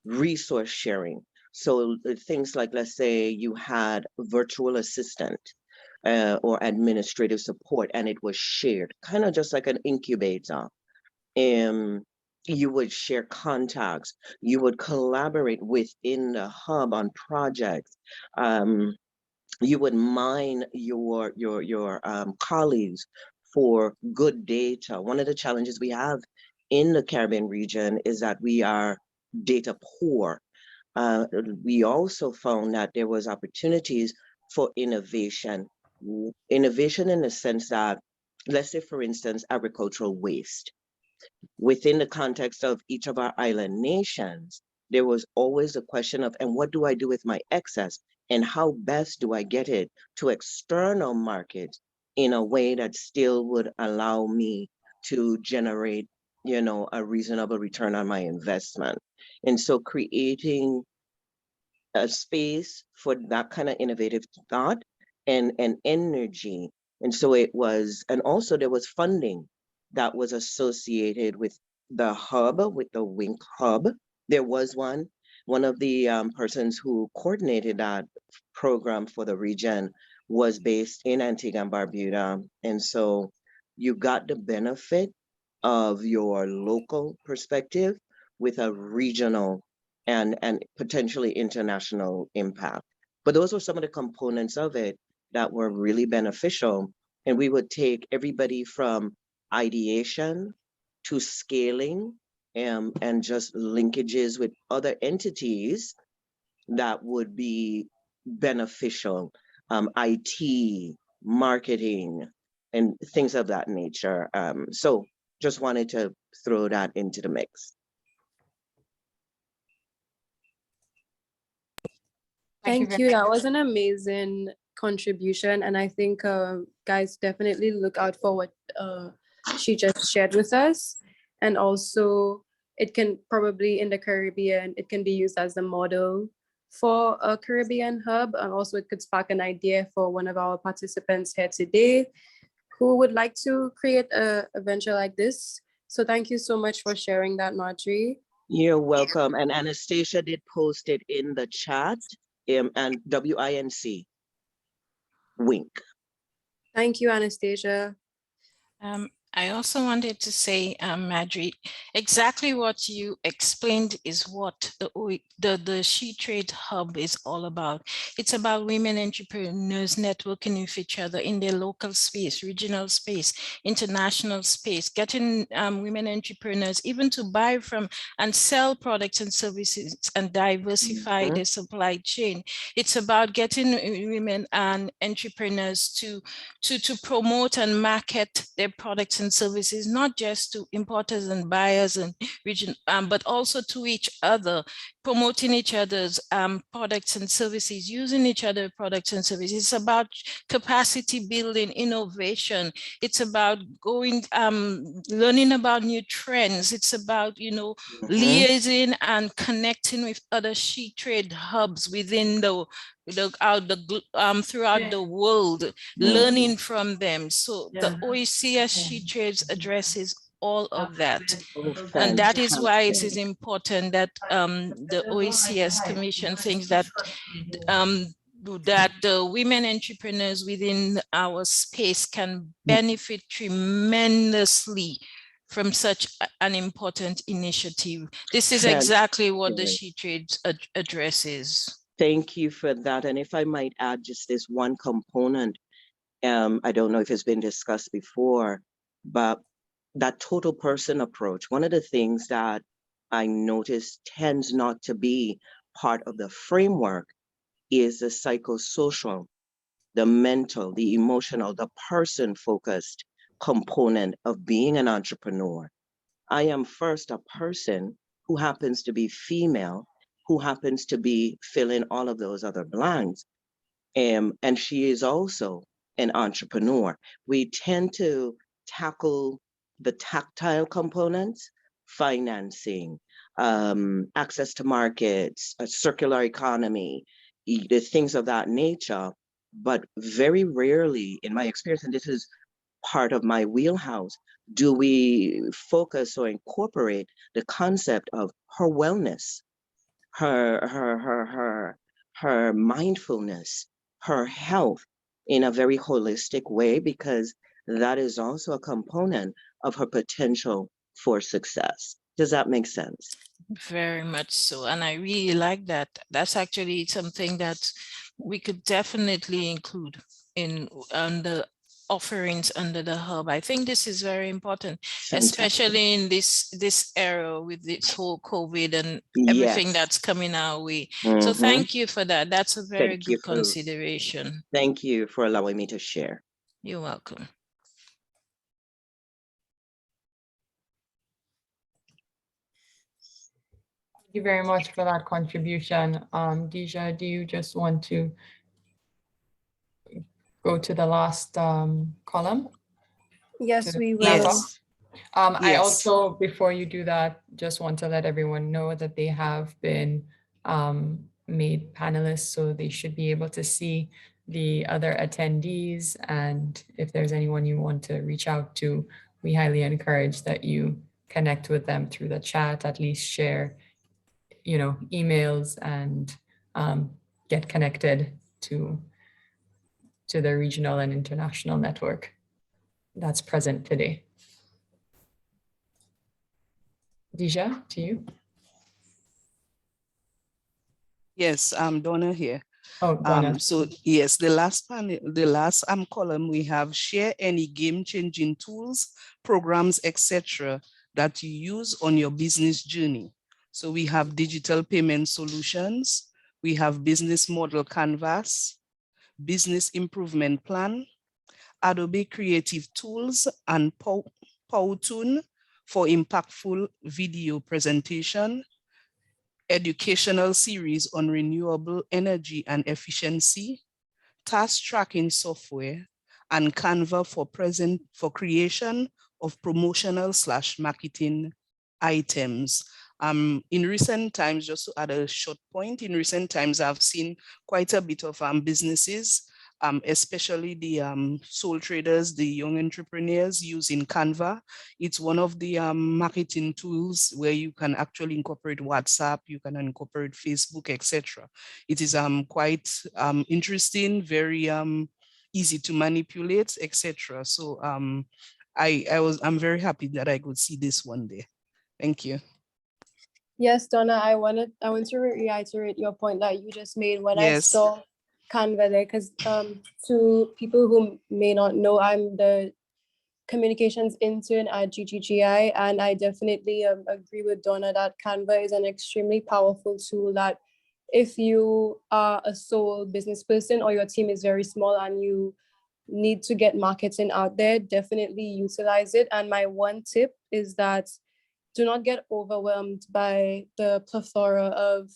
Speaker 14: resource sharing. So things like, let's say you had a virtual assistant or administrative support, and it was shared, kind of just like an incubator. You would share contacts, you would collaborate within the hub on projects. You would mine your colleagues for good data. One of the challenges we have in the Caribbean region is that we are data poor. We also found that there was opportunities for innovation. Innovation in the sense that, let's say, for instance, agricultural waste. Within the context of each of our island nations, there was always a question of, and what do I do with my excess? And how best do I get it to external markets in a way that still would allow me to generate, a reasonable return on my investment? And so creating a space for that kind of innovative thought and energy. And so it was, and also there was funding that was associated with the hub, with the WINK hub. There was one of the persons who coordinated that program for the region was based in Antigua and Barbuda. And so you got the benefit of your local perspective with a regional and potentially international impact. But those were some of the components of it that were really beneficial. And we would take everybody from ideation to scaling and just linkages with other entities that would be beneficial, IT, marketing, and things of that nature. So just wanted to throw that into the mix.
Speaker 12: Thank you. That was an amazing contribution. And I think guys definitely look out for what she just shared with us. And also it can probably in the Caribbean, it can be used as a model for a Caribbean hub. And also it could spark an idea for one of our participants here today who would like to create a venture like this. So thank you so much for sharing that, Marjorie.
Speaker 14: You're welcome. And Anastasia did post it in the chat. And WINC, WINK.
Speaker 12: Thank you, Anastasia.
Speaker 5: I also wanted to say, Marjorie, exactly what you explained is what the She Trade Hub is all about. It's about women entrepreneurs networking with each other in their local space, regional space, international space, getting women entrepreneurs even to buy from and sell products and services and diversify their supply chain. It's about getting women and entrepreneurs to promote and market their products and services, not just to importers and buyers and region, but also to each other, promoting each other's products and services, using each other's products and services. It's about capacity building, innovation. It's about going, learning about new trends. It's about, liaising and connecting with other She Trade hubs within throughout the world, learning from them. So the OECS She Trades addresses all of that. And that is why it is important that the OECS Commission thinks that that the women entrepreneurs within our space can benefit tremendously from such an important initiative. This is exactly what the She Trades addresses.
Speaker 14: Thank you for that. And if I might add just this one component, I don't know if it's been discussed before, but that total person approach, one of the things that I noticed tends not to be part of the framework is the psychosocial, the mental, the emotional, the person-focused component of being an entrepreneur. I am first a person who happens to be female, who happens to be filling all of those other blanks. And she is also an entrepreneur. We tend to tackle the tactile components, financing, access to markets, a circular economy, the things of that nature. But very rarely, in my experience, and this is part of my wheelhouse, do we focus or incorporate the concept of her wellness, her mindfulness, her health in a very holistic way, because that is also a component of her potential for success. Does that make sense?
Speaker 5: Very much so. And I really like that. That's actually something that we could definitely include in the offerings under the hub. I think this is very important, especially in this era with this whole COVID and everything that's coming our way. So thank you for that. That's a very good consideration.
Speaker 14: Thank you for allowing me to share.
Speaker 5: You're welcome.
Speaker 1: Thank you very much for that contribution. Deja, do you just want to go to the last column?
Speaker 12: Yes, we will.
Speaker 1: Yes. I also, before you do that, just want to let everyone know that they have been made panelists, so they should be able to see the other attendees. And if there's anyone you want to reach out to, we highly encourage that you connect with them through the chat, at least share, you know, emails, and get connected to the regional and international network that's present today. Deja, to you.
Speaker 13: Yes, I'm Donna here.
Speaker 1: Oh, Donna.
Speaker 13: So yes, the last column, we have share any game-changing tools, programs, etc. that you use on your business journey. So we have digital payment solutions, we have business model canvas, business improvement plan, Adobe Creative Tools, and Powtoon for impactful video presentation, educational series on renewable energy and efficiency, task tracking software, and Canva for creation of promotional/marketing items. In recent times, just to add a short point, in recent times, I've seen quite a bit of businesses, especially the sole traders, the young entrepreneurs using Canva. It's one of the marketing tools where you can actually incorporate WhatsApp, you can incorporate Facebook, etc. It is quite interesting, very easy to manipulate, etc. So I'm very happy that I could see this one day. Thank you.
Speaker 12: Yes, Donna, I want to reiterate your point that you just made when I saw Canva there, because to people who may not know, I'm the communications intern at GGGI, and I definitely agree with Donna that Canva is an extremely powerful tool that if you are a sole business person or your team is very small and you need to get marketing out there, definitely utilize it. And my one tip is that do not get overwhelmed by the plethora of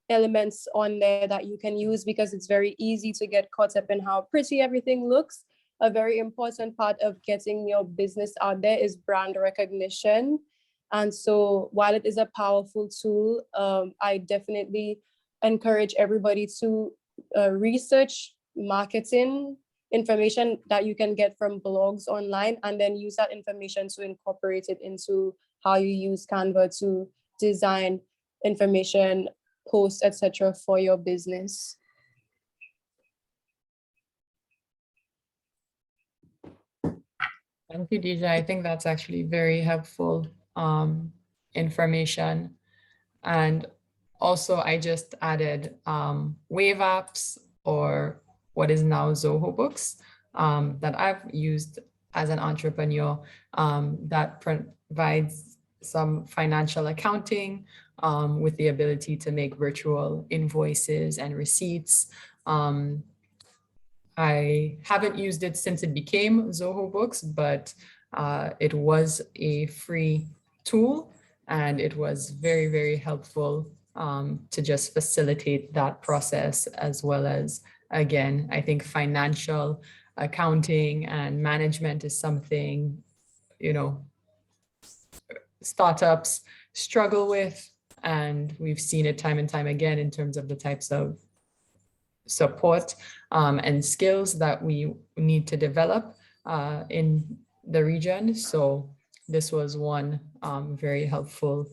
Speaker 12: elements on there that you can use, because it's very easy to get caught up in how pretty everything looks. A very important part of getting your business out there is brand recognition. And so while it is a powerful tool, I definitely encourage everybody to research marketing information that you can get from blogs online, and then use that information to incorporate it into how you use Canva to design information, posts, etc. for your business.
Speaker 1: Thank you, Deja. I think that's actually very helpful information. And also, I just added Wave apps, or what is now Zoho Books, that I've used as an entrepreneur, that provides some financial accounting with the ability to make virtual invoices and receipts. I haven't used it since it became Zoho Books, but it was a free tool, and it was very, very helpful to just facilitate that process, as well as, again, I think financial accounting and management is something, you know, startups struggle with, and we've seen it time and time again in terms of the types of support and skills that we need to develop in the region. So this was one very helpful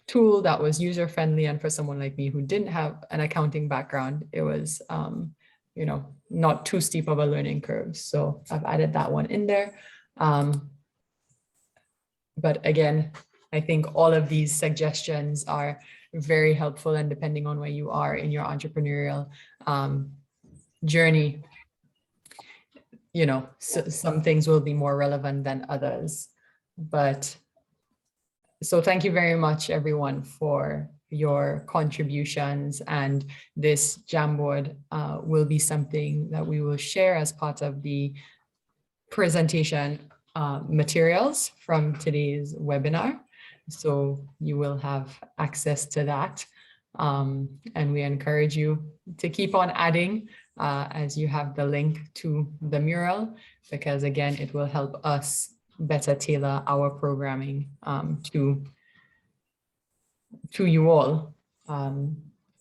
Speaker 1: tool that was user-friendly, and for someone like me who didn't have an accounting background, it was you know, not too steep of a learning curve. So I've added that one in there. But again, I think all of these suggestions are very helpful, and depending on where you are in your entrepreneurial journey, you know, some things will be more relevant than others. But so thank you very much, everyone, for your contributions. And this Jamboard will be something that we will share as part of the presentation materials from today's webinar. So you will have access to that. And we encourage you to keep on adding as you have the link to the mural, because again, it will help us better tailor our programming to you all,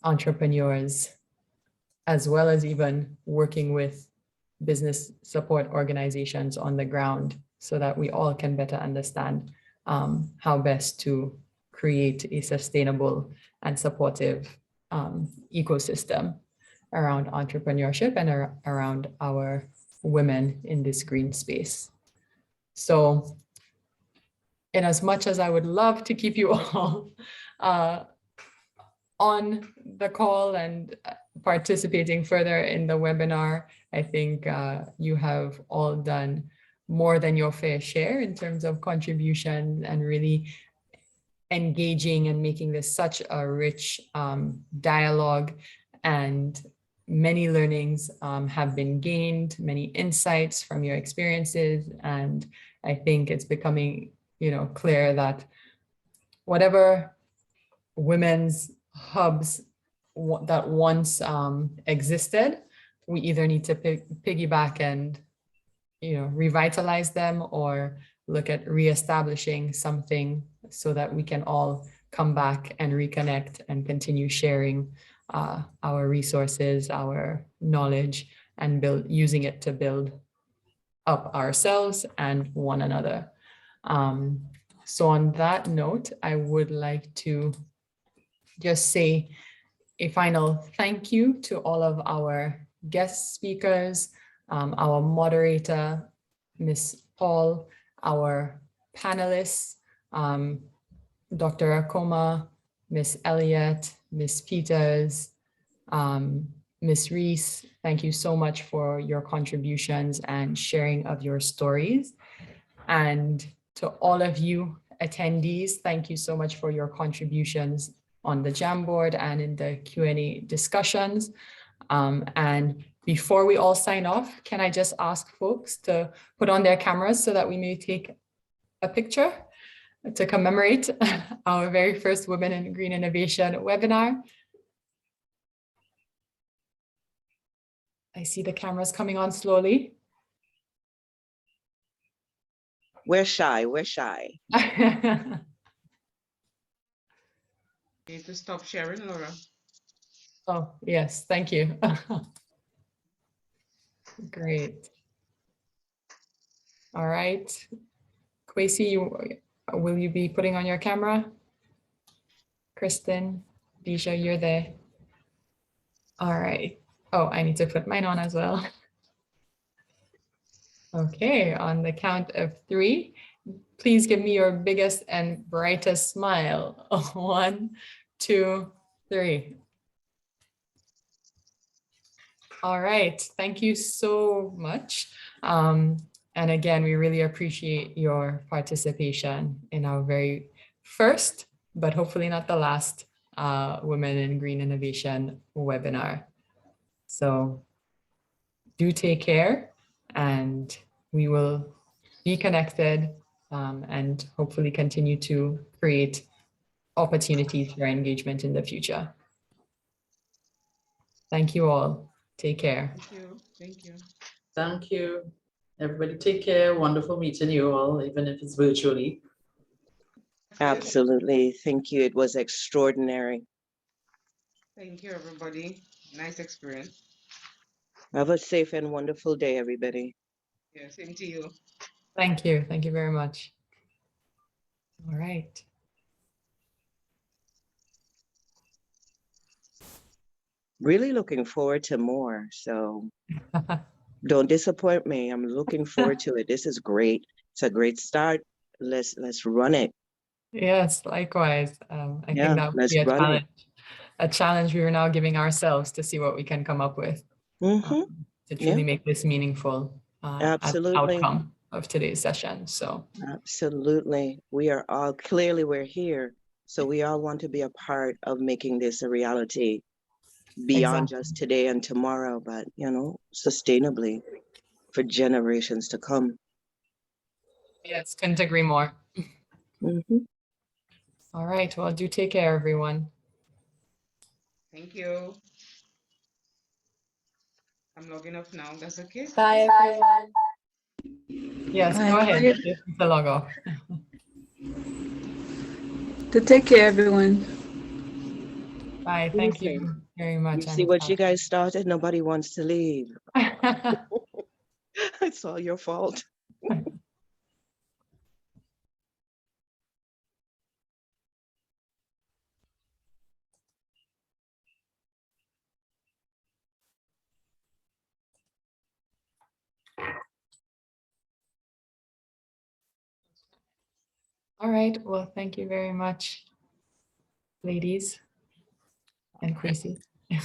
Speaker 1: entrepreneurs, as well as even working with business support organizations on the ground, so that we all can better understand how best to create a sustainable and supportive ecosystem around entrepreneurship and around our women in this green space. So in as much as I would love to keep you all on the call and participating further in the webinar, I think you have all done more than your fair share in terms of contribution and really engaging and making this such a rich dialogue, and many learnings have been gained, many insights from your experiences. And I think it's becoming, you know, clear that whatever women's hubs that once existed, we either need to piggyback and, you know, revitalize them, or look at reestablishing something so that we can all come back and reconnect and continue sharing our resources, our knowledge, and using it to build up ourselves and one another. So on that note, I would like to just say a final thank you to all of our guest speakers, our moderator, Ms. Paul, our panelists, Dr. Akuma, Ms. Elliott, Ms. Peters, Ms. Reese. Thank you so much for your contributions and sharing of your stories. And to all of you attendees, thank you so much for your contributions on the Jamboard and in the Q&A discussions. And before we all sign off, can I just ask folks to put on their cameras so that we may take a picture to commemorate our very first Women in Green Innovation webinar. I see the cameras coming on slowly.
Speaker 14: We're shy, we're shy.
Speaker 6: You need to stop sharing, Laura.
Speaker 1: Oh, yes, thank you. Great. All right. Kwesi, will you be putting on your camera? Kristen, Deja, you're there. All right. Oh, I need to put mine on as well. Okay, on the count of 3, please give me your biggest and brightest smile. 1, 2, 3. All right, thank you so much. And again, we really appreciate your participation in our very first, but hopefully not the last, Women in Green Innovation webinar. So do take care, and we will be connected and hopefully continue to create opportunities for engagement in the future. Thank you all. Take care.
Speaker 6: Thank you. Thank you.
Speaker 10: Thank you. Everybody take care. Wonderful meeting you all, even if it's virtually.
Speaker 14: Absolutely. Thank you. It was extraordinary.
Speaker 6: Thank you, everybody. Nice experience.
Speaker 14: Have a safe and wonderful day, everybody.
Speaker 6: Yeah, same to you.
Speaker 1: Thank you. Thank you very much. All right.
Speaker 14: Really looking forward to more. So don't disappoint me. I'm looking forward to it. This is great. It's a great start. Let's run it.
Speaker 1: Yes, likewise. I
Speaker 14: Yeah,
Speaker 1: think that would
Speaker 14: let's
Speaker 1: be
Speaker 14: run it.
Speaker 1: a challenge we are now giving ourselves to see what we can come up with
Speaker 14: Mm-hmm.
Speaker 1: to truly make this meaningful as the
Speaker 14: Absolutely.
Speaker 1: outcome of today's session. So
Speaker 14: Absolutely. We are all, clearly we're here. So we all want to be a part of making this a reality beyond
Speaker 1: exactly.
Speaker 14: just today and tomorrow, but, you know, sustainably for generations to come.
Speaker 1: Yes, couldn't agree more.
Speaker 14: Mm-hmm.
Speaker 1: All right. Well, do take care, everyone.
Speaker 6: Thank you. I'm logging off now. That's okay?
Speaker 12: Bye, everyone.
Speaker 1: Yes,
Speaker 8: Bye.
Speaker 1: go ahead. To log off.
Speaker 8: To take care, everyone.
Speaker 1: Bye. Thank you very much.
Speaker 14: You see what you guys started? Nobody wants to leave. It's all your fault.
Speaker 1: All right. Well, thank you very much, ladies and Chrissy.
Speaker 5: I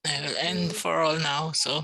Speaker 5: will end for all now. So